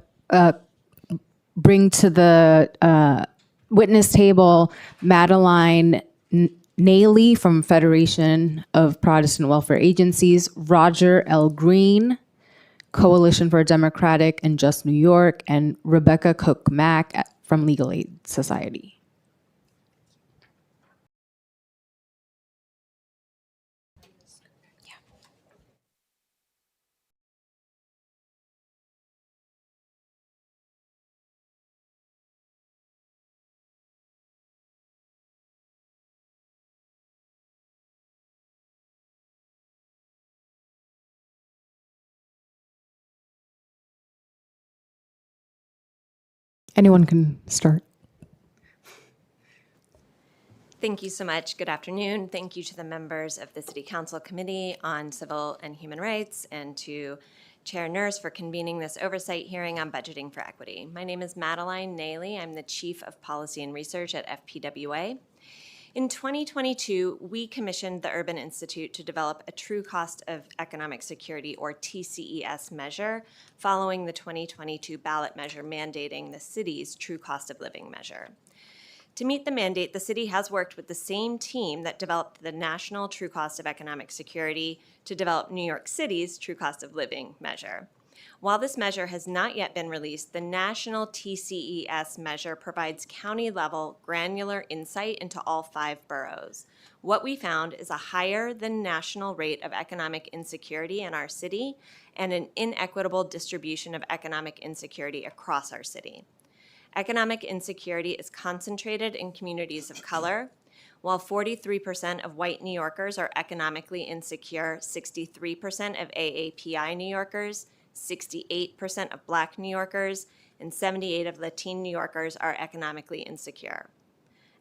bring to the witness table Madeline Naley from Federation of Protestant Welfare Agencies, Roger L. Green, Coalition for a Democratic and Just New York, and Rebecca Cook Mack from Legal Aid Society. Anyone can start. Thank you so much. Good afternoon. Thank you to the members of the City Council Committee on Civil and Human Rights and to Chair Nurse for convening this oversight hearing on budgeting for equity. My name is Madeline Naley. I'm the Chief of Policy and Research at FPWA. In 2022, we commissioned the Urban Institute to develop a true cost of economic security, or TCES, measure following the 2022 ballot measure mandating the city's true cost of living measure. To meet the mandate, the city has worked with the same team that developed the National True Cost of Economic Security to develop New York City's True Cost of Living measure. While this measure has not yet been released, the national TCES measure provides county-level granular insight into all 5 boroughs. What we found is a higher than national rate of economic insecurity in our city and an inequitable distribution of economic insecurity across our city. Economic insecurity is concentrated in communities of color. While 43% of white New Yorkers are economically insecure, 63% of AAPI New Yorkers, 68% of Black New Yorkers, and 78% of Latino New Yorkers are economically insecure.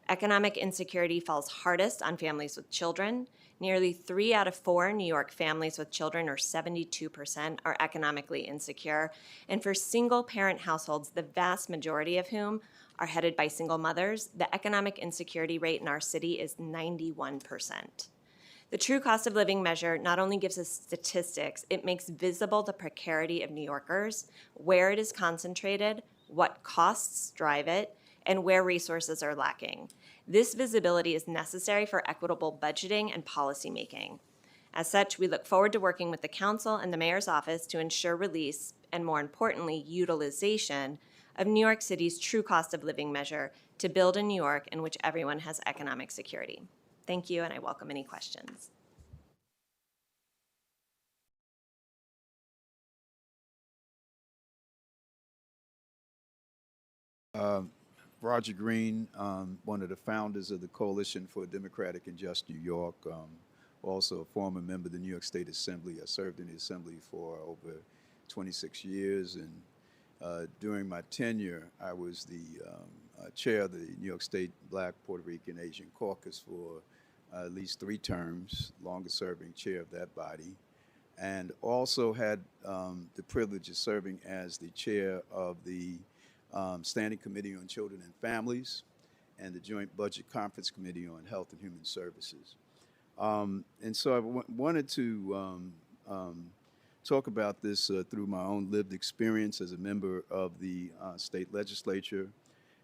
Economic insecurity falls hardest on families with children. Nearly 3 out of 4 New York families with children, or 72%, are economically insecure. And for single-parent households, the vast majority of whom are headed by single mothers, the economic insecurity rate in our city is 91%. The true cost of living measure not only gives us statistics, it makes visible the precarity of New Yorkers, where it is concentrated, what costs drive it, and where resources are lacking. This visibility is necessary for equitable budgeting and policymaking. As such, we look forward to working with the council and the mayor's office to ensure release and, more importantly, utilization of New York City's true cost of living measure to build a New York in which everyone has economic security. Thank you, and I welcome any questions. Roger Green, one of the founders of the Coalition for a Democratic and Just New York, also a former member of the New York State Assembly. I served in the Assembly for over 26 years, and during my tenure, I was the chair of the New York State Black, Puerto Rican, Asian Caucus for at least 3 terms, longest serving chair of that body, and also had the privilege of serving as the chair of the Standing Committee on Children and Families and the Joint Budget Conference Committee on Health and Human Services. And so I wanted to talk about this through my own lived experience as a member of the state legislature,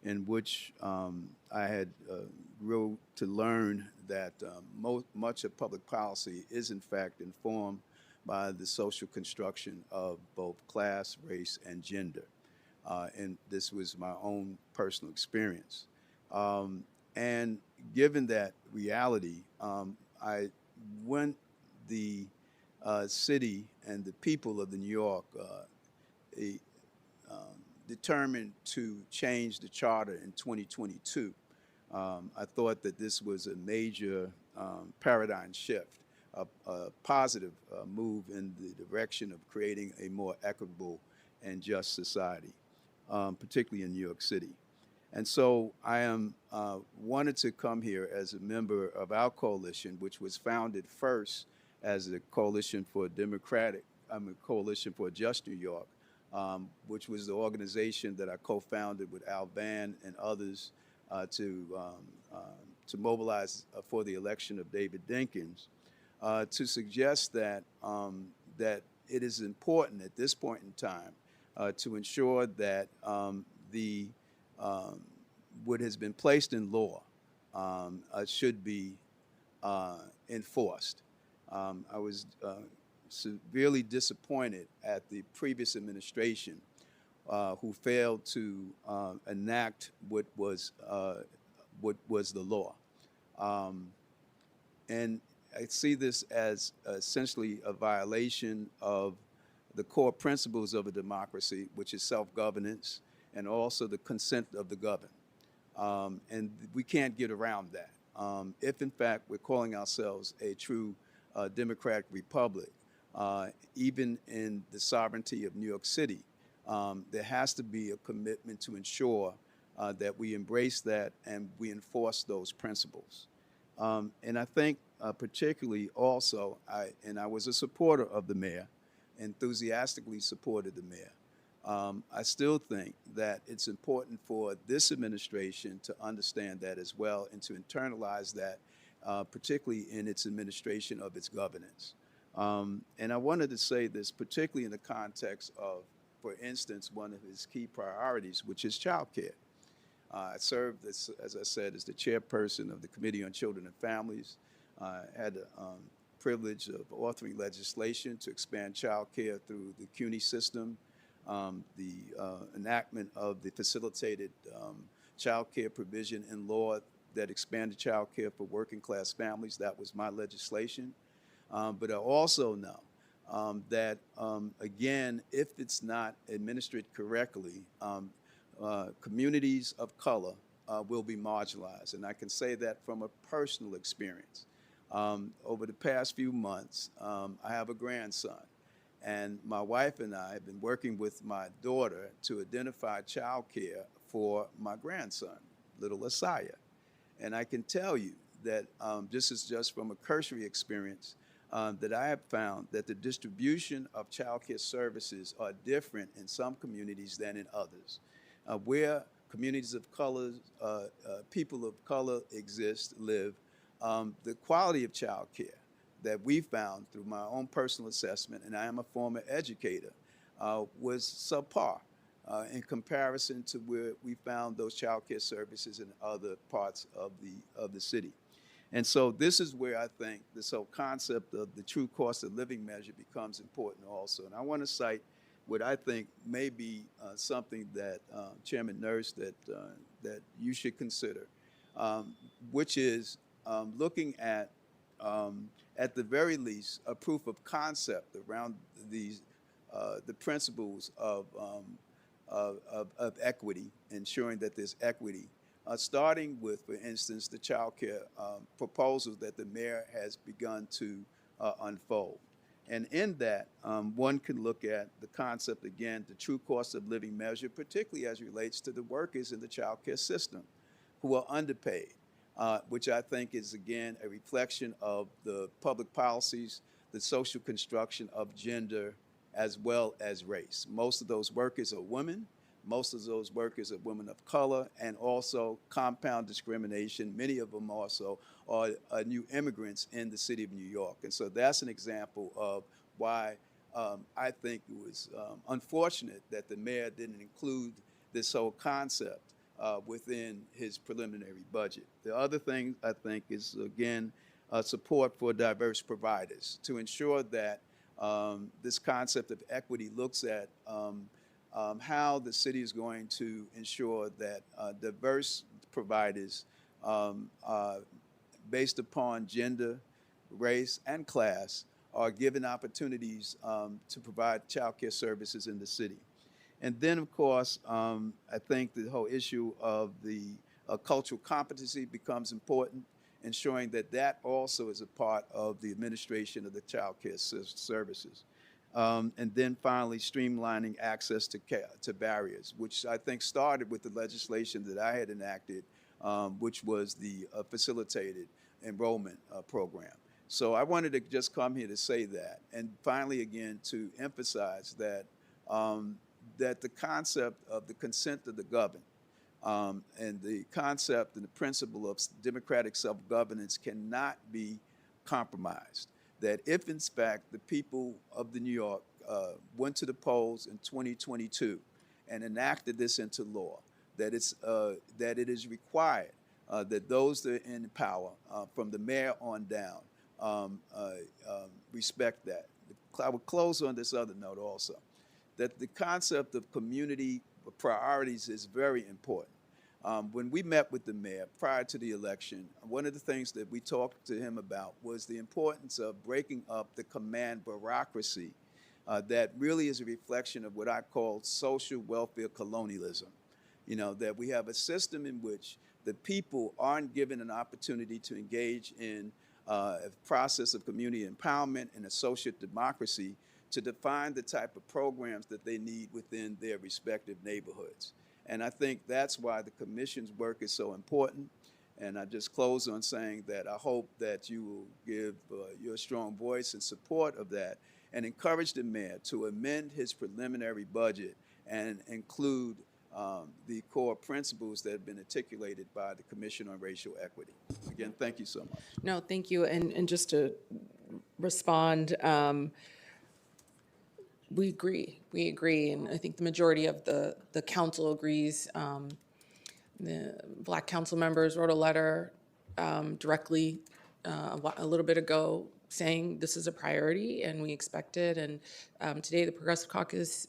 in which I had grew to learn that much of public policy is in fact informed by the social construction of both class, race, and gender. And this was my own personal experience. And given that reality, I went the city and the people of the New York a, determined to change the charter in 2022. I thought that this was a major paradigm shift, a positive move in the direction of creating a more equitable and just society, particularly in New York City. And so I am wanted to come here as a member of our coalition, which was founded first as a coalition for coalition for a just New York, which was the organization that I co-founded with Al Vann and others to mobilize for the election of David Dinkins, to suggest that that it is important at this point in time to ensure that what has been placed in law should be enforced. I was severely disappointed at the previous administration who failed to enact what was the law. And I see this as essentially a violation of the core principles of a democracy, which is self-governance, and also the consent of the governed. And we can't get around that. If in fact we're calling ourselves a true democratic republic, even in the sovereignty of New York City, there has to be a commitment to ensure that we embrace that and we enforce those principles. And I think particularly also, I was a supporter of the mayor, enthusiastically supported the mayor. I still think that it's important for this administration to understand that as well and to internalize that, particularly in its administration of its governance. And I wanted to say this particularly in the context of, for instance, one of his key priorities, which is childcare. I served, as I said, as the chairperson of the Committee on Children and Families. I had the privilege of authoring legislation to expand childcare through the CUNY system, the enactment of the facilitated childcare provision in law that expanded childcare for working class families. That was my legislation. But I also know that, again, if it's not administered correctly, communities of color will be marginalized. And I can say that from a personal experience. Over the past few months, I have a grandson. And my wife and I have been working with my daughter to identify childcare for my grandson, little Asaya. And I can tell you that this is just from a cursory experience that I have found that the distribution of childcare services are different in some communities than in others. Where communities of color, people of color live, the quality of childcare that we found through my own personal assessment, and I am a former educator, was subpar in comparison to where we found those child care services in other parts of the city. And so this is where I think this whole concept of the true cost of living measure becomes important also. And I want to cite what I think may be something that Chairman Nurse that you should consider, which is looking at the very least, a proof of concept around these the principles of equity, ensuring that there's equity, starting with, for instance, the child care proposals that the mayor has begun to unfold. And in that, one can look at the concept, again, the true cost of living measure, particularly as it relates to the workers in the child care system who are underpaid. Which I think is, again, a reflection of the public policies, the social construction of gender, as well as race. Most of those workers are women. Most of those workers are women of color, and also compound discrimination. Many of them also are new immigrants in the city of New York. And so that's an example of why I think it was unfortunate that the mayor didn't include this whole concept within his preliminary budget. The other thing I think is, again, support for diverse providers to ensure that this concept of equity looks at how the city is going to ensure that diverse providers based upon gender, race, and class are given opportunities to provide child care services in the city. And then, of course, I think the whole issue of the cultural competency becomes important, ensuring that that also is a part of the administration of the child care services. And then finally, streamlining access to barriers, which I think started with the legislation that I had enacted, which was the facilitated enrollment program. So I wanted to just come here to say that. And finally, again, to emphasize that, that the concept of the consent of the governed and the concept and the principle of democratic self-governance cannot be compromised. That if, in fact, the people of New York went to the polls in 2022 and enacted this into law, that it is required that those that are in power, from the mayor on down, respect that. I would close on this other note also, that the concept of community priorities is very important. When we met with the mayor prior to the election, one of the things that we talked to him about was the importance of breaking up the command bureaucracy that really is a reflection of what I call social welfare colonialism. You know, that we have a system in which the people aren't given an opportunity to engage in a process of community empowerment and a social democracy to define the type of programs that they need within their respective neighborhoods. And I think that's why the commission's work is so important. And I just close on saying that I hope that you will give your strong voice in support of that and encourage the mayor to amend his preliminary budget and include the core principles that have been articulated by the Commission on Racial Equity. Again, thank you so much. No, thank you. And just to respond, we agree, and I think the majority of the council agrees. The Black council members wrote a letter directly a little bit ago saying this is a priority and we expect it. And today the Progressive Caucus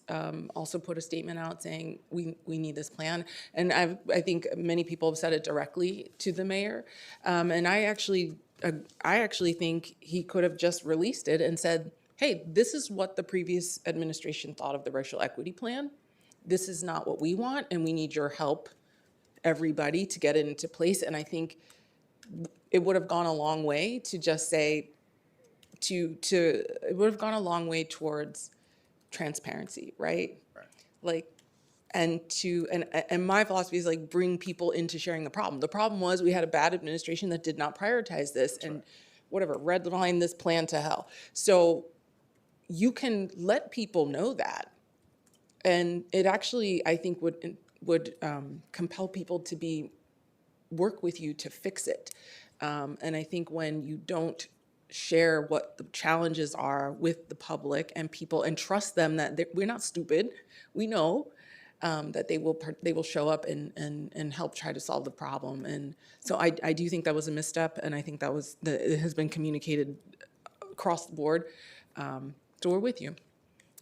also put a statement out saying we need this plan. And I think many people have said it directly to the mayor. And I actually think he could have just released it and said, hey, this is what the previous administration thought of the racial equity plan. This is not what we want, and we need your help, everybody, to get it into place. And I think it would have gone a long way to just say, it would have gone a long way towards transparency, right? Like, and my philosophy is like bring people into sharing the problem. The problem was we had a bad administration that did not prioritize this and whatever, redline this plan to hell. So you can let people know that. And it actually, I think, would compel people to work with you to fix it. And I think when you don't share what the challenges are with the public and people and trust them that we're not stupid, we know that they will show up and help try to solve the problem. And so I do think that was a misstep, and I think it has been communicated across the board. So we're with you,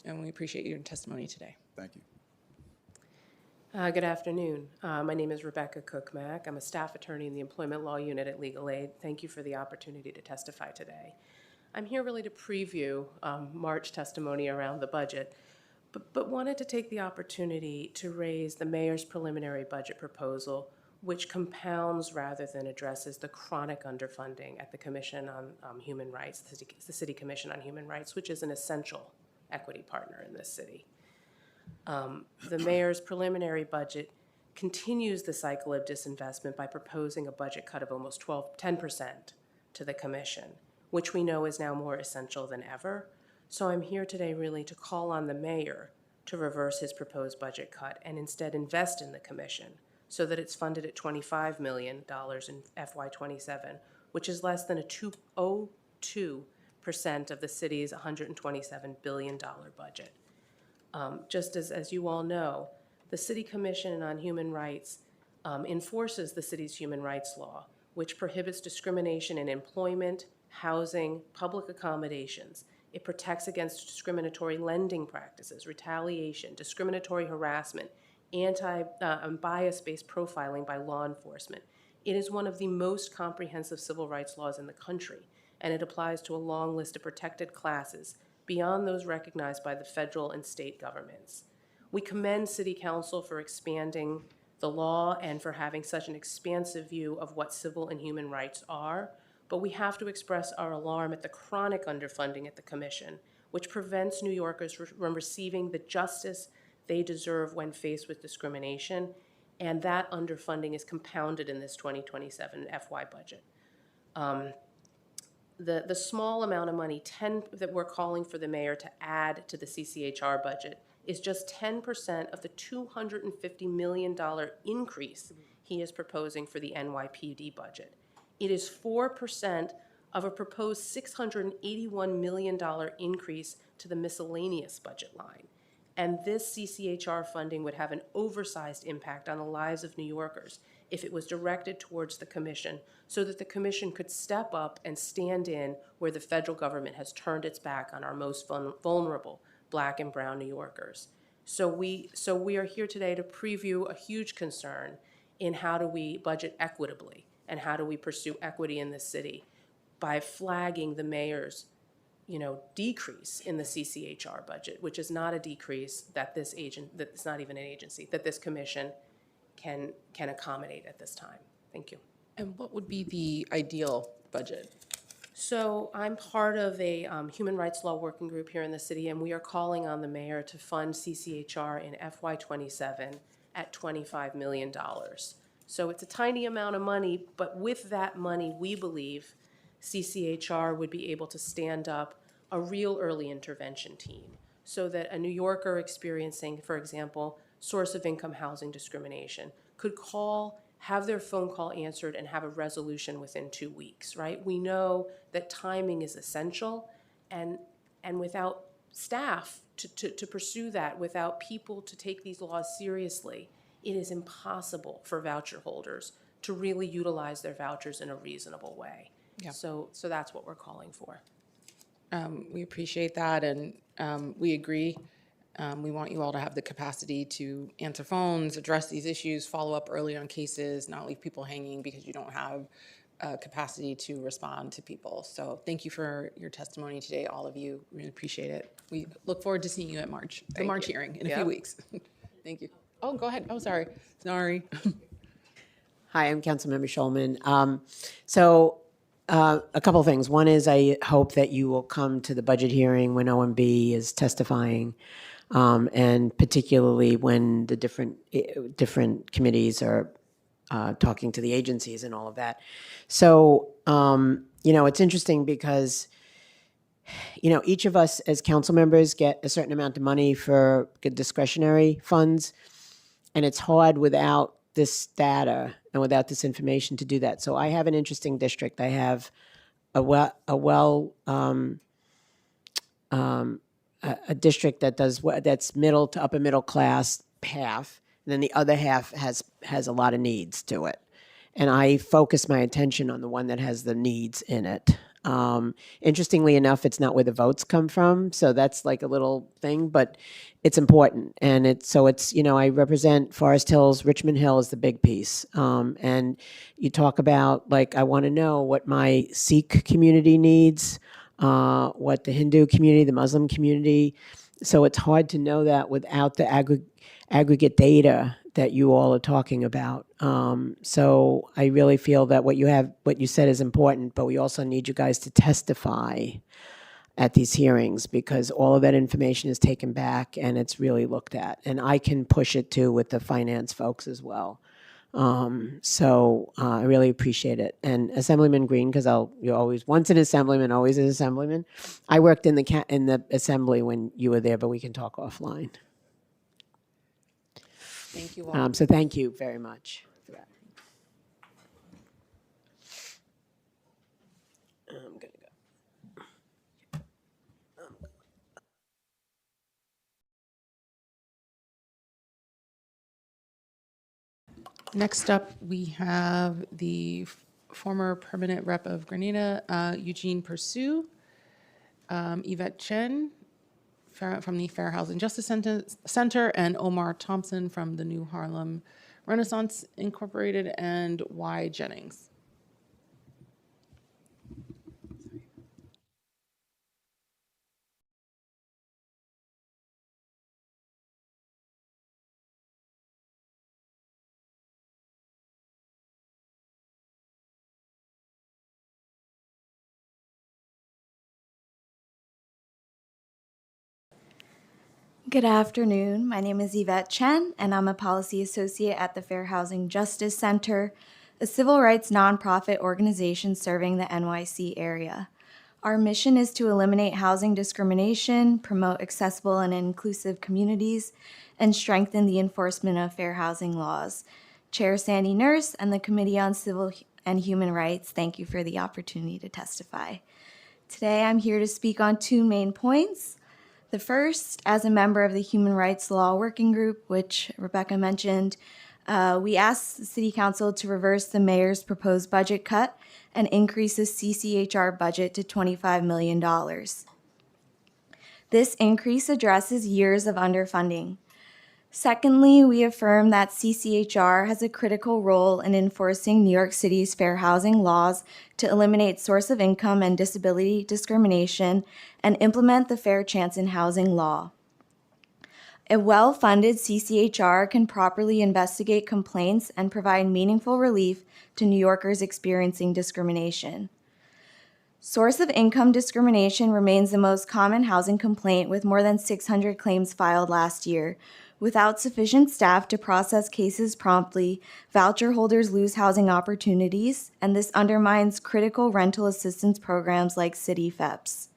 and we appreciate your testimony today. Thank you. Good afternoon. My name is Rebecca Cook-Mack. I'm a staff attorney in the Employment Law Unit at Legal Aid. Thank you for the opportunity to testify today. I'm here really to preview March testimony around the budget, but wanted to take the opportunity to raise the mayor's preliminary budget proposal, which compounds rather than addresses the chronic underfunding at the Commission on Human Rights, the City Commission on Human Rights, which is an essential equity partner in this city. The mayor's preliminary budget continues the cycle of disinvestment by proposing a budget cut of almost 10% to the commission, which we know is now more essential than ever. So I'm here today really to call on the mayor to reverse his proposed budget cut and instead invest in the commission so that it's funded at $25 million in FY27, which is less than a 2.02% of the city's $127 billion budget. Just as you all know, the City Commission on Human Rights enforces the city's human rights law, which prohibits discrimination in employment, housing, public accommodations. It protects against discriminatory lending practices, retaliation, discriminatory harassment, bias-based profiling by law enforcement. It is one of the most comprehensive civil rights laws in the country, and it applies to a long list of protected classes beyond those recognized by the federal and state governments. We commend City Council for expanding the law and for having such an expansive view of what civil and human rights are, but we have to express our alarm at the chronic underfunding at the Commission, which prevents New Yorkers from receiving the justice they deserve when faced with discrimination, and that underfunding is compounded in this 2027 FY budget. The small amount of money, that we're calling for the mayor to add to the CCHR budget, is just 10% of the $250 million increase he is proposing for the NYPD budget. It is 4% of a proposed $681 million increase to the miscellaneous budget line. And this CCHR funding would have an oversized impact on the lives of New Yorkers if it was directed towards the commission so that the commission could step up and stand in where the federal government has turned its back on our most vulnerable Black and brown New Yorkers. So we are here today to preview a huge concern in how do we budget equitably and how do we pursue equity in this city by flagging the mayor's decrease in the CCHR budget, which is not a decrease that that's not even an agency, that this commission can accommodate at this time. Thank you. And what would be the ideal budget? So I'm part of a human rights law working group here in the city, and we are calling on the mayor to fund CCHR in FY27 at $25 million. So it's a tiny amount of money, but with that money, we believe CCHR would be able to stand up a real early intervention team so that a New Yorker experiencing, for example, source of income housing discrimination could call, have their phone call answered, and have a resolution within 2 weeks, right? We know that timing is essential, and without staff to pursue that, without people to take these laws seriously, it is impossible for voucher holders to really utilize their vouchers in a reasonable way. Yeah. So that's what we're calling for. We appreciate that, and we agree. We want you all to have the capacity to answer phones, address these issues, follow up early on cases, not leave people hanging because you don't have capacity to respond to people. So thank you for your testimony today, all of you. Really appreciate it. We look forward to seeing you at the March hearing in a few weeks. Thank you. Oh, go ahead. Oh, sorry. Sorry. Hi, I'm Councilmember Schulman. A couple things. One is I hope that you will come to the budget hearing when OMB is testifying, and particularly when the different committees are talking to the agencies and all of that. So, it's interesting because, each of us as council members get a certain amount of money for good discretionary funds, and it's hard without this data and without this information to do that. So I have an interesting district. I have a district that's middle to upper middle class half, and then the other half has a lot of needs to it. And I focus my attention on the one that has the needs in it. Interestingly enough, it's not where the votes come from, so that's like a little thing, but it's important. And I represent Forest Hills. Richmond Hill is the big piece. And you talk about, I want to know what my Sikh community needs, what the Hindu community, the Muslim community. So it's hard to know that without the aggregate data that you all are talking about. So I really feel that what you said is important, but we also need you guys to testify at these hearings because all of that information is taken back and it's really looked at. And I can push it too with the finance folks as well. I really appreciate it. And Assemblyman Green, because you're always once an assemblyman, always an assemblyman. I worked in the assembly when you were there, but we can talk offline. Thank you all. So thank you very much for that. I'm gonna go. Next up, we have the former permanent rep of Grenada, Eugene Pursue, Yvette Chen from the Fair Housing Justice Center, and Omar Thompson from the New Harlem Renaissance Incorporated, and Y. Jennings. Good afternoon. My name is Yvette Chen, and I'm a policy associate at the Fair Housing Justice Center, a civil rights nonprofit organization serving the NYC area. Our mission is to eliminate housing discrimination, promote accessible and inclusive communities, and strengthen the enforcement of fair housing laws. Chair Sandy Nurse and the Committee on Civil and Human Rights, thank you for the opportunity to testify. Today, I'm here to speak on two main points. The first, as a member of the Human Rights Law Working Group, which Rebecca mentioned, we asked the City Council to reverse the mayor's proposed budget cut and increase the CCHR budget to $25 million. This increase addresses years of underfunding. Secondly, we affirm that CCHR has a critical role in enforcing New York City's fair housing laws to eliminate source of income and disability discrimination and implement the Fair Chance in Housing law. A well-funded CCHR can properly investigate complaints and provide meaningful relief to New Yorkers experiencing discrimination. Source of income discrimination remains the most common housing complaint, with more than 600 claims filed last year. Without sufficient staff to process cases promptly, voucher holders lose housing opportunities, and this undermines critical rental assistance programs like City FEPS.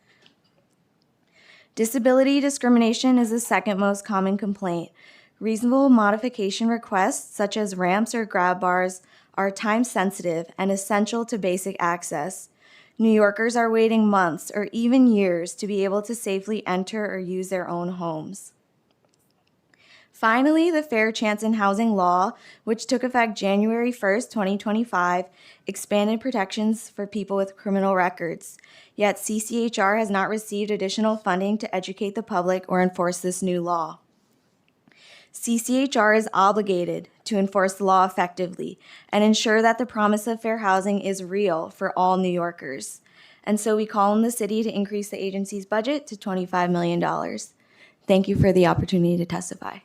Disability discrimination is the second most common complaint. Reasonable modification requests, such as ramps or grab bars, are time-sensitive and essential to basic access. New Yorkers are waiting months or even years to be able to safely enter or use their own homes. Finally, the Fair Chance in Housing law, which took effect January 1st, 2025, expanded protections for people with criminal records. Yet CCHR has not received additional funding to educate the public or enforce this new law. CCHR is obligated to enforce the law effectively and ensure that the promise of fair housing is real for all New Yorkers. And so we call on the city to increase the agency's budget to $25 million. Thank you for the opportunity to testify.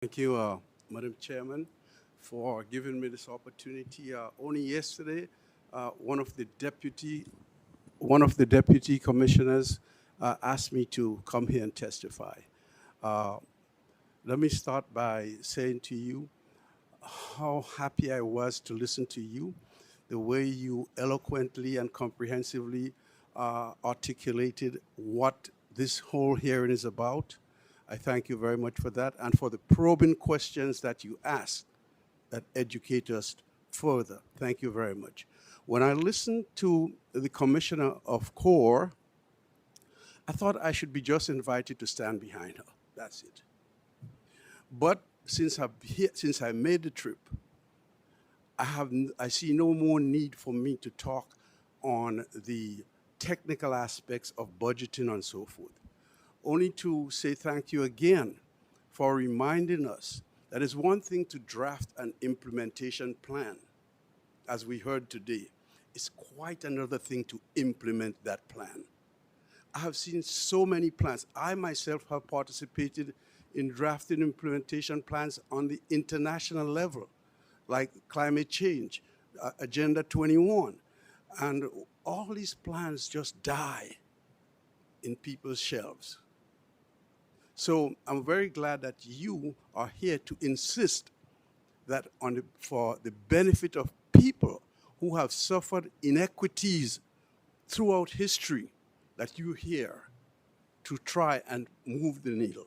Thank you, Madam Chairman, for giving me this opportunity. Only yesterday, one of the deputy commissioners asked me to come here and testify. Let me start by saying to you how happy I was to listen to you, the way you eloquently and comprehensively articulated what this whole hearing is about. I thank you very much for that, and for the probing questions that you asked that educate us further. Thank you very much. When I listened to the Commissioner of CORE, I thought I should be just invited to stand behind her. That's it. But since I made the trip, I see no more need for me to talk on the technical aspects of budgeting and so forth. Only to say thank you again for reminding us that it's one thing to draft an implementation plan, as we heard today. It's quite another thing to implement that plan. I have seen so many plans. I myself have participated in drafting implementation plans on the international level, like climate change, Agenda 21, and all these plans just die in people's shelves. So I'm very glad that you are here to insist that for the benefit of people who have suffered inequities throughout history, that you hear to try and move the needle.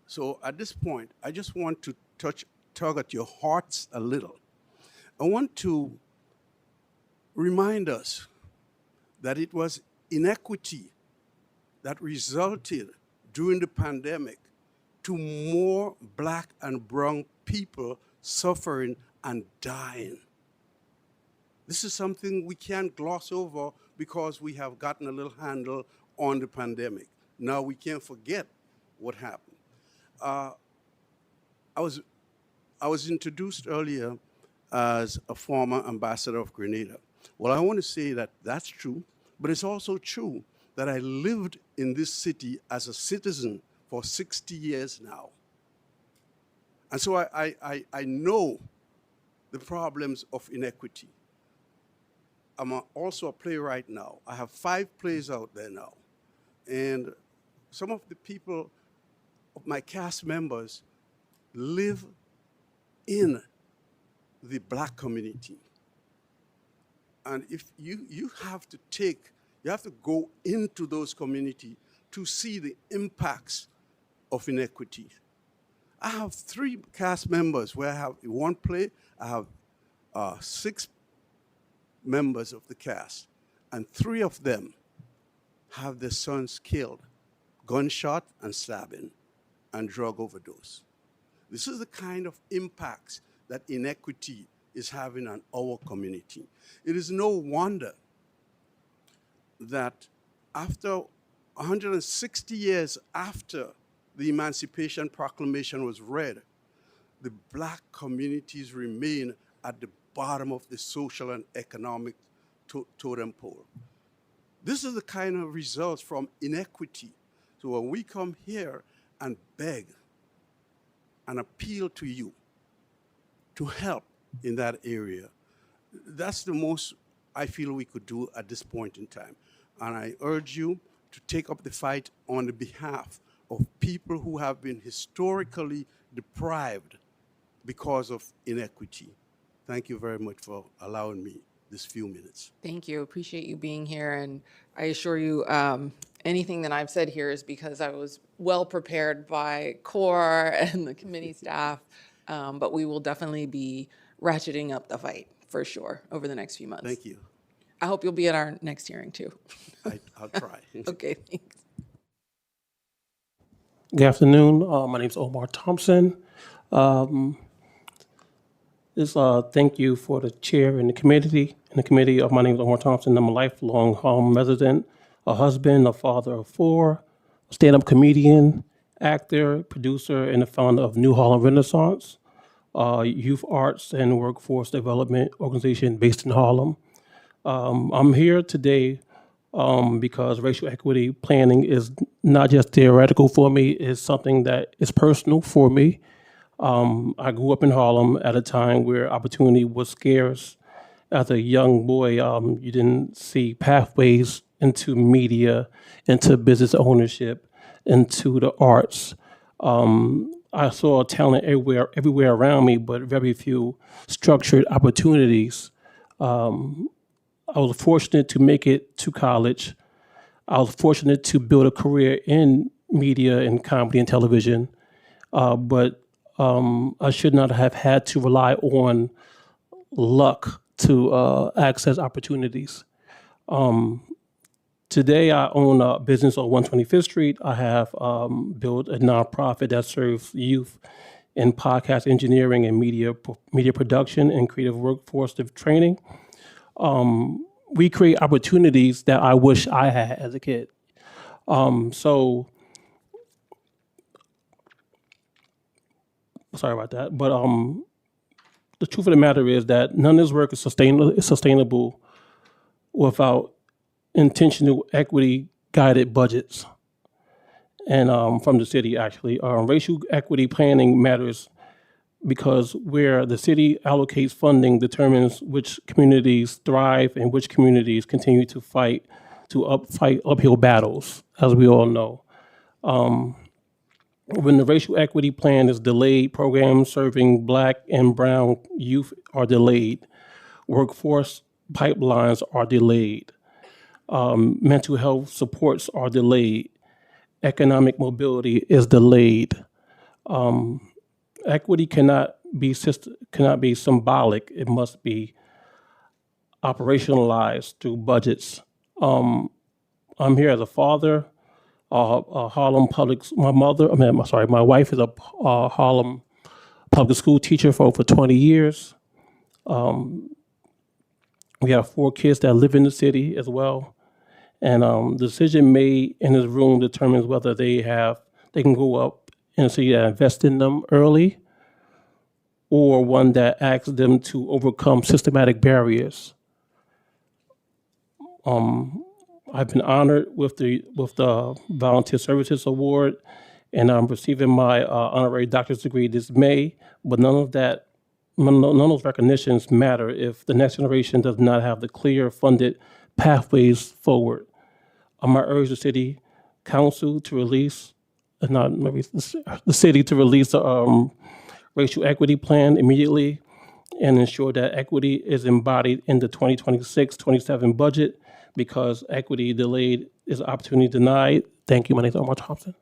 So at this point, I just want to tug at your hearts a little. I want to remind us that it was inequity that resulted during the pandemic to more Black and brown people suffering and dying. This is something we can't gloss over because we have gotten a little handle on the pandemic. Now we can't forget what happened. I was introduced earlier as a former ambassador of Grenada. Well, I want to say that that's true, but it's also true that I lived in this city as a citizen for 60 years now. And so I know the problems of inequity. I'm also a playwright now. I have 5 plays out there now. And some of the people, of my cast members, live in the Black community. And if you have to go into those communities to see the impacts of inequity. I have 3 cast members where I have in one play, I have 6 members of the cast, and 3 of them have their sons killed, gunshot and stabbing, and drug overdose. This is the kind of impacts that inequity is having on our community. It is no wonder that after 160 years after the Emancipation Proclamation was read, the Black communities remain at the bottom of the social and economic totem pole. This is the kind of results from inequity. So when we come here and beg and appeal to you to help in that area, that's the most I feel we could do at this point in time. And I urge you to take up the fight on the behalf of people who have been historically deprived because of inequity. Thank you very much for allowing me this few minutes. Thank you. Appreciate you being here. And I assure you, anything that I've said here is because I was well prepared by CORE and the committee staff. But we will definitely be ratcheting up the fight for sure over the next few months. Thank you. I hope you'll be at our next hearing too. I'll try. Okay, thanks. Good afternoon. My name is Omar Thompson. Thank you for the chair and the committee. My name is Omar Thompson. I'm a lifelong Harlem resident, a husband, a father of 4, a stand-up comedian, actor, producer, and the founder of New Harlem Renaissance, youth arts and workforce development organization based in Harlem. I'm here today because racial equity planning is not just theoretical for me, it's something that is personal for me. I grew up in Harlem at a time where opportunity was scarce. As a young boy, you didn't see pathways into media, into business ownership, into the arts. I saw talent everywhere around me, but very few structured opportunities. I was fortunate to make it to college. I was fortunate to build a career in media and comedy and television, but I should not have had to rely on luck to access opportunities. Today, I own a business on 125th Street. I have built a nonprofit that serves youth in podcast engineering and media production and creative workforce training. We create opportunities that I wish I had as a kid. So, sorry about that. But the truth of the matter is that none of this work is sustainable without intentional equity guided budgets. And from the city, actually. Racial equity planning matters because where the city allocates funding determines which communities thrive and which communities continue to fight uphill battles, as we all know. When the racial equity plan is delayed, programs serving Black and brown youth are delayed. Workforce pipelines are delayed. mental health supports are delayed. Economic mobility is delayed. Equity cannot be symbolic. It must be operationalized through budgets. I'm here as a father. Harlem Public. My wife is a Harlem public school teacher for over 20 years. We have 4 kids that live in the city as well. And the decision made in this room determines whether they can go up in a city that invest in them early, or one that asks them to overcome systematic barriers. I've been honored with the Volunteer Services Award, and I'm receiving my honorary doctorate degree this May. But none of those recognitions matter if the next generation does not have the clear funded pathways forward. I urge the city council to release, not maybe the city to release the racial equity plan immediately and ensure that equity is embodied in the 2026-27 budget, because equity delayed is opportunity denied. Thank you. My name is Omar Thompson.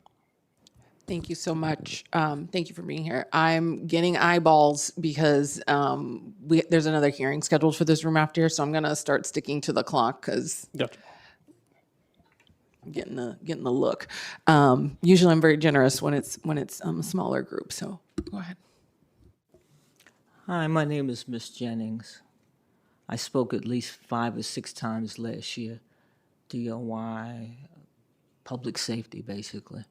Thank you so much. Thank you for being here. I'm getting eyeballs because there's another hearing scheduled for this room after, so I'm going to start sticking to the clock because Gotcha. I'm getting the look. Usually I'm very generous when it's a smaller group, so go ahead. Hi, my name is Miss Jennings. I spoke at least 5 or 6 times last year. DOI, public safety, basically.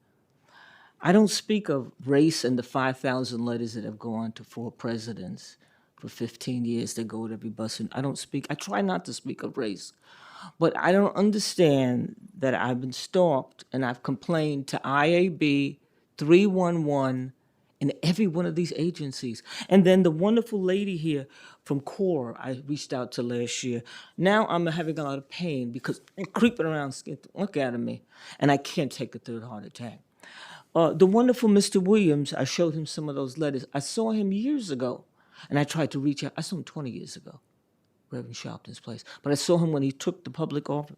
I don't speak of race and the 5,000 letters that have gone to 4 presidents for 15 years that go to every bus. And I try not to speak of race, but I don't understand that I've been stalked and I've complained to IAB, 311, and every one of these agencies. And then the wonderful lady here from CORE I reached out to last year. Now I'm having a lot of pain because they're creeping around, look at me, and I can't take a 3rd heart attack. The wonderful Mr. Williams, I showed him some of those letters. I saw him years ago, and I tried to reach out. I saw him 20 years ago, Reverend Sharpton's place. But I saw him when he took the public office.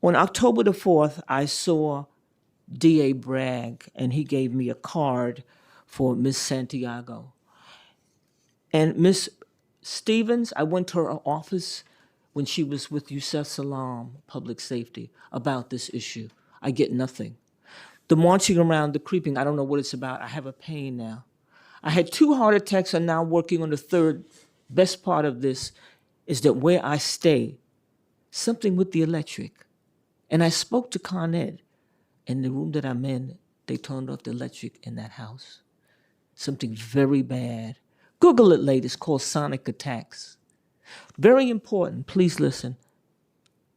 On October the 4th, I saw D.A. Bragg, and he gave me a card for Miss Santiago. And Miss Stevens, I went to her office when she was with Yusef Salam, Public Safety, about this issue. I get nothing. The marching around, the creeping, I don't know what it's about. I have a pain now. I had 2 heart attacks. I'm now working on the 3rd. Best part of this is that where I stay, something with the electric. And I spoke to Con Ed. In the room that I'm in, they turned off the electric in that house. Something very bad. Google it later. It's called sonic attacks. Very important. Please listen.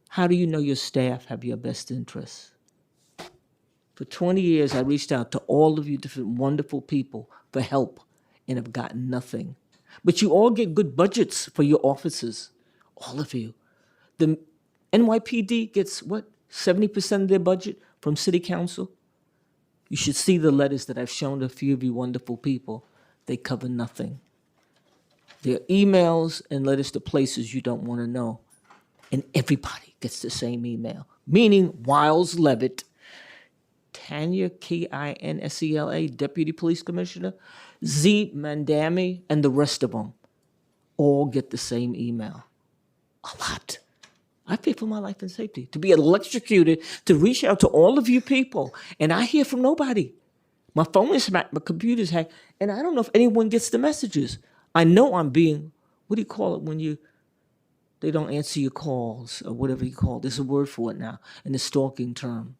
How do you know your staff have your best interests? For 20 years, I reached out to all of you different wonderful people for help and have gotten nothing. But you all get good budgets for your offices, all of you. The NYPD gets, 70% of their budget from City Council? You should see the letters that I've shown to a few of you wonderful people. They cover nothing. They're emails and letters to places you don't want to know. And everybody gets the same email, meaning Wiles Levitt, Tanya, Kinsela, Deputy Police Commissioner, Z Mandami, and the rest of them all get the same email. A lot. I pay for my life and safety, to be electrocuted, to reach out to all of you people, and I hear from nobody. My phone is hacked, my computer's hacked, and I don't know if anyone gets the messages. I know I'm being, what do you call it when they don't answer your calls, or whatever you call it. There's a word for it now, in the stalking term.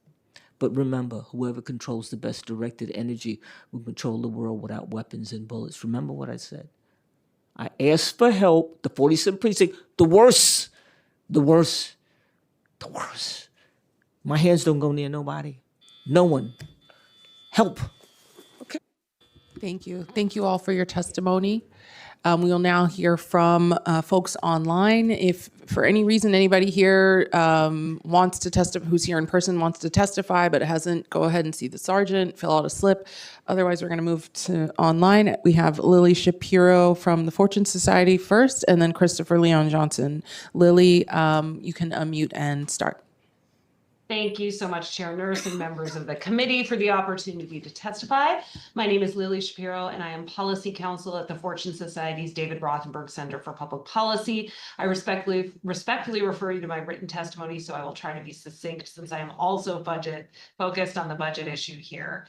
But remember, whoever controls the best directed energy will control the world without weapons and bullets. Remember what I said. I asked for help, the 47th precinct, the worst. My hands don't go near nobody. No one. Help. Okay. Thank you. Thank you all for your testimony. We will now hear from folks online. If for any reason anybody here wants to testify, who's here in person wants to testify but hasn't, go ahead and see the sergeant, fill out a slip. Otherwise, we're going to move to online. We have Lily Shapiro from the Fortune Society first, and then Christopher Leon Johnson. Lily, you can unmute and start. Thank you so much, Chair Nurse and members of the committee, for the opportunity to testify. My name is Lily Shapiro, and I am Policy Counsel at the Fortune Society's David Rothenberg Center for Public Policy. I respectfully refer you to my written testimony, so I will try to be succinct since I am also focused on the budget issue here.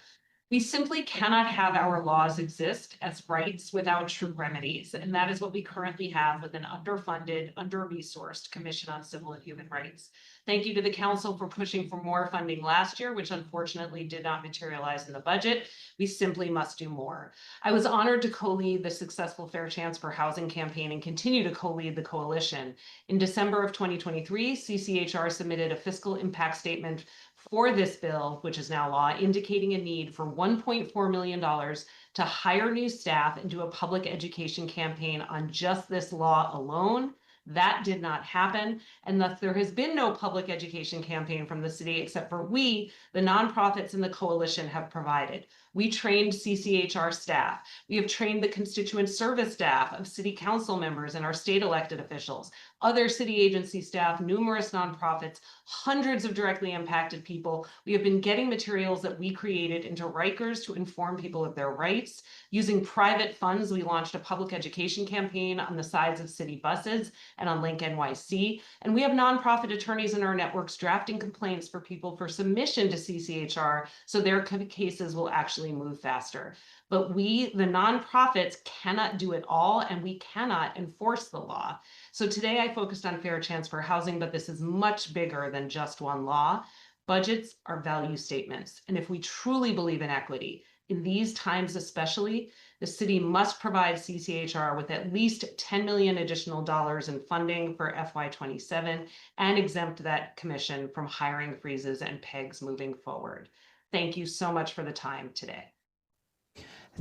We simply cannot have our laws exist as rights without true remedies, and that is what we currently have with an underfunded, under-resourced Commission on Civil and Human Rights. Thank you to the Council for pushing for more funding last year, which unfortunately did not materialize in the budget. We simply must do more. I was honored to co-lead the successful Fair Chance for Housing campaign and continue to co-lead the coalition. In December of 2023, CCHR submitted a fiscal impact statement for this bill, which is now law, indicating a need for $1.4 million to hire new staff and do a public education campaign on just this law alone. That did not happen, and thus there has been no public education campaign from the city except for we, the nonprofits and the coalition, have provided. We trained CCHR staff. We have trained the constituent service staff of city council members and our state elected officials, other city agency staff, numerous nonprofits, hundreds of directly impacted people. We have been getting materials that we created into Rikers to inform people of their rights. Using private funds, we launched a public education campaign on the sides of city buses and on Link NYC. And we have nonprofit attorneys in our networks drafting complaints for people for submission to CCHR so their cases will actually move faster. But we, the nonprofits, cannot do it all, and we cannot enforce the law. So today I focused on Fair Chance for Housing, but this is much bigger than just one law. Budgets are value statements. And if we truly believe in equity, in these times especially, the city must provide CCHR with at least $10 million additional dollars in funding for FY27 and exempt that commission from hiring freezes and pegs moving forward. Thank you so much for the time today.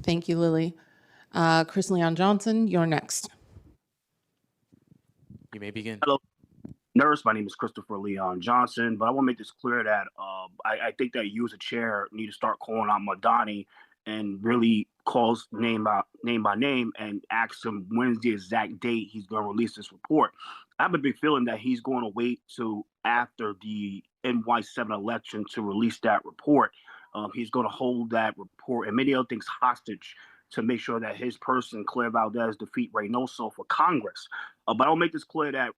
Thank you, Lily. Chris Leon Johnson, you're next. You may begin. Hello, Nurse. My name is Christopher Leon Johnson, but I want to make this clear that I think that you as a chair need to start calling out Madani and really calls name by name and ask him when's the exact date he's going to release this report. I have a big feeling that he's going to wait till after the NY7 election to release that report. He's going to hold that report and many other things hostage to make sure that his person, Claire Valdez, defeat Reynoso for Congress. But I'll make this clear that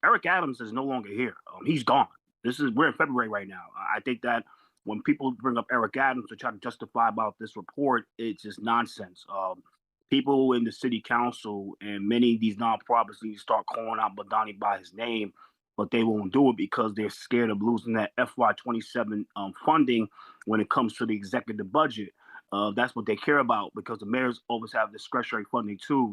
Eric Adams is no longer here. He's gone. We're in February right now. I think that when people bring up Eric Adams to try to justify about this report, it's just nonsense. People in the city council and many of these nonprofits need to start calling out Madani by his name, but they won't do it because they're scared of losing that FY27 funding when it comes to the executive budget. That's what they care about because the mayors always have discretionary funding too